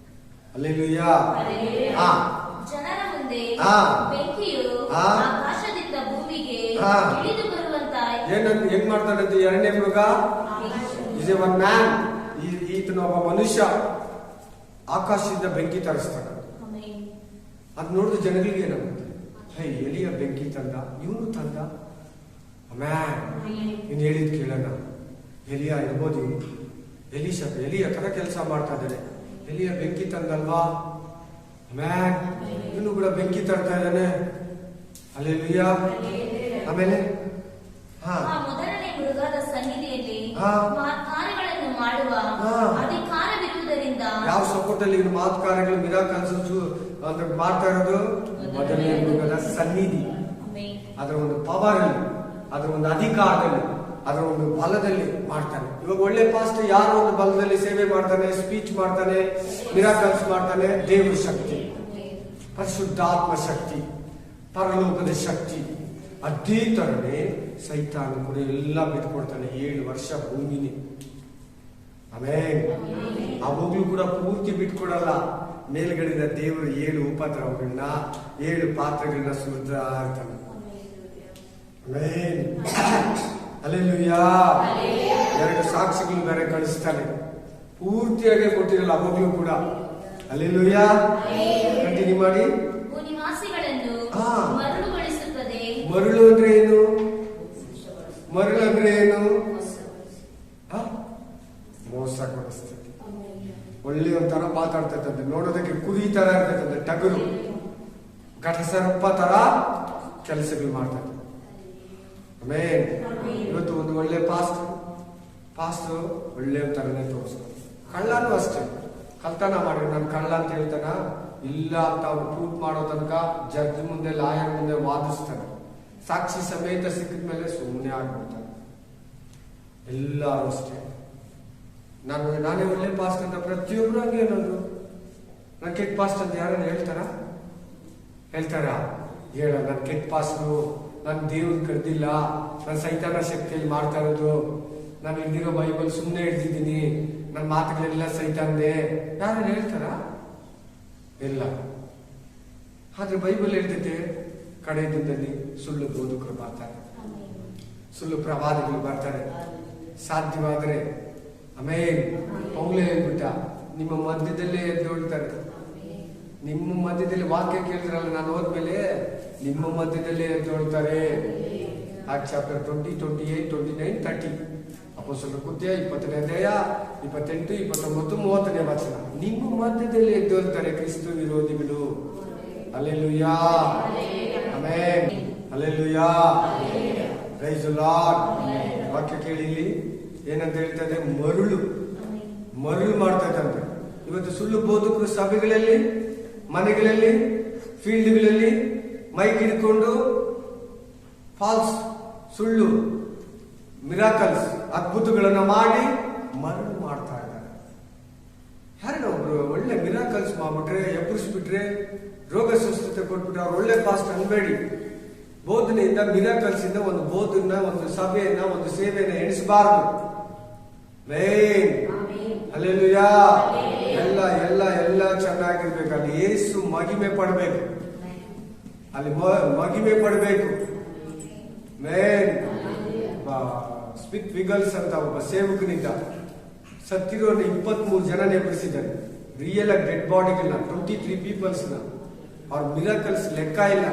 ಅಲ್ಲೇಲೂಯಾ. ಜನರ ಮುಂದೆ ಬೆಂಕಿಯು ಆಕಾಶದಿಂದ ಭೂಮಿಗೆ ಇಳಿದು ಬರುವಂತ ಹೆಂಗ್ ಮಾಡ್ತಾನಂತೆ? ಎರಡನೇ ಮೃಗ ಇಸ್ ಒನ್ ಮ್ಯಾನ್. ಈತನ ಒಬ್ಬ ಮನುಷ್ಯ ಆಕಾಶದಿಂದ ಬೆಂಕಿ ತರಿಸ್ತಾನ. ಅದ್ ನೋಡಿದ ಜನಗಳಿಗೆ ಏನಾಗುತ್ತೆ? ಎಲಿಯ ಬೆಂಕಿ ತಂದ, ಇವನು ತಂದ. ಇನ್ ಹೇಳಿದ್ ಕೇಳೋಣ. ಎಲಿಯ ಇರ್ಬೋದು, ಇವನು ಎಲಿಯ ತರ ಕೆಲಸ ಮಾಡ್ತಾ ಇದ್ದಾನೆ. ಎಲಿಯ ಬೆಂಕಿ ತಂದಲ್ವಾ? ಇವನು ಕೂಡ ಬೆಂಕಿ ತರ್ತಾ ಇದ್ದಾನೆ. ಅಲ್ಲೇಲೂಯಾ. ಆಮೇಲೆ ಮೊದಲನೇ ಮೃಗದ ಸನ್ನಿಧಿಯಲ್ಲಿ ಕಾರ್ಯಗಳನ್ನು ಮಾಡುವ ಅಧಿಕಾರವಿರುವುದರಿಂದ. ಯಾವ ಸಪೋರ್ಟ್ ಅಲ್ಲಿ ಮಾತು ಕಾರ್ಯಗಳು ಮಿರಾಕಲ್ಸ್ ಅಂತ ಮಾಡ್ತಾ ಇರೋದು? ಮೊದಲನೇ ಮೃಗದ ಸನ್ನಿಧಿ. ಅದರ ಒಂದು ಪವರ್ ಅಲ್ಲಿ, ಅದರ ಒಂದು ಅಧಿಕಾರದಲ್ಲಿ, ಅದರ ಒಂದು ಬಲದಲ್ಲಿ ಮಾಡ್ತಾನೆ. ಇವಾಗ ಒಳ್ಳೆ ಪಾಸ್ಟ್ ಯಾರೋ ಒಂದು ಬಲದಲ್ಲಿ ಸೇವೆ ಮಾಡ್ತಾನೆ, ಸ್ಪೀಚ್ ಮಾಡ್ತಾನೆ, ಮಿರಾಕಲ್ಸ್ ಮಾಡ್ತಾನೆ. ದೇವರ ಶಕ್ತಿ, ಪರಿಶುದ್ಧಾತ್ಮ ಶಕ್ತಿ, ಪರಲೋಕದ ಶಕ್ತಿ. ಅದೇ ತರನೇ ಸೈತಾನ ಕೂಡ ಎಲ್ಲ ಬಿಟ್ಕೊಡ್ತಾನೆ. 7 ವರ್ಷ ಭೂಮಿನಿ. ಅವಾಗ್ಲೂ ಕೂಡ ಪೂರ್ತಿ ಬಿಟ್ಕೊಡಲ್ಲ. ಮೇಲ್ಗಡೆಯಿಂದ ದೇವರು 7 ಉಪದ್ರವಗಳನ್ನ, 7 ಪಾತ್ರಗಳನ್ನ ಸುರಿತಾ ಇರ್ತಾನೆ. ಅಲ್ಲೇಲೂಯಾ. 2 ಸಾಕ್ಷಿಗಳು ಬೇರೆ ಕಳಿಸ್ತಾನೆ. ಪೂರ್ತಿಯಾಗಿ ಕೊಟ್ಟಿರಲ್ಲ ಅವಾಗ್ಲೂ ಕೂಡ. ಅಲ್ಲೇಲೂಯಾ. ಕಂಟಿನ್ಯೂ ಮಾಡಿ. ಮರಳು ಅಂದ್ರೆ ಏನು? ಮರಳು ಅಂದ್ರೆ ಏನು? ಮೋಸ ಕೊಡಿಸ್ತದೆ. ಒಳ್ಳೆ ಒಂಥರ ಮಾತಾಡ್ತೈತಂತೆ, ನೋಡೋದಕ್ಕೆ ಕುರಿ ತರ ಇರ್ತೈತಂತೆ, ಟಗರು ಘಟಸರ್ಪ ತರ ಕೆಲಸಗಳು ಮಾಡ್ತದೆ. ಇವತ್ತು ಒಂದು ಒಳ್ಳೆ ಪಾಸ್ಟ್ ಒಳ್ಳೆ ತರನೇ ತೋರಿಸ್ತಾರೆ. ಕಳ್ಳನೂ ಅಷ್ಟೇ, ಕಳ್ತನ ಮಾಡಿ ನಾನು ಕಳ್ಳ ಅಂತ ಹೇಳ್ತಾನ ಇಲ್ಲ ಅಂತ ಅವ್ರು ಪ್ರೂಫ್ ಮಾಡೋ ತನಕ ಜಡ್ಜ್ ಮುಂದೆ, ಲಾಯರ್ ಮುಂದೆ ವಾದಿಸ್ತಾನೆ. ಸಾಕ್ಷಿ ಸಮೇತ ಸಿಕ್ಕಿದ ಮೇಲೆ ಸುಮ್ಮನೆ ಆಗ್ಬಿಡ್ತಾರೆ. ಎಲ್ಲರೂ ಅಷ್ಟೇ. ನಾನೇ ಒಳ್ಳೆ ಪಾಸ್ಟ್ ಅಂತ ಪ್ರತಿಯೊಬ್ರು ಹಂಗೆ ಅನ್ನೋದು. ನಾನು ಕೆಟ್ಟ ಪಾಸ್ಟ್ ಅಂತ ಯಾರನ್ನ ಹೇಳ್ತಾರ? ಹೇಳ ನಾನು ಕೆಟ್ಟ ಪಾಸ್ಟು, ನಾನು ದೇವ್ರ ಕರೆದಿಲ್ಲ, ನಾನು ಸೈತಾನ ಶಕ್ತಿಯಲ್ಲಿ ಮಾಡ್ತಾ ಇರೋದು, ನಾನು ಹಿಡಿದಿರೋ ಬೈಬಲ್ ಸುಮ್ಮನೆ ಹಿಡ್ದಿದ್ದೀನಿ, ನನ್ನ ಮಾತುಗಳೆಲ್ಲ ಸೈತಾನ್ದೆ, ಯಾರನ್ನ ಹೇಳ್ತಾರ? ಇಲ್ಲ. ಆದ್ರೆ ಬೈಬಲ್ ಹೇಳ್ತೈತೆ ಕಡೆ ದಿನದಲ್ಲಿ ಸುಳ್ಳು ಬೋಧಕರು ಬರ್ತಾರೆ, ಸುಳ್ಳು ಪ್ರವಾದಿಗಳು ಬರ್ತಾರೆ. ಸಾಧ್ಯವಾದರೆ ಪೌಲೇ ಹೇಳ್ಬಿಟ್ಟ, ನಿಮ್ಮ ಮಧ್ಯದಲ್ಲೇ ಎದ್ದೊಳ್ತಾರೆ. ನಿಮ್ಮ ಮಧ್ಯದಲ್ಲಿ ವಾಕ್ಯ ಕೇಳಿದ್ರಲ್ಲ ನಾನು ಹೋದ್ಮೇಲೆ ನಿಮ್ಮ ಮಧ್ಯದಲ್ಲಿ ಎದ್ದೇಳ್ತಾರೆ. Acts chapter 20, 28, 29, 30. ಅಪೊಸ್ತಲರ ಕೃತ್ಯ 20ನೇ ಅಧ್ಯಾಯ 28, 29, 30ನೇ ವಚನ. ನಿಮ್ಮ ಮಧ್ಯದಲ್ಲಿ ಎದ್ದೇಳ್ತಾರೆ ಕ್ರಿಸ್ತ ವಿರೋಧಿಗಳು. Hallelujah, amen, hallelujah, praise the Lord. ವಾಕ್ಯ ಕೇಳಿ ಇಲ್ಲಿ ಏನಂತ ಹೇಳ್ತದೆ, ಮರುಳು ಮಾಡ್ತಾ ಇದ್ದಂತೆ. ಇವತ್ತು ಸುಳ್ಳು ಬೋಧಕರು ಸಭೆಗಳಲ್ಲಿ, ಮನೆಗಳಲ್ಲಿ, ಫೀಲ್ಡ್ಗಳಲ್ಲಿ ಮೈಕ್ ಹಿಡ್ಕೊಂಡು ಫಾಲ್ಸ್ ಸುಳ್ಳು ಮಿರಾಕಲ್ಸ್ ಅದ್ಭುತಗಳನ್ನ ಮಾಡಿ ಮರಳು ಮಾಡ್ತಾ ಇದ್ದಾರೆ. ಯಾರನ್ನ ಒಬ್ರು ಒಳ್ಳೆ ಮಿರಾಕಲ್ಸ್ ಮಾಡ್ಬಿಟ್ರೆ, ಎಬ್ಬರಿಸ್ಬಿಟ್ರೆ, ರೋಗ ಸ್ವಸ್ಥತೆ ಕೊಟ್ಬಿಟ್ರೆ ಅವ್ರು ಒಳ್ಳೆ ಪಾಸ್ಟ್ ಅನ್ಬೇಡಿ. ಬೋಧನೆಯಿಂದ, ಮಿರಾಕಲ್ಸ್ ಇಂದ ಒಂದು ಬೋಧನ, ಒಂದು ಸಭೆಯನ್ನ, ಒಂದು ಸೇವೆಯನ್ನ ಎಣಿಸಬಾರದು. ಹಲ್ಲೆಲೂಯಾ. ಎಲ್ಲ ಎಲ್ಲ ಎಲ್ಲ ಚೆನ್ನಾಗಿರ್ಬೇಕು. ಅಲ್ಲಿ ಯೇಸು ಮಹಿಮೆ ಪಡಬೇಕು, ಅಲ್ಲಿ ಮಹಿಮೆ ಪಡಬೇಕು. ಮೇನ್ ಸ್ಮಿತ್ ವಿಗಲ್ಸ್ ಅಂತ ಒಬ್ಬ ಸೇವಕನಿಂದ ಸತ್ತಿರೋ 23 ಜನ ಎಬ್ಬರಿಸಿದ್ದಾರೆ. ರಿಯಲ್ ಆಗಿ ಡೆಡ್ ಬಾಡಿಗಳನ್ನ 23 ಪೀಪಲ್ಸ್ ನ. ಅವ್ರ ಮಿರಾಕಲ್ಸ್ ಲೆಕ್ಕ ಇಲ್ಲ,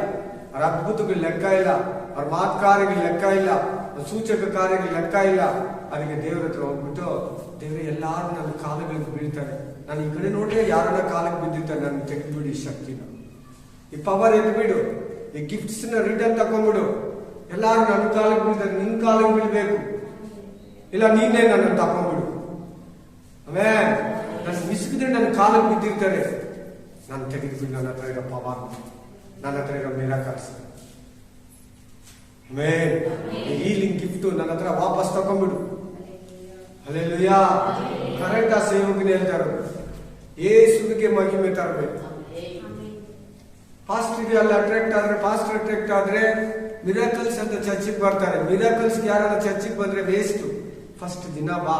ಅವ್ರ ಅದ್ಭುತಗಳು ಲೆಕ್ಕ ಇಲ್ಲ, ಅವ್ರ ಮಾತು ಕಾರ್ಯಗಳು ಲೆಕ್ಕ ಇಲ್ಲ, ಸೂಚಕ ಕಾರ್ಯಗಳು ಲೆಕ್ಕ ಇಲ್ಲ. ಅದಕ್ಕೆ ದೇವರ ಹತ್ರ ಹೋಗ್ಬಿಟ್ಟು, ದೇವ್ರೆ ಎಲ್ಲಾರು ನನ್ನ ಕಾಲಗಳಿಗೆ ಬೀಳ್ತಾರೆ, ನಾನು ಈ ಕಡೆ ನೋಡ್ರೆ ಯಾರನ್ನ ಕಾಲಕ್ಕೆ ಬಿದ್ದಿರ್ತಾರೆ, ನನ್ನ ತೆಗೆದ್ಬಿಡಿ ಈ ಶಕ್ತಿನ, ಈ ಪವರ್ ಎದ್ಬಿಡು, ಈ ಗಿಫ್ಟ್ಸ್ ನ ರಿಟರ್ನ್ ತಕೊಂಡ್ಬಿಡು. ಎಲ್ಲಾರು ನನ್ನ ಕಾಲಕ್ಕೆ ಬೀಳ್ತಾರೆ, ನಿನ್ ಕಾಲಕ್ಕೆ ಬೀಳ್ಬೇಕು, ಇಲ್ಲ ನೀನೇ ನನ್ನ ತಕೊಂಡ್ಬಿಡು. ಆಮೇಲೆ ನಾನು ಮಿಸ್ಕಿದ್ರೆ ನನ್ನ ಕಾಲಕ್ಕೆ ಬಿದ್ದಿರ್ತಾರೆ, ನಾನು ತೆಗೆದ್ಬಿಡು. ನನ್ನ ಹತ್ರ ಇರೋ ಪವರ್, ನನ್ನ ಹತ್ರ ಇರೋ ಮಿರಾಕಲ್ಸ್, ಹೀಲಿಂಗ್ ಗಿಫ್ಟ್ ನನ್ನ ಹತ್ರ ವಾಪಸ್ ತಕೊಂಡ್ಬಿಡು. ಹಲ್ಲೆಲೂಯಾ. ಕರೆಕ್ಟ್ ಆ ಸೇವಕನೇ ಹೇಳ್ತಾರೆ, ಯೇಸುವಿಗೆ ಮಹಿಮೆ ತರಬೇಕು. ಪಾಸ್ಟರ್ಗೆ ಅಲ್ಲಿ ಅಟ್ರಾಕ್ಟ್ ಆದ್ರೆ, ಪಾಸ್ಟರ್ ಅಟ್ರಾಕ್ಟ್ ಆದ್ರೆ ಮಿರಾಕಲ್ಸ್ ಅಂತ ಚರ್ಚಿಗೆ ಬರ್ತಾರೆ. ಮಿರಾಕಲ್ಸ್ ಯಾರನ್ನ ಚರ್ಚಿಗೆ ಬಂದ್ರೆ ವೇಸ್ಟ್. ಫಸ್ಟ್ ದಿನ ಬಾ,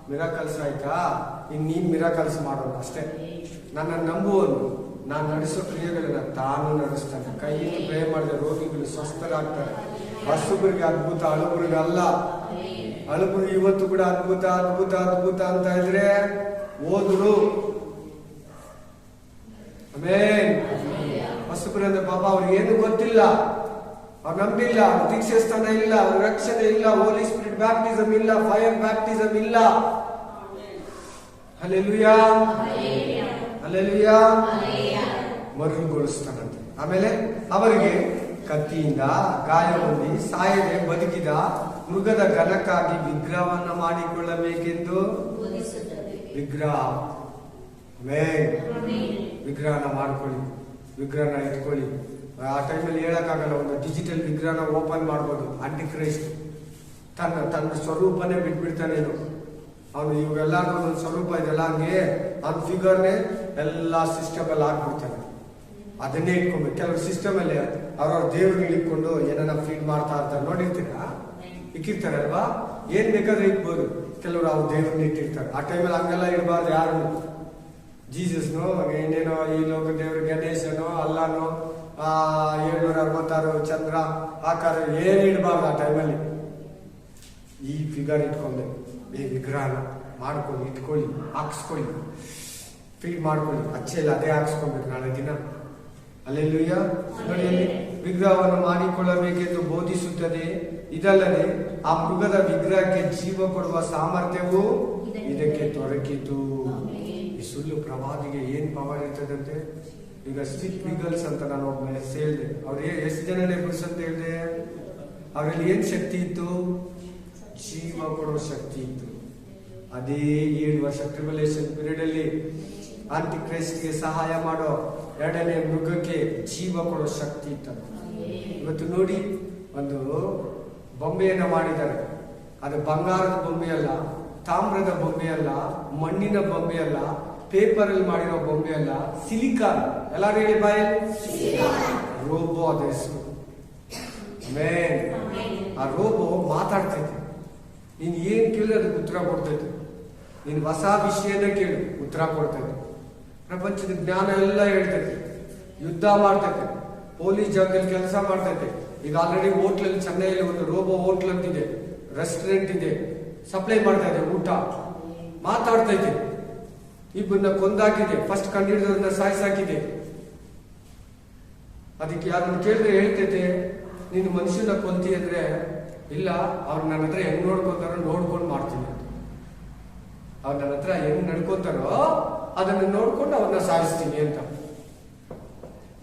ಮಿರಾಕಲ್ಸ್ ಆಯ್ತಾ, ಇನ್ ನೀನ್ ಮಿರಾಕಲ್ಸ್ ಮಾಡೋಣ ಅಷ್ಟೇ. ನನ್ನ ನಂಬುವನು, ನಾನು ನಡೆಸೋ ಕ್ರಿಯೆಗಳನ್ನ ತಾನು ನಡೆಸ್ತಾನೆ. ಕೈ ಇಟ್ಟು ಪ್ರೇ ಮಾಡಿದ ರೋಗಿಗಳು ಸ್ವಸ್ಥರಾಗ್ತಾರೆ. ಹಸುಬರಿಗೆ ಅದ್ಭುತ, ಅಳುಬರಿಗೆ ಅಲ್ಲ. ಅಳುಬರು ಇವತ್ತು ಕೂಡ ಅದ್ಭುತ ಅದ್ಭುತ ಅದ್ಭುತ ಅಂತ ಇದ್ರೆ ಓದ್ರು. ಆಮೇನ್. ಹಸುಬರು ಅಂದ್ರೆ ಪಾಪ ಅವ್ರಿಗೆ ಏನು ಗೊತ್ತಿಲ್ಲ, ಅವ್ರು ನಂಬಿಲ್ಲ, ದೀಕ್ಷೆ ಸ್ಥಾನ ಇಲ್ಲ, ಅವ್ರ ರಕ್ಷಣೆ ಇಲ್ಲ, ಹೋಲಿ ಸ್ಪಿರಿಟ್ ಬ್ಯಾಪ್ಟಿಸಮ್ ಇಲ್ಲ, ಫೈರ್ ಬ್ಯಾಪ್ಟಿಸಮ್ ಇಲ್ಲ. Hallelujah, hallelujah. ಮರುಗೊಳಿಸ್ತಾನಂತೆ. ಆಮೇಲೆ ಅವರಿಗೆ ಕತ್ತಿಯಿಂದ ಗಾಯ ಹೊಂದಿ ಸಾಯದೆ ಬದುಕಿದ ಮೃಗದ ಘನಕ್ಕಾಗಿ ವಿಗ್ರಹವನ್ನ ಮಾಡಿಕೊಳ್ಳಬೇಕೆಂದು ವಿಗ್ರಹ. ವಿಗ್ರಹನ ಮಾಡ್ಕೊಳ್ಳಿ, ವಿಗ್ರಹನ ಇಟ್ಕೊಳ್ಳಿ. ಆ ಟೈಮಲ್ಲಿ ಹೇಳಕ್ಕಾಗಲ್ಲ, ಒಂದು ಡಿಜಿಟಲ್ ವಿಗ್ರಹನ ಓಪನ್ ಮಾಡ್ಬೋದು. ಆಂಟಿ ಕ್ರೈಸ್ಟ್ ತನ್ನ ಸ್ವರೂಪನೇ ಬಿಟ್ಬಿಡ್ತಾನೇನು. ಅವನು ಇವೆಲ್ಲಾರ್ಗು ಒಂದು ಸ್ವರೂಪ ಇದೆಲ್ಲ, ಹಂಗೆ ಅವ್ನ ಫಿಗರ್ನೇ ಎಲ್ಲಾ ಸಿಸ್ಟಮ್ ಅಲ್ಲಿ ಹಾಕ್ಬಿಡ್ತಾನೆ. ಅದನ್ನೇ ಇಟ್ಕೊಬೇಕು. ಕೆಲವರು ಸಿಸ್ಟಮ್ ಅಲ್ಲಿ ಅವ್ರವ್ರ ದೇವ್ರಿಗೆ ಇಟ್ಕೊಂಡು ಏನನ್ನ ಫೀಡ್ ಮಾಡ್ತಾ ಇರ್ತಾರೆ, ನೋಡಿರ್ತೀರಾ, ಇಕ್ಕಿರ್ತಾರೆ ಅಲ್ವಾ. ಏನ್ ಬೇಕಾದ್ರೆ ಇಟ್ಬೋದು. ಕೆಲವರು ಅವ್ರ ದೇವ್ರನ್ನ ಇಟ್ಟಿರ್ತಾರೆ. ಆ ಟೈಮಲ್ಲಿ ಹಂಗೆಲ್ಲ ಇಡಬಾರ್ದು. ಯಾರು ಜೀಸಸ್ನು, ಇನ್ನೇನೋ ಈ ಲೋಕ ದೇವ್ರು, ಗಣೇಶನೋ, ಅಲ್ಲಾನೋ, 766 ಚಂದ್ರ ಆಕಾರ ಏನ್ ಇಡಬಾರ್ದು. ಆ ಟೈಮಲ್ಲಿ ಈ ಫಿಗರ್ ಇಟ್ಕೊಂಬೇಕು. ಈ ವಿಗ್ರಹನ ಮಾಡ್ಕೊಳ್ಳಿ, ಇಟ್ಕೊಳ್ಳಿ, ಹಾಕ್ಸ್ಕೊಳ್ಳಿ, ಫೀಡ್ ಮಾಡ್ಕೊಳ್ಳಿ. ಅಚ್ಚೆಲ್ಲ ಅದೇ ಹಾಕ್ಸ್ಕೊಬೇಕು ನಾಳೆ ದಿನ. ಹಲ್ಲೆಲೂಯಾ. ನೋಡಿ, ಅಲ್ಲಿ ವಿಗ್ರಹವನ್ನು ಮಾಡಿಕೊಳ್ಳಬೇಕೆಂದು ಬೋಧಿಸುತ್ತದೆ. ಇದಲ್ಲದೆ ಆ ಮೃಗದ ವಿಗ್ರಹಕ್ಕೆ ಜೀವ ಕೊಡುವ ಸಾಮರ್ಥ್ಯವೂ ಇದಕ್ಕೆ ದೊರಕಿತು. ಈ ಸುಳ್ಳು ಪ್ರವಾದಿಗೆ ಏನ್ ಪವರ್ ಇರ್ತದಂತೆ. ಈಗ ಸ್ಟಿಕ್ ವಿಗಲ್ಸ್ ಅಂತ ನಾನು ಒಬ್ಬ ಹೇಳಿದೆ. ಅವ್ರು ಎಷ್ಟು ಜನನೇ ಬುರ್ಸ್ ಅಂತ ಹೇಳಿದೆ. ಅವರಲ್ಲಿ ಏನ್ ಶಕ್ತಿ ಇತ್ತು? ಜೀವ ಕೊಡೋ ಶಕ್ತಿ ಇತ್ತು. ಅದೇ 7 ವರ್ಷ ಟ್ರಿಬುಲೇಷನ್ ಪೀರಿಯಡ್ ಅಲ್ಲಿ ಆಂಟಿ ಕ್ರೈಸ್ಟ್ಗೆ ಸಹಾಯ ಮಾಡೋ ಎರಡನೇ ಮೃಗಕ್ಕೆ ಜೀವ ಕೊಡೋ ಶಕ್ತಿ ಇತ್ತು. ಇವತ್ತು ನೋಡಿ, ಒಂದು ಬೊಂಬೆಯನ್ನ ಮಾಡಿದ್ದಾರೆ. ಅದು ಬಂಗಾರದ ಬೊಂಬೆ ಅಲ್ಲ, ತಾಮ್ರದ ಬೊಂಬೆ ಅಲ್ಲ, ಮಣ್ಣಿನ ಬೊಂಬೆ ಅಲ್ಲ, ಪೇಪರ್ ಅಲ್ಲಿ ಮಾಡಿರೋ ಬೊಂಬೆ ಅಲ್ಲ, ಸಿಲಿಕಾನ್. ಎಲ್ಲಾರು ಹೇಳಿ ಬಾಯ್, ರೋಬೋ. ಅದ ಹೆಸರು. ಆ ರೋಬೋ ಮಾತಾಡ್ತೈತೆ. ನೀನ್ ಏನ್ ಕೇಳಿ ಅದಕ್ಕೆ ಉತ್ತರ ಕೊಡ್ತೈತೆ. ನೀನ್ ಹೊಸ ವಿಷಯನ ಕೇಳಿ ಉತ್ತರ ಕೊಡ್ತೈತೆ. ಪ್ರಪಂಚದ ಜ್ಞಾನ ಎಲ್ಲ ಹೇಳ್ತೈತೆ. ಯುದ್ಧ ಮಾಡ್ತೈತೆ, ಪೊಲೀಸ್ ಜಾಗದಲ್ಲಿ ಕೆಲಸ ಮಾಡ್ತೈತೆ. ಈಗ ಆಲ್ರೆಡಿ ಹೋಟ್ಲಲ್ಲಿ, ಚೆನ್ನೈಯಲ್ಲಿ ಒಂದು ರೋಬೋ ಹೋಟ್ಲ್ ಅಂತಿದೆ, ರೆಸ್ಟೋರೆಂಟ್ ಇದೆ, ಸಪ್ಲೈ ಮಾಡ್ತಾ ಇದೆ ಊಟ. ಮಾತಾಡ್ತೈತೆ. ಇಬ್ಬರನ್ನ ಕೊಂದಾಕಿದೆ, ಫಸ್ಟ್ ಕಂಡಿಡಿದವ್ರನ್ನ ಸಾಯಿಸಾಕಿದೆ. ಅದಕ್ಕೆ ಅದನ್ನ ಕೇಳಿದ್ರೆ ಹೇಳ್ತೈತೆ, ನೀನು ಮನುಷ್ಯನ ಕೊಂತಿ ಅಂದ್ರೆ ಇಲ್ಲ, ಅವ್ರು ನನ್ನ ಹತ್ರ ಹೆಂಗ್ ನೋಡ್ಕೊಂತಾರೋ ನೋಡ್ಕೊಂಡು ಮಾಡ್ತೀನಿ ಅಂತ. ಅವ್ರು ನನ್ನ ಹತ್ರ ಹೆಂಗ್ ನಡ್ಕೊಂತಾರೋ ಅದನ್ನ ನೋಡ್ಕೊಂಡು ಅವ್ರನ್ನ ಸಾಯಿಸ್ತೀನಿ ಅಂತ.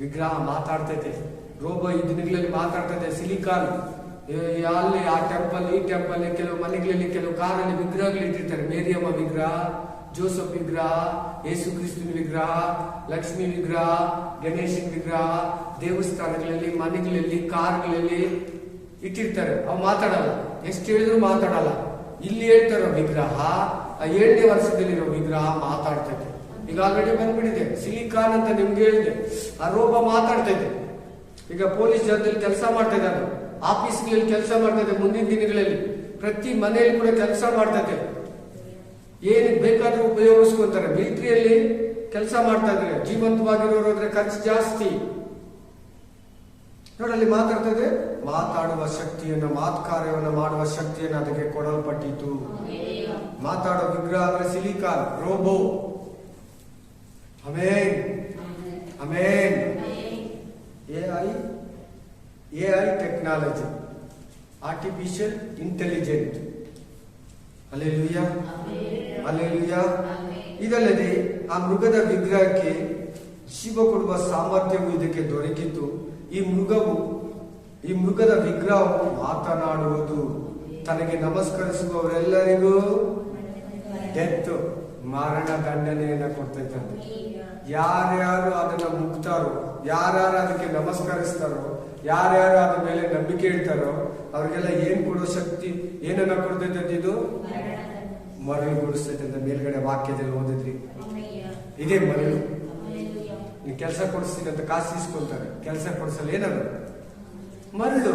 ವಿಗ್ರಹ ಮಾತಾಡ್ತೈತೆ, ರೋಬೋ ಈ ದಿನಗಳಲ್ಲಿ ಮಾತಾಡ್ತೈತೆ. ಸಿಲಿಕಾನ್ ಅಲ್ಲಿ ಆ ಟೆಂಪಲ್ ಈ ಟೆಂಪಲ್, ಕೆಲವು ಮನೆಗಳಲ್ಲಿ ಕೆಲವು ಕಾರಲ್ಲಿ ವಿಗ್ರಹಗಳು ಇಟ್ಟಿರ್ತಾರೆ. ಮೇರಿಯಮ್ಮ ವಿಗ್ರಹ, ಜೋಸಫ್ ವಿಗ್ರಹ, ಯೇಸು ಕ್ರಿಸ್ತನ ವಿಗ್ರಹ, ಲಕ್ಷ್ಮಿ ವಿಗ್ರಹ, ಗಣೇಶನ್ ವಿಗ್ರಹ ದೇವಸ್ಥಾನಗಳಲ್ಲಿ, ಮನೆಗಳಲ್ಲಿ, ಕಾರ್ಗಳಲ್ಲಿ ಇಟ್ಟಿರ್ತಾರೆ. ಅವು ಮಾತಾಡಲ್ಲ, ಎಷ್ಟು ಹೇಳಿದ್ರು ಮಾತಾಡಲ್ಲ. ಇಲ್ಲಿ ಹೇಳ್ತಾರೋ ವಿಗ್ರಹ, ಆ 7ನೇ ವರ್ಷದಲ್ಲಿರೋ ವಿಗ್ರಹ ಮಾತಾಡ್ತೈತೆ. ಈಗ ಆಲ್ರೆಡಿ ಬಂದ್ಬಿಟ್ಟಿದೆ ಸಿಲಿಕಾನ್ ಅಂತ ನಿಮ್ಗೆ ಹೇಳಿದೆ. ಆ ರೋಬೋ ಮಾತಾಡ್ತೈತೆ. ಈಗ ಪೊಲೀಸ್ ಜಾಗದಲ್ಲಿ ಕೆಲಸ ಮಾಡ್ತಾ ಇದ್ದಾರೆ, ಆಫೀಸ್ಗಳಲ್ಲಿ ಕೆಲಸ ಮಾಡ್ತಾ ಇದೆ. ಮುಂದಿನ ದಿನಗಳಲ್ಲಿ ಪ್ರತಿ ಮನೆಯಲ್ಲಿ ಕೂಡ ಕೆಲಸ ಮಾಡ್ತೈತೆ. ಏನ್ ಬೇಕಾದ್ರೂ ಉಪಯೋಗಿಸ್ಕೊಂತಾರೆ. ಮಿಲಿಟರಿಯಲ್ಲಿ ಕೆಲಸ ಮಾಡ್ತಾ ಇದ್ರೆ ಜೀವಂತವಾಗಿರೋರು ಅಂದ್ರೆ ಖರ್ಚು ಜಾಸ್ತಿ. ನೋಡಲ್ಲಿ ಮಾತಾಡ್ತದೆ, ಮಾತಾಡುವ ಶಕ್ತಿಯನ್ನು, ಮಾತ್ಕಾರ್ಯವನ್ನು ಮಾಡುವ ಶಕ್ತಿಯನ್ನು ಅದಕ್ಕೆ ಕೊಡಲ್ಪಟ್ಟಿತು. ಮಾತಾಡೋ ವಿಗ್ರಹ ಅಂದ್ರೆ silicon, robo. Amen amen. AI technology, artificial intelligent. Hallelujah hallelujah. ಇದಲ್ಲದೆ ಆ ಮೃಗದ ವಿಗ್ರಹಕ್ಕೆ ಜೀವ ಕೊಡುವ ಸಾಮರ್ಥ್ಯವು ಇದಕ್ಕೆ ದೊರಕಿತು. ಈ ಮೃಗದ ವಿಗ್ರಹವು ಮಾತನಾಡುವುದು. ತನಗೆ ನಮಸ್ಕರಿಸುವವರೆಲ್ಲರಿಗೂ ಡೆತ್, ಮರಣ ದಂಡನೆಯನ್ನ ಕೊಡ್ತೈತಂತೆ. ಯಾರ್ಯಾರು ಅದನ್ನ ಮುಗ್ತಾರೋ, ಯಾರ್ಯಾರು ಅದಕ್ಕೆ ನಮಸ್ಕರಿಸ್ತಾರೋ, ಯಾರ್ಯಾರು ಅದ್ರ ಮೇಲೆ ನಂಬಿಕೆ ಇಡ್ತಾರೋ ಅವ್ರಿಗೆಲ್ಲ ಏನ್ ಕೊಡೋ ಶಕ್ತಿ, ಏನನ್ನ ಕೊಡ್ತೈತೆ? ಇದು ಮರಳುಗೊಳಿಸ್ತೈತೆ ಅಂತ ಮೇಲ್ಗಡೆ ವಾಕ್ಯದಲ್ಲಿ ಓದಿದ್ರಿ. ಇದೇ ಮರಳು. ನೀವು ಕೆಲಸ ಕೊಡಿಸ್ತೀನಿ ಅಂತ ಕಾಸು ಇಸ್ಕೊಂತಾರೆ, ಕೆಲಸ ಕೊಡಿಸಲ್ಲ. ಏನದು? ಮರಳು.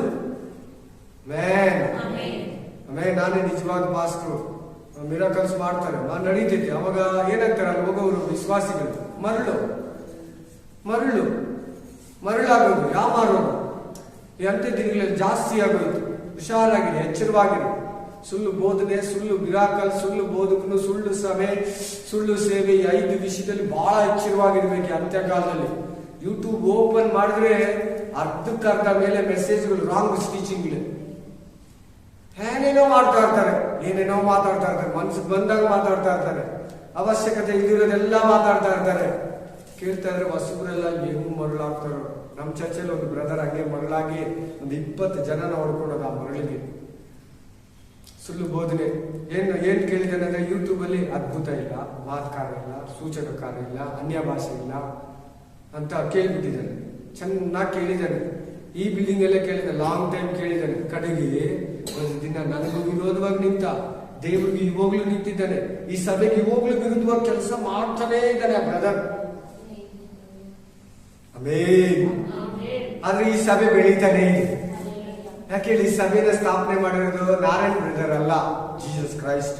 ನಾನೇ ನಿಜವಾದ ಪಾಸ್ಟ್ರು, ಮಿರಾಕಲ್ಸ್ ಮಾಡ್ತಾರೆ, ನಡೀತೈತೆ. ಅವಾಗ ಏನಾಗ್ತಾರೆ ಅಲ್ಲಿ ಹೋಗೋರು ವಿಶ್ವಾಸಿಗಳು? ಮರಳಾಗೋದು. ಯಾವ ಮಾರೋದು? ಈ ಅಂತ್ಯ ದಿನಗಳಲ್ಲಿ ಜಾಸ್ತಿ ಆಗೋಯ್ತು. ಹುಷಾರಾಗಿರಿ, ಎಚ್ಚರವಾಗಿರಿ. ಸುಳ್ಳು ಬೋಧನೆ, ಸುಳ್ಳು ಮಿರಾಕಲ್, ಸುಳ್ಳು ಬೋಧಕನು, ಸುಳ್ಳು ಸಭೆ, ಸುಳ್ಳು ಸೇವೆ, ಈ 5 ವಿಷಯದಲ್ಲಿ ಬಹಳ ಎಚ್ಚರವಾಗಿರ್ಬೇಕು ಅಂತ್ಯಕಾಲದಲ್ಲಿ. ಯೂಟ್ಯೂಬ್ ಓಪನ್ ಮಾಡಿದ್ರೆ ಅರ್ಧಕ್ಕರ್ಧ ಮೇಲೆ ಮೆಸೇಜ್ಗಳು, ರಾಂಗ್ ಟೀಚಿಂಗ್ಗಳು, ಏನೇನೋ ಮಾಡ್ತಾ ಇರ್ತಾರೆ, ಏನೇನೋ ಮಾತಾಡ್ತಾ ಇರ್ತಾರೆ, ಮನ್ಸಿಗೆ ಬಂದಾಗ ಮಾತಾಡ್ತಾ ಇರ್ತಾರೆ, ಅವಶ್ಯಕತೆ ಇಲ್ಲಿರೋದೆಲ್ಲ ಮಾತಾಡ್ತಾ ಇರ್ತಾರೆ. ಕೇಳ್ತಾ ಇದ್ರೆ ಹೊಸಬ್ರೆಲ್ಲ ಹೆಂಗ್ ಮರಳಾಗ್ತಾರೋ. ನಮ್ಮ ಚರ್ಚಲ್ಲಿ ಒಂದು ಬ್ರದರ್ ಹಂಗೆ ಮರಳಾಗಿ ಒಂದು 20 ಜನನ ಹೊಡ್ಕೊಂಡೋದು ಆ ಮರಳಿಗೆ. ಸುಳ್ಳು ಬೋಧನೆ. ಏನ್ ಕೇಳಿದಾನೆ ಅಂದ್ರೆ ಯೂಟ್ಯೂಬ್ ಅಲ್ಲಿ ಅದ್ಭುತ ಇಲ್ಲ, ಮಾತ್ಕಾರ ಇಲ್ಲ, ಸೂಚಕ ಕಾರ್ಯ ಇಲ್ಲ, ಅನ್ಯ ಭಾಷೆ ಇಲ್ಲ ಅಂತ ಕೇಳ್ಬಿಟ್ಟಿದ್ದಾನೆ. ಚೆನ್ನಾಗಿ ಕೇಳಿದ್ದಾನೆ. ಈ ಬಿಲ್ಡಿಂಗ್ ಅಲ್ಲೇ ಕೇಳಿದ್ದಾನೆ, ಲಾಂಗ್ ಟೈಮ್ ಕೇಳಿದ್ದಾನೆ. ಕಡೆಗೆ ಒಂದು ದಿನ ನನಗೂ ವಿರೋಧವಾಗಿ ನಿಂತ, ದೇವರಿಗೆ ಇವಾಗ್ಲೂ ನಿಂತಿದ್ದಾನೆ, ಈ ಸಭೆಗೆ ಇವಾಗ್ಲೂ ವಿರುದ್ಧವಾಗಿ ಕೆಲಸ ಮಾಡ್ತಾನೇ ಇದ್ದಾನೆ ಆ ಬ್ರದರ್. ಆಮೇನ್. ಆದ್ರೆ ಈ ಸಭೆ ಬೆಳೀತಾನೆ ಇದೆ. ಯಾಕೆ ಹೇಳಿ? ಈ ಸಭೆನ ಸ್ಥಾಪನೆ ಮಾಡಿರೋದು ನಾರಾಯಣ್ ಬ್ರದರ್ ಅಲ್ಲ, ಜೀಸಸ್ ಕ್ರೈಸ್ಟ್.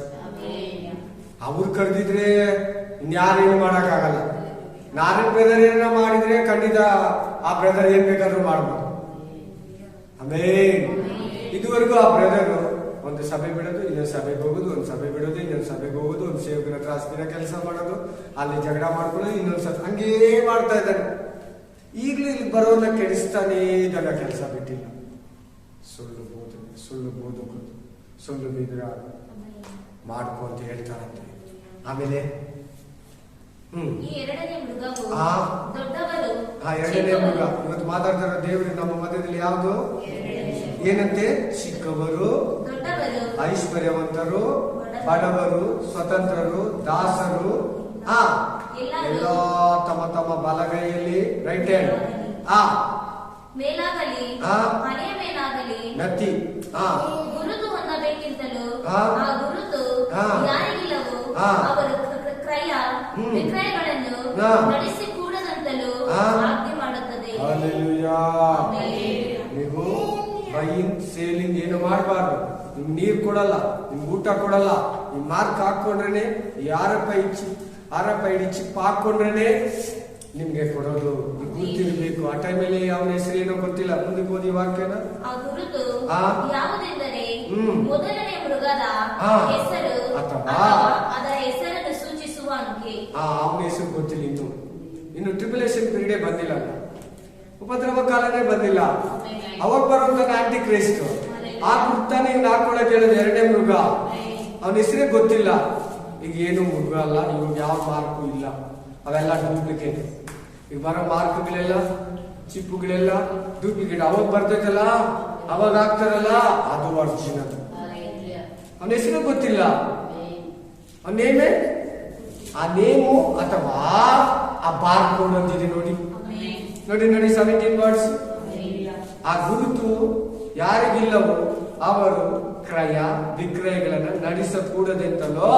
ಅವ್ರು ಕರೆದಿದ್ರೆ ಇನ್ಯಾರೇನು ಮಾಡಕ್ಕಾಗಲ್ಲ. ನಾರಾಯಣ್ ಬ್ರದರ್ ಏನ ಮಾಡಿದ್ರೆ ಖಂಡಿತ ಆ ಬ್ರದರ್ ಏನ್ ಬೇಕಾದ್ರೂ ಮಾಡ್ಬೋದು. ಆಮೇನ್. ಇದುವರೆಗೂ ಆ ಬ್ರದರ್ ಒಂದು ಸಭೆ ಬಿಡೋದು, ಇನ್ನೊಂದು ಸಭೆಗೆ ಹೋಗೋದು, ಒಂದು ಸಭೆ ಬಿಡೋದು, ಇನ್ನೊಂದು ಸಭೆಗೆ ಹೋಗೋದು, ಒಂದು ಸೇವಕನ ಹತ್ರ ಅಷ್ಟಿನ ಕೆಲಸ ಮಾಡೋದು, ಅಲ್ಲಿ ಜಗಳ ಮಾಡ್ಕೊಳ್ಳೋದು, ಇನ್ನೊಂದು ಸಭೆ, ಹಂಗೇ ಮಾಡ್ತಾ ಇದ್ದಾನೆ. ಈಗಲೂ ಇಲ್ಲಿ ಬರೋನ್ನ ಕೆಡಿಸ್ತಾನೇ ಇದನ್ನ ಕೆಲಸ ಬಿಟ್ಟಿಲ್ಲ. ಸುಳ್ಳು ಬೋಧನೆ, ಸುಳ್ಳು ಬೋಧಕರು, ಸುಳ್ಳು ವಿಗ್ರಹ ಮಾಡ್ಕೊ ಅಂತ ಹೇಳ್ತಾರಂತೆ. ಆಮೇಲೆ ಎರಡನೇ ಮೃಗವು ಎರಡನೇ ಮೃಗ. ಇವತ್ತು ಮಾತಾಡ್ತಾರ ದೇವರು ನಮ್ಮ ಮಧ್ಯದಲ್ಲಿ ಯಾವುದು? ಏನಂತೆ? ಚಿಕ್ಕವರು, ಐಶ್ವರ್ಯವಂತರು, ಬಡವರು, ಸ್ವತಂತ್ರರು, ದಾಸರು, ಎಲ್ಲ ತಮ್ಮ ತಮ್ಮ ಬಲಗೈಯಲ್ಲಿ, ರೈಟ್ ಹ್ಯಾಂಡ್ ಮೇಲಾಗಲಿ ಮನೆಯ ಮೇಲಾಗಲಿ ನತ್ತಿ ಗುರುತು ಹೊಂದಬೇಕೆಂತಲೂ ಆ ಗುರುತು ಯಾರಿಗಿಲ್ಲವೋ ಅವರು ವಿಕ್ರಯಗಳನ್ನು ನಡೆಸಿ ಕೂಡದಂತಲೂ ಆಜ್ಞೆ ಮಾಡುತ್ತದೆ. ನೀವು ಬೈಯಿಂಗ್ ಸೇಲಿಂಗ್ ಏನು ಮಾಡಬಾರ್ದು. ನಿಮ್ ನೀರ್ ಕೊಡಲ್ಲ, ನಿಮ್ ಊಟ ಕೊಡಲ್ಲ, ನಿಮ್ ಮಾರ್ಕ್ ಹಾಕೊಂಡ್ರೇನೆ, ಆರಪ್ಪ ಚಿಪ್ ಹಾಕೊಂಡ್ರೇನೆ ನಿಮ್ಗೆ ಕೊಡೋದು. ಗೊತ್ತಿರ್ಬೇಕು. ಆ ಟೈಮಲ್ಲಿ ಅವನ ಹೆಸರು ಏನೋ ಗೊತ್ತಿಲ್ಲ. ಮುಂದಕ್ಕೆ ಓದಿ ವಾಕ್ಯನ. ಯಾವುದೆಂದರೆ ಮೊದಲನೇ ಮೃಗದ ಹೆಸರು ಅಥವಾ ಅದರ ಹೆಸರನ್ನು ಸೂಚಿಸುವ ಅಂಕೆ. ಅವನ ಹೆಸರು ಗೊತ್ತಿಲ್ಲ. ಇನ್ನು ಟ್ರಿಬುಲೇಷನ್ ಪೀರಿಯಡ್ ಬಂದಿಲ್ಲ. ಉಪದ್ರವ ಕಾಲನೇ ಬಂದಿಲ್ಲ. ಅವಾಗ ಬರುವಂತ ಆಂಟಿ ಕ್ರೈಸ್ಟ್ ಆ ಕುರ್ತಾನೆ ಇವ್ನು ಹಾಕೊಳಕ್ ಹೇಳಿದ ಎರಡನೇ ಮೃಗ. ಅವನ ಹೆಸರೇ ಗೊತ್ತಿಲ್ಲ. ಈಗ ಏನು ಮೃಗ ಅಲ್ಲ, ಇವಾಗ ಯಾವ ಮಾರ್ಕು ಇಲ್ಲ, ಅವೆಲ್ಲ ಡೂಪ್ಲಿಕೇಟ್. ಈಗ ಬರೋ ಮಾರ್ಕ್ಗಳೆಲ್ಲ ಚಿಪ್ಪುಗಳೆಲ್ಲ ಡೂಪ್ಲಿಕೇಟ್. ಅವಾಗ ಬರ್ತೈತಲ್ಲ, ಅವಾಗ ಹಾಕ್ತಾರಲ್ಲ, ಅದು ಒರಿಜಿನಲ್. ಅವನ ಹೆಸರು ಗೊತ್ತಿಲ್ಲ. ಅವನ ನೇಮೇ, ಆ ನೇಮು ಅಥವಾ ಆ ಬಾರ್ ಕೋಡ್ ಅಂತಿದೆ ನೋಡಿ ನೋಡಿ ನೋಡಿ 17 ವರ್ಡ್ಸ್. ಆ ಗುರುತು ಯಾರಿಗಿಲ್ಲವೋ ಅವರು ಕ್ರಯ ವಿಕ್ರಯಗಳನ್ನು ನಡೆಸಕೂಡದೆಂತಲೋ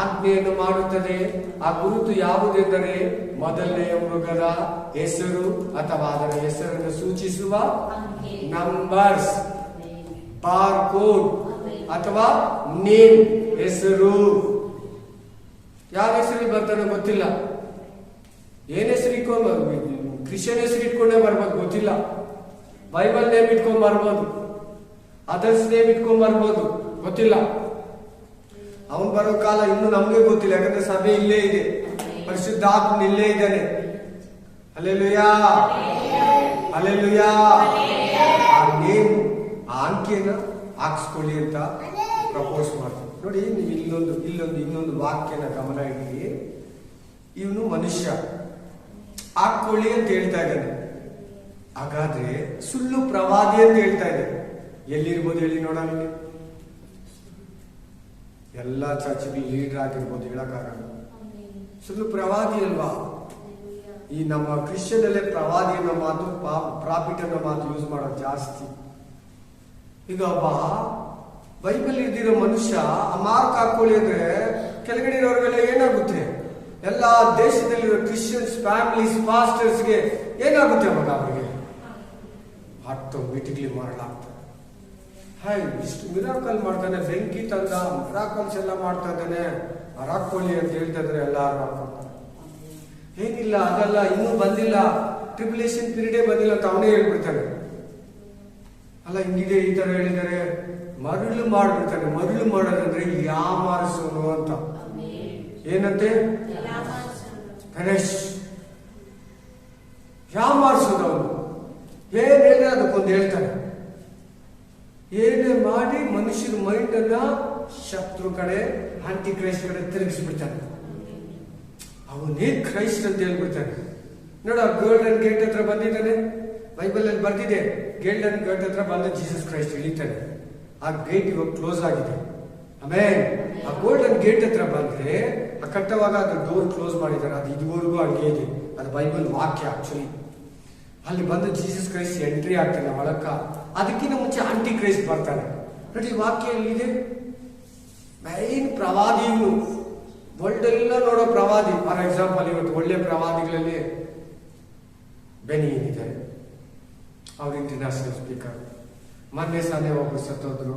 ಆಜ್ಞೆಯನ್ನು ಮಾಡುತ್ತದೆ. ಆ ಗುರುತು ಯಾವುದೆಂದರೆ ಮೊದಲನೆಯ ಮೃಗದ ಹೆಸರು ಅಥವಾ ಅದರ ಹೆಸರನ್ನು ಸೂಚಿಸುವ ನಂಬರ್ಸ್, ಬಾರ್ ಕೋಡ್ ಅಥವಾ ನೇಮ್, ಹೆಸರು. ಯಾವ ಹೆಸರು ಬರ್ತಾನೋ ಗೊತ್ತಿಲ್ಲ. ಏನ್ ಹೆಸರು ಇಟ್ಕೊಂಡ್ ಕ್ರಿಶ್ಚಿಯನ್ ಹೆಸರು ಇಟ್ಕೊಂಡೇ ಬರ್ಬೋದು, ಗೊತ್ತಿಲ್ಲ. ಬೈಬಲ್ ನೇಮ್ ಇಟ್ಕೊಂಡ್ ಬರ್ಬೋದು, ಅದರ್ಸ್ ನೇಮ್ ಇಟ್ಕೊಂಡ್ ಬರ್ಬೋದು, ಗೊತ್ತಿಲ್ಲ. ಅವನ್ ಬರೋ ಕಾಲ ಇನ್ನು ನಮ್ಗೆ ಗೊತ್ತಿಲ್ಲ, ಯಾಕಂದ್ರೆ ಸಭೆ ಇಲ್ಲೇ ಇದೆ, ಪರಿಶುದ್ಧಾತ್ಮ ಇಲ್ಲೇ ಇದ್ದಾನೆ. Hallelujah, hallelujah. ಆ ನೇಮ್, ಆ ಅಂಕಿಯನ್ನ ಹಾಕ್ಸ್ಕೊಳ್ಳಿ ಅಂತ ಪ್ರಪೋಸ್ ಮಾಡ್ತಾರೆ. ನೋಡಿ, ನೀವು ಇನ್ನೊಂದು ವಾಕ್ಯನ ಗಮನ ಇಡಿ. ಇವನು ಮನುಷ್ಯ, ಹಾಕೊಳ್ಳಿ ಅಂತ ಹೇಳ್ತಾ ಇದ್ದಾನೆ. ಹಾಗಾದ್ರೆ ಸುಳ್ಳು ಪ್ರವಾದಿ ಅಂತ ಹೇಳ್ತಾ ಇದ್ದಾನೆ. ಎಲ್ಲಿರ್ಬೋದು ಹೇಳಿ ನೋಡೋಣ. ಎಲ್ಲಾ ಚರ್ಚ್ಗೆ ಲೀಡರ್ ಆಗಿರ್ಬೋದು, ಹೇಳಕ್ಕಾಗಲ್ಲ. ಸುಳ್ಳು ಪ್ರವಾದಿ ಅಲ್ವಾ? ಈ ನಮ್ಮ ಕ್ರಿಶ್ಚಿಯನ್ ಅಲ್ಲೇ ಪ್ರವಾದಿ ಅನ್ನೋ ಮಾತು, ಪ್ರಾಫಿಟ್ ಅನ್ನೋ ಮಾತು ಯೂಸ್ ಮಾಡೋದು ಜಾಸ್ತಿ. ಈಗ ಒಬ್ಬ ಬೈಬಲ್ ಇದ್ದಿರೋ ಮನುಷ್ಯ ಆ ಮಾರ್ಕ್ ಹಾಕೊಳ್ಳಿ ಅಂದ್ರೆ ಕೆಳಗಡೆ ಇರೋರಿಗೆಲ್ಲ ಏನಾಗುತ್ತೆ? ಎಲ್ಲ ದೇಶದಲ್ಲಿರೋ ಕ್ರಿಶ್ಚಿಯನ್ಸ್ ಫ್ಯಾಮಿಲೀಸ್ ಪಾಸ್ಟರ್ಸ್ಗೆ ಏನಾಗುತ್ತೆ? ಅವಾಗ ಅವರಿಗೆ ಆಟೋಮೆಟಿಕ್ಲಿ ಮಾಡಲಾಗ್ತದೆ. ಹಾಯ್, ಇಷ್ಟು ಮಿರಾಕಲ್ ಮಾಡ್ತಾನೆ, ಬೆಂಕಿ ತಂದ ಮಿರಾಕಲ್ಸ್ ಎಲ್ಲ ಮಾಡ್ತಾ ಇದ್ದಾನೆ, ಹಾಕೊಳ್ಳಿ ಅಂತ ಹೇಳ್ತಾ ಇದ್ರೆ ಎಲ್ಲಾರು ಹಾಕೊಳ್ತಾರೆ. ಏನಿಲ್ಲ, ಅದಲ್ಲ, ಇನ್ನೂ ಬಂದಿಲ್ಲ, ಟ್ರಿಬ್ಯುಲೇಷನ್ ಪೀರಿಯಡೇ ಬಂದಿಲ್ಲ ಅಂತ ಅವನೇ ಹೇಳ್ಬಿಡ್ತಾನೆ. ಅಲ್ಲ, ಹಿಂಗಿದೆ, ಈ ತರ ಹೇಳಿದ್ದಾರೆ, ಮರಳು ಮಾಡ್ಬಿಡ್ತಾನೆ. ಮರಳು ಮಾಡೋದಂದ್ರೆ ಯಾಮಾರಿಸೋನು ಅಂತ. ಏನಂತೆ? ಗಣೇಶ್ ಯಾಮಾರಿಸೋದು. ಅವನು ಏನ್ ಹೇಳಿದ್ರೆ ಅದಕ್ಕೊಂದು ಹೇಳ್ತಾನೆ. ಏನೇ ಮಾಡಿ ಮನುಷ್ಯನ ಮೈಂಡ್ ಅನ್ನ ಶತ್ರು ಕಡೆ, ಆಂಟಿ ಕ್ರೈಸ್ಟ್ ಕಡೆ ತಿರುಗಿಸ್ಬಿಡ್ತಾನೆ. ಅವನೇ ಕ್ರೈಸ್ಟ್ ಅಂತ ಹೇಳ್ಬಿಡ್ತಾನೆ. ನೋಡ, ಗೋಲ್ಡನ್ ಗೇಟ್ ಹತ್ರ ಬಂದಿದ್ದಾನೆ, ಬೈಬಲ್ ಅಲ್ಲಿ ಬರ್ದಿದೆ. ಗೋಲ್ಡನ್ ಗೇಟ್ ಹತ್ರ ಬಂದ ಜೀಸಸ್ ಕ್ರೈಸ್ಟ್ ಇಳಿತಾನೆ. ಆ ಗೇಟ್ ಇವಾಗ ಕ್ಲೋಸ್ ಆಗಿದೆ. ಆಮೇಲೆ ಆ ಗೋಲ್ಡನ್ ಗೇಟ್ ಹತ್ರ ಬಂದ್ರೆ ಕಟ್ಟವಾಗ ಅದು ಡೋರ್ ಕ್ಲೋಸ್ ಮಾಡಿದ್ದಾರೆ. ಅದು ಇದುವರೆಗೂ ಹಂಗೆ ಇದೆ. ಅದು ಬೈಬಲ್ ವಾಕ್ಯ ಆಕ್ಚುಲಿ. ಅಲ್ಲಿ ಬಂದು ಜೀಸಸ್ ಕ್ರೈಸ್ಟ್ ಎಂಟ್ರಿ ಆಗ್ತಾನೆ ಒಳಕ್ಕ. ಅದಕ್ಕಿಂತ ಮುಂಚೆ ಆಂಟಿ ಕ್ರೈಸ್ಟ್ ಬರ್ತಾನೆ. ನೋಡಿ, ವಾಕ್ಯ ಎಲ್ಲಿದೆ? ಮೈನ್ ಪ್ರವಾದಿ ಇವನು. ವರ್ಲ್ಡ್ ಎಲ್ಲ ನೋಡೋ ಪ್ರವಾದಿ. ಫಾರ್ ಎಕ್ಸಾಂಪಲ್, ಇವತ್ತು ಒಳ್ಳೆ ಪ್ರವಾದಿಗಳಲ್ಲಿ ಬೆನಿಯನ್ ಇದ್ದಾರೆ, ಅವ್ರು ಇಂಟರ್ನ್ಯಾಷನಲ್ ಸ್ಪೀಕರ್. ಮೊನ್ನೆ ಸಾನೆ ಒಬ್ರು ಸತ್ತೋದ್ರು.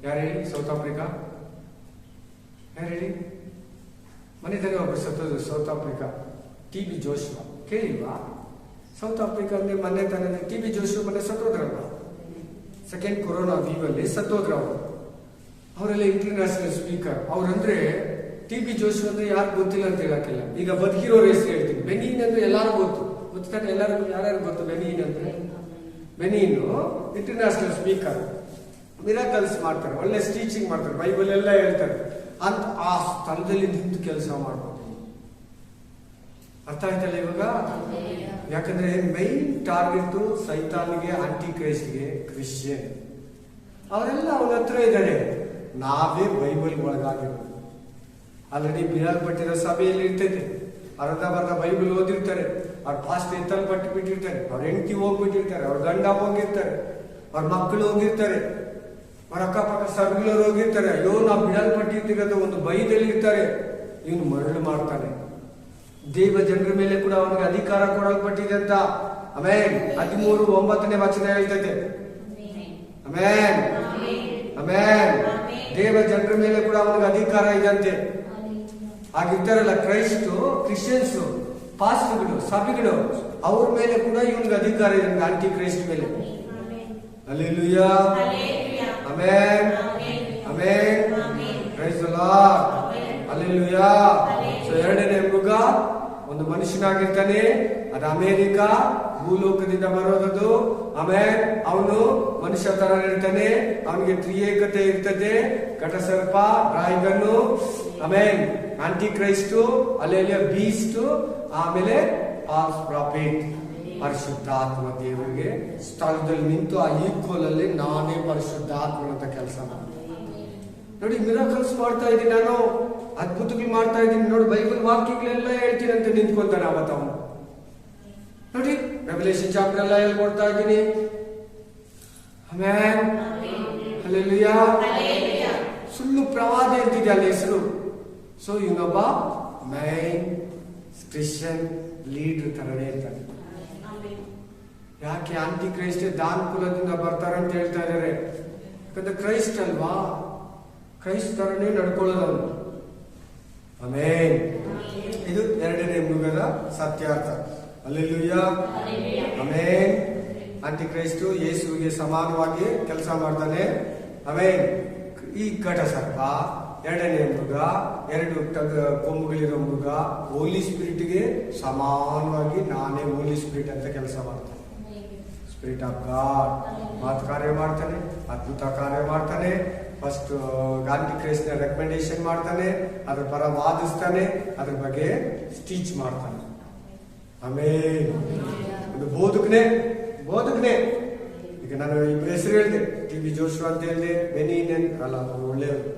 ಯಾರು ಹೇಳಿ? South Africa. ಯಾರು ಹೇಳಿ? ಮೊನ್ನೆ ತಾನೇ ಒಬ್ರು ಸತ್ತೋದ್ರು ಸೌತ್ ಆಫ್ರಿಕಾ. TB ಜೋಶುವ ಕೇಳಿಲ್ವಾ? ಸೌತ್ ಆಫ್ರಿಕಾ ಅಂದ್ರೆ ಮೊನ್ನೆ ತಾನೇ TB ಜೋಶುವ ಮೊನ್ನೆ ಸತ್ತೋದ್ರಲ್ವಾ? ಸೆಕೆಂಡ್ ಕೊರೋನಾ ವೀವ್ ಅಲ್ಲಿ ಸತ್ತೋದ್ರ ಅವರು. ಅವರೆಲ್ಲ ಇಂಟರ್ನ್ಯಾಷನಲ್ ಸ್ಪೀಕರ್. ಅವ್ರಂದ್ರೆ TB ಜೋಶುವ ಅಂದ್ರೆ ಯಾರು ಗೊತ್ತಿಲ್ಲ ಅಂತ ಹೇಳಕ್ಕಿಲ್ಲ. ಈಗ ಬದುಕಿರೋರು ಹೆಸರು ಹೇಳ್ತೀನಿ. ಬೆನಿನ್ ಅಂದ್ರೆ ಎಲ್ಲಾರು ಗೊತ್ತು, ಗೊತ್ತಾನೆ ಎಲ್ಲರಿಗೂ. ಯಾರ್ಯಾರು ಗೊತ್ತು ಬೆನಿನ್ ಅಂದ್ರೆ? Benin international speaker. ಮಿರಾಕಲ್ಸ್ ಮಾಡ್ತಾರೆ, ಒಳ್ಳೆ ಟೀಚಿಂಗ್ ಮಾಡ್ತಾರೆ, ಬೈಬಲ್ ಎಲ್ಲ ಹೇಳ್ತಾರೆ ಅಂತ. ಆ ಸ್ಥಳದಲ್ಲಿ ನಿಂತು ಕೆಲಸ ಮಾಡ್ಬೋದು. ಅರ್ಥ ಆಯ್ತಲ್ಲ ಇವಾಗ? ಯಾಕಂದ್ರೆ ಮೈನ್ ಟಾರ್ಗೆಟ್ ಸೈತಾನ್ಗೆ, ಆಂಟಿ ಕ್ರೈಸ್ಟ್ಗೆ ಕ್ರಿಶ್ಚಿಯನ್. ಅವರೆಲ್ಲ ಅವನ ಹತ್ರ ಇದ್ದಾರೆ. ನಾವೇ ಬೈಬಲ್ ಒಳಗಾಗಿರೋದು. ಆಲ್ರೆಡಿ ಬಿಡಲ್ಪಟ್ಟಿರೋ ಸಭೆಯಲ್ಲಿ ಇರ್ತೈತೆ. ಅರ್ಧ ಬೈಬಲ್ ಓದಿರ್ತಾರೆ. ಅವ್ರ ಪಾಸ್ಟ್ ಎತ್ತಲ್ಪಟ್ಟು ಬಿಟ್ಟಿರ್ತಾರೆ. ಅವ್ರ ಹೆಂಡತಿ ಹೋಗ್ಬಿಟ್ಟಿರ್ತಾರೆ. ಅವ್ರ ಗಂಡ ಹೋಗಿರ್ತಾರೆ. ಅವ್ರ ಮಕ್ಕಳು ಹೋಗಿರ್ತಾರೆ. ಅವ್ರ ಅಕ್ಕಪಕ್ಕ ಸಭೆಗಳವ್ರು ಹೋಗಿರ್ತಾರೆ. ಅಯ್ಯೋ, ನಾವು ಬಿಡಲ್ಪಟ್ಟಿರ್ತೀರಂತ ಒಂದು ಭಯದಲ್ಲಿ ಇರ್ತಾರೆ. ಇವನು ಮರಳು ಮಾಡ್ತಾನೆ. ದೇವ ಜನರ ಮೇಲೆ ಕೂಡ ಅವನಿಗೆ ಅಧಿಕಾರ ಕೊಡಲ್ಪಟ್ಟಿದೆ ಅಂತ. ಆಮೇನ್ 13:9 ವಚನ ಹೇಳ್ತೈತೆ. ಆಮೇನ್, ಆಮೇನ್. ದೇವ ಜನರ ಮೇಲೆ ಕೂಡ ಅವನಿಗೆ ಅಧಿಕಾರ ಇದಂತೆ. ಆಗಿರ್ತಾರಲ್ಲ ಕ್ರಿಶ್ಚಿಯನ್ಸ್, ಪಾಸ್ಟರ್ಗಳು, ಸಭೆಗಳು, ಅವ್ರ ಮೇಲೆ ಕೂಡ ಇವನಿಗೆ ಅಧಿಕಾರ ಇದೆ, ಆಂಟಿ ಕ್ರೈಸ್ಟ್ ಮೇಲೆ. Hallelujah, amen, amen, praise the Lord, hallelujah. So ಎರಡನೇ ಮೃಗ ಒಂದು ಮನುಷ್ಯನಾಗಿರ್ತಾನೆ. ಅದು ಅಮೇರಿಕ ಭೂಲೋಕದಿಂದ ಬರೋದದು. ಆಮೇಲೆ ಅವನು ಮನುಷ್ಯ ತರ ಇರ್ತಾನೆ. ಅವನಿಗೆ ತ್ರಿಯೇಕತೆ ಇರ್ತದೆ. ಘಟಸರ್ಪ, ಡ್ರಾಯ್ಗನ್ನು, ಆಮೇಲೆ ಆಂಟಿ ಕ್ರೈಸ್ಟು, ಅಲ್ಲೆಲ್ಲ ಬೀಸ್ಟು, ಆಮೇಲೆ ಫಾಲ್ಸ್ ಪ್ರಾಫಿಟ್. ಪರಿಶುದ್ಧಾತ್ಮ ದೇವರಿಗೆ ಸ್ಥಳದಲ್ಲಿ ನಿಂತು ಆ ಈಕ್ವಲ್ ಅಲ್ಲಿ ನಾನೇ ಪರಿಶುದ್ಧಾತ್ಮ ಅಂತ ಕೆಲಸ ಮಾಡ್ತೀನಿ. ನೋಡಿ, ಮಿರಾಕಲ್ಸ್ ಮಾಡ್ತಾ ಇದ್ದೀನಿ ನಾನು, ಅದ್ಭುತಗಳು ಮಾಡ್ತಾ ಇದ್ದೀನಿ ನೋಡಿ, ಬೈಬಲ್ ವಾಕ್ಯಗಳೆಲ್ಲ ಹೇಳ್ತೀನಿ ಅಂತ ನಿಂತ್ಕೊಂತಾನೆ ಅವತ್ತು ಅವನು. ನೋಡಿ, ರೆವಲೇಷನ್ ಚಾಪ್ಟರ್ ಎಲ್ಲ ಹೇಳ್ಕೊಡ್ತಾ ಇದ್ದೀನಿ. ಆಮೇಲೆ ಹಲ್ಲೆಲೂಯಾ. ಸುಳ್ಳು ಪ್ರವಾದಿ ಅಂತಿದೆ ಅಲ್ಲಿ ಹೆಸರು. ಸೊ ಇವನೊಬ್ಬ ಮೈನ್ ಕ್ರಿಶ್ಚಿಯನ್ ಲೀಡರ್ ತರನೇ ಇರ್ತಾನೆ. ಯಾಕೆ ಆಂಟಿ ಕ್ರೈಸ್ಟ್ ದಾನ್ ಕುಲದಿಂದ ಬರ್ತಾರೆ ಅಂತ ಹೇಳ್ತಾ ಇದ್ದಾರೆ? ಯಾಕಂದ್ರೆ ಕ್ರೈಸ್ಟ್ ಅಲ್ವಾ, ಕ್ರೈಸ್ಟ್ ತರನೇ ನಡ್ಕೊಳ್ಳೋದವನು. ಆಮೇನ್. ಇದು ಎರಡನೇ ಮೃಗದ ಸತ್ಯಾರ್ಥ. ಹಲ್ಲೆಲೂಯಾ. ಆಮೇನ್. ಆಂಟಿ ಕ್ರೈಸ್ಟು ಯೇಸುವಿಗೆ ಸಮಾನವಾಗಿ ಕೆಲಸ ಮಾಡ್ತಾನೆ. ಆಮೇನ್. ಈ ಘಟ ಸರ್ಪ ಎರಡನೇ ಮೃಗ, ಎರಡು ಕೊಂಬುಗಳಿರೋ ಮೃಗ ಹೋಲಿ ಸ್ಪಿರಿಟ್ಗೆ ಸಮಾನವಾಗಿ ನಾನೇ ಹೋಲಿ ಸ್ಪಿರಿಟ್ ಅಂತ ಕೆಲಸ ಮಾಡ್ತಾನೆ. ಸ್ಪಿರಿಟ್ ಆಫ್ ಗಾಡ್ ಮಾತು ಕಾರ್ಯ ಮಾಡ್ತಾನೆ, ಅದ್ಭುತ ಕಾರ್ಯ ಮಾಡ್ತಾನೆ. ಫಸ್ಟ್ ಗಾಂಧಿ ಕ್ರೈಸ್ಟ್ನ ರೆಕಮೆಂಡೇಶನ್ ಮಾಡ್ತಾನೆ, ಅದ್ರ ಪರ ವಾದಿಸ್ತಾನೆ, ಅದ್ರ ಬಗ್ಗೆ ಸ್ಟೀಚ್ ಮಾಡ್ತಾನೆ. ಆಮೇಲೆ ಒಂದು ಬೋಧಕನೇ. ಈಗ ನಾನು ಇಬ್ಬರು ಹೆಸರು ಹೇಳಿದೆ, ಟಿ ಬಿ ಜೋಶು ಅಂತ ಹೇಳಿದೆ, ಬೆನಿನ್ ಅಲ್ಲ, ಒಳ್ಳೆಯವರು.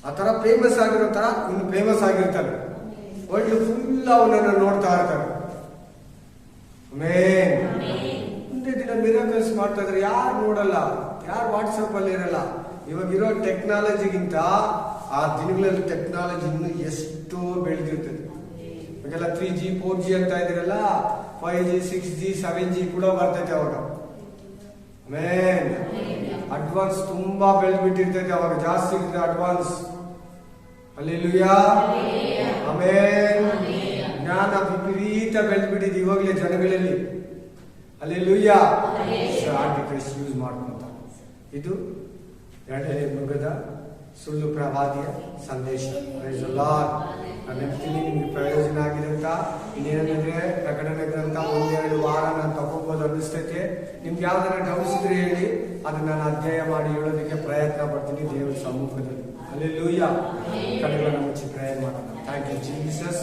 ಆ ತರ ಫೇಮಸ್ ಆಗಿರೋ ತರ ಇನ್ನು ಫೇಮಸ್ ಆಗಿರ್ತಾನೆ. ವರ್ಲ್ಡ್ ಫುಲ್ ಅವನನ್ನು ನೋಡ್ತಾ ಇರ್ತಾರೆ. ಆಮೇನ್. ಮುಂದೆ ದಿನ ಮಿರಾಕಲ್ಸ್ ಮಾಡ್ತಾ ಇದ್ರೆ ಯಾರು ನೋಡಲ್ಲ, ಯಾರು ವಾಟ್ಸಪ್ ಅಲ್ಲಿ ಇರಲ್ಲ. ಇವಾಗಿರೋ ಟೆಕ್ನಾಲಜಿಗಿಂತ ಆ ದಿನಗಳಲ್ಲಿ ಟೆಕ್ನಾಲಜಿ ಇನ್ನು ಎಷ್ಟೋ ಬೆಳೆದಿರ್ತದೆ. ಇವಾಗೆಲ್ಲ 3G 4G ಅಂತ ಇದ್ರಲ್ಲ, 5G 6G 7G ಕೂಡ ಬರ್ತೈತೆ ಅವಾಗ. ಆಮೇನ್. ಅಡ್ವಾನ್ಸ್ ತುಂಬಾ ಬೆಳೆದ್ಬಿಟ್ಟಿರ್ತೈತೆ ಅವಾಗ, ಜಾಸ್ತಿ ಇರ್ತದೆ ಅಡ್ವಾನ್ಸ್. ಹಲ್ಲೆಲೂಯಾ. ಆಮೇನ್. ಜ್ಞಾನ ವಿಪರೀತ ಬೆಳೆದ್ಬಿಟ್ಟಿದೆ ಇವಾಗಲೇ ಜನಗಳಲ್ಲಿ. ಹಲ್ಲೆಲೂಯಾ. ಆರ್ಟಿಕಲ್ಸ್ ಯೂಸ್ ಮಾಡ್ಕೊಂತ. ಇದು ಎರಡನೇ ಮೃಗದ ಸುಳ್ಳು ಪ್ರವಾದಿಯ ಸಂದೇಶ. Praise the Lord. ನಾನು ಹೇಳ್ತೀನಿ ನಿಮ್ಗೆ ಪ್ರಯೋಜನ ಆಗಿದೆ ಅಂತ. ಇನ್ನೇನಂದ್ರೆ ಪ್ರಕಟಣೆ ಗ್ರಂಥ 1-2 ವಾರ ನಾನು ತಗೋಬಹುದು ಅನ್ನಿಸ್ತೈತೆ. ನಿಮ್ಗೆ ಯಾವ್ದಾರ ಡೌಟ್ಸ್ ಇದ್ರೆ ಹೇಳಿ, ಅದನ್ನ ನಾನು ಅಧ್ಯಯನ ಮಾಡಿ ಹೇಳೋದಕ್ಕೆ ಪ್ರಯತ್ನ ಪಡ್ತೀನಿ ದೇವರ ಸಮ್ಮುಖದಲ್ಲಿ. ಹಲ್ಲೆಲೂಯಾ. ಕಣ್ಣುಗಳನ್ನು ಮುಚ್ಚಿ ಪ್ರೇಯರ್ ಮಾಡೋಣ. Thank you Jesus.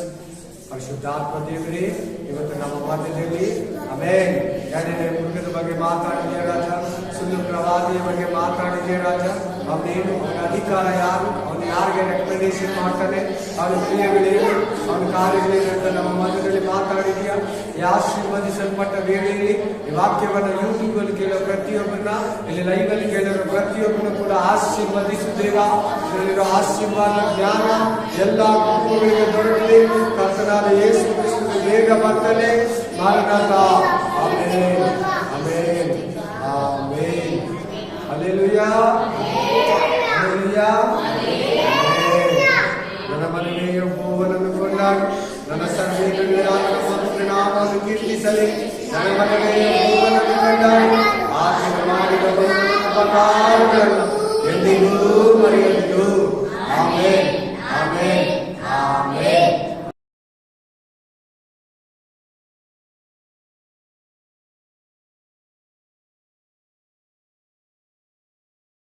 ಪರಿಶುದ್ಧಾತ್ಮ ದೇವರೇ, ಇವತ್ತು ನಮ್ಮ ಮಧ್ಯದಲ್ಲಿ ಆಮೇನ್ ಎರಡನೇ ಮೃಗದ ಬಗ್ಗೆ ಮಾತಾಡಿದೆಯಾ ರಾಜ, ಸುಳ್ಳು ಪ್ರವಾದಿಯ ಬಗ್ಗೆ ಮಾತಾಡಿದೆಯಾ ರಾಜ. ಅವನೇನು, ಅವನ ಅಧಿಕಾರ ಯಾರು, ಅವನು ಯಾರಿಗೆ ರೆಕಮೆಂಡೇಶನ್ ಮಾಡ್ತಾನೆ, ಅವನ ಕ್ರಿಯೆಗಳೇನು, ಅವನ ಕಾರ್ಯಗಳೇನು ಅಂತ ನಮ್ಮ ಮಧ್ಯದಲ್ಲಿ ಮಾತಾಡಿದೆಯಾ. ಈ ಆಶೀರ್ವದಿಸಲ್ಪಟ್ಟ ವೇಳೆಯಲ್ಲಿ ಈ ವಾಕ್ಯವನ್ನು ಯೂಟ್ಯೂಬ್ ಅಲ್ಲಿ ಕೇಳೋ ಪ್ರತಿಯೊಬ್ಬರನ್ನ, ಇಲ್ಲಿ ಲೈವ್ ಅಲ್ಲಿ ಕೇಳಿರೋ ಪ್ರತಿಯೊಬ್ಬರನ್ನು ಕೂಡ ಆಶೀರ್ವದಿಸುತ್ತೇವ. ಇದರಲ್ಲಿರೋ ಆಶೀರ್ವಾದ ಜ್ಞಾನ ಎಲ್ಲ ಕುಟುಂಬಗಳಿಗೆ ದೊರಕಲಿ. ಕರ್ತನಾದ ಯೇಸು ಕ್ರಿಸ್ತನು ಬೇಗ ಬರ್ತಾನೆ. ಮಾರನಾಥ. Amen. Amen. Amen. Hallelujah. Hallelujah. ನನ್ನ ಮನೆಗೆ ಯೆಹೋವನನ್ನು ಕೊಂಡಾಡಿ ನನ್ನ ಸರ್ವೇಂದ್ರಿಯಾತ್ಮನ ನಾಮವನ್ನು ಕೀರ್ತಿಸಲಿ. ನನ್ನ ಮನೆಗೆ ಯೆಹೋವನನ್ನು ಕೊಂಡಾಡಿ ಆತನು ಮಾಡಿದ ಉಪಕಾರಗಳನ್ನು ಎಂದಿಗೂ ಮರೆಯದಿರು. ಆಮೆನ್. ಆಮೆನ್. ಆಮೆನ್.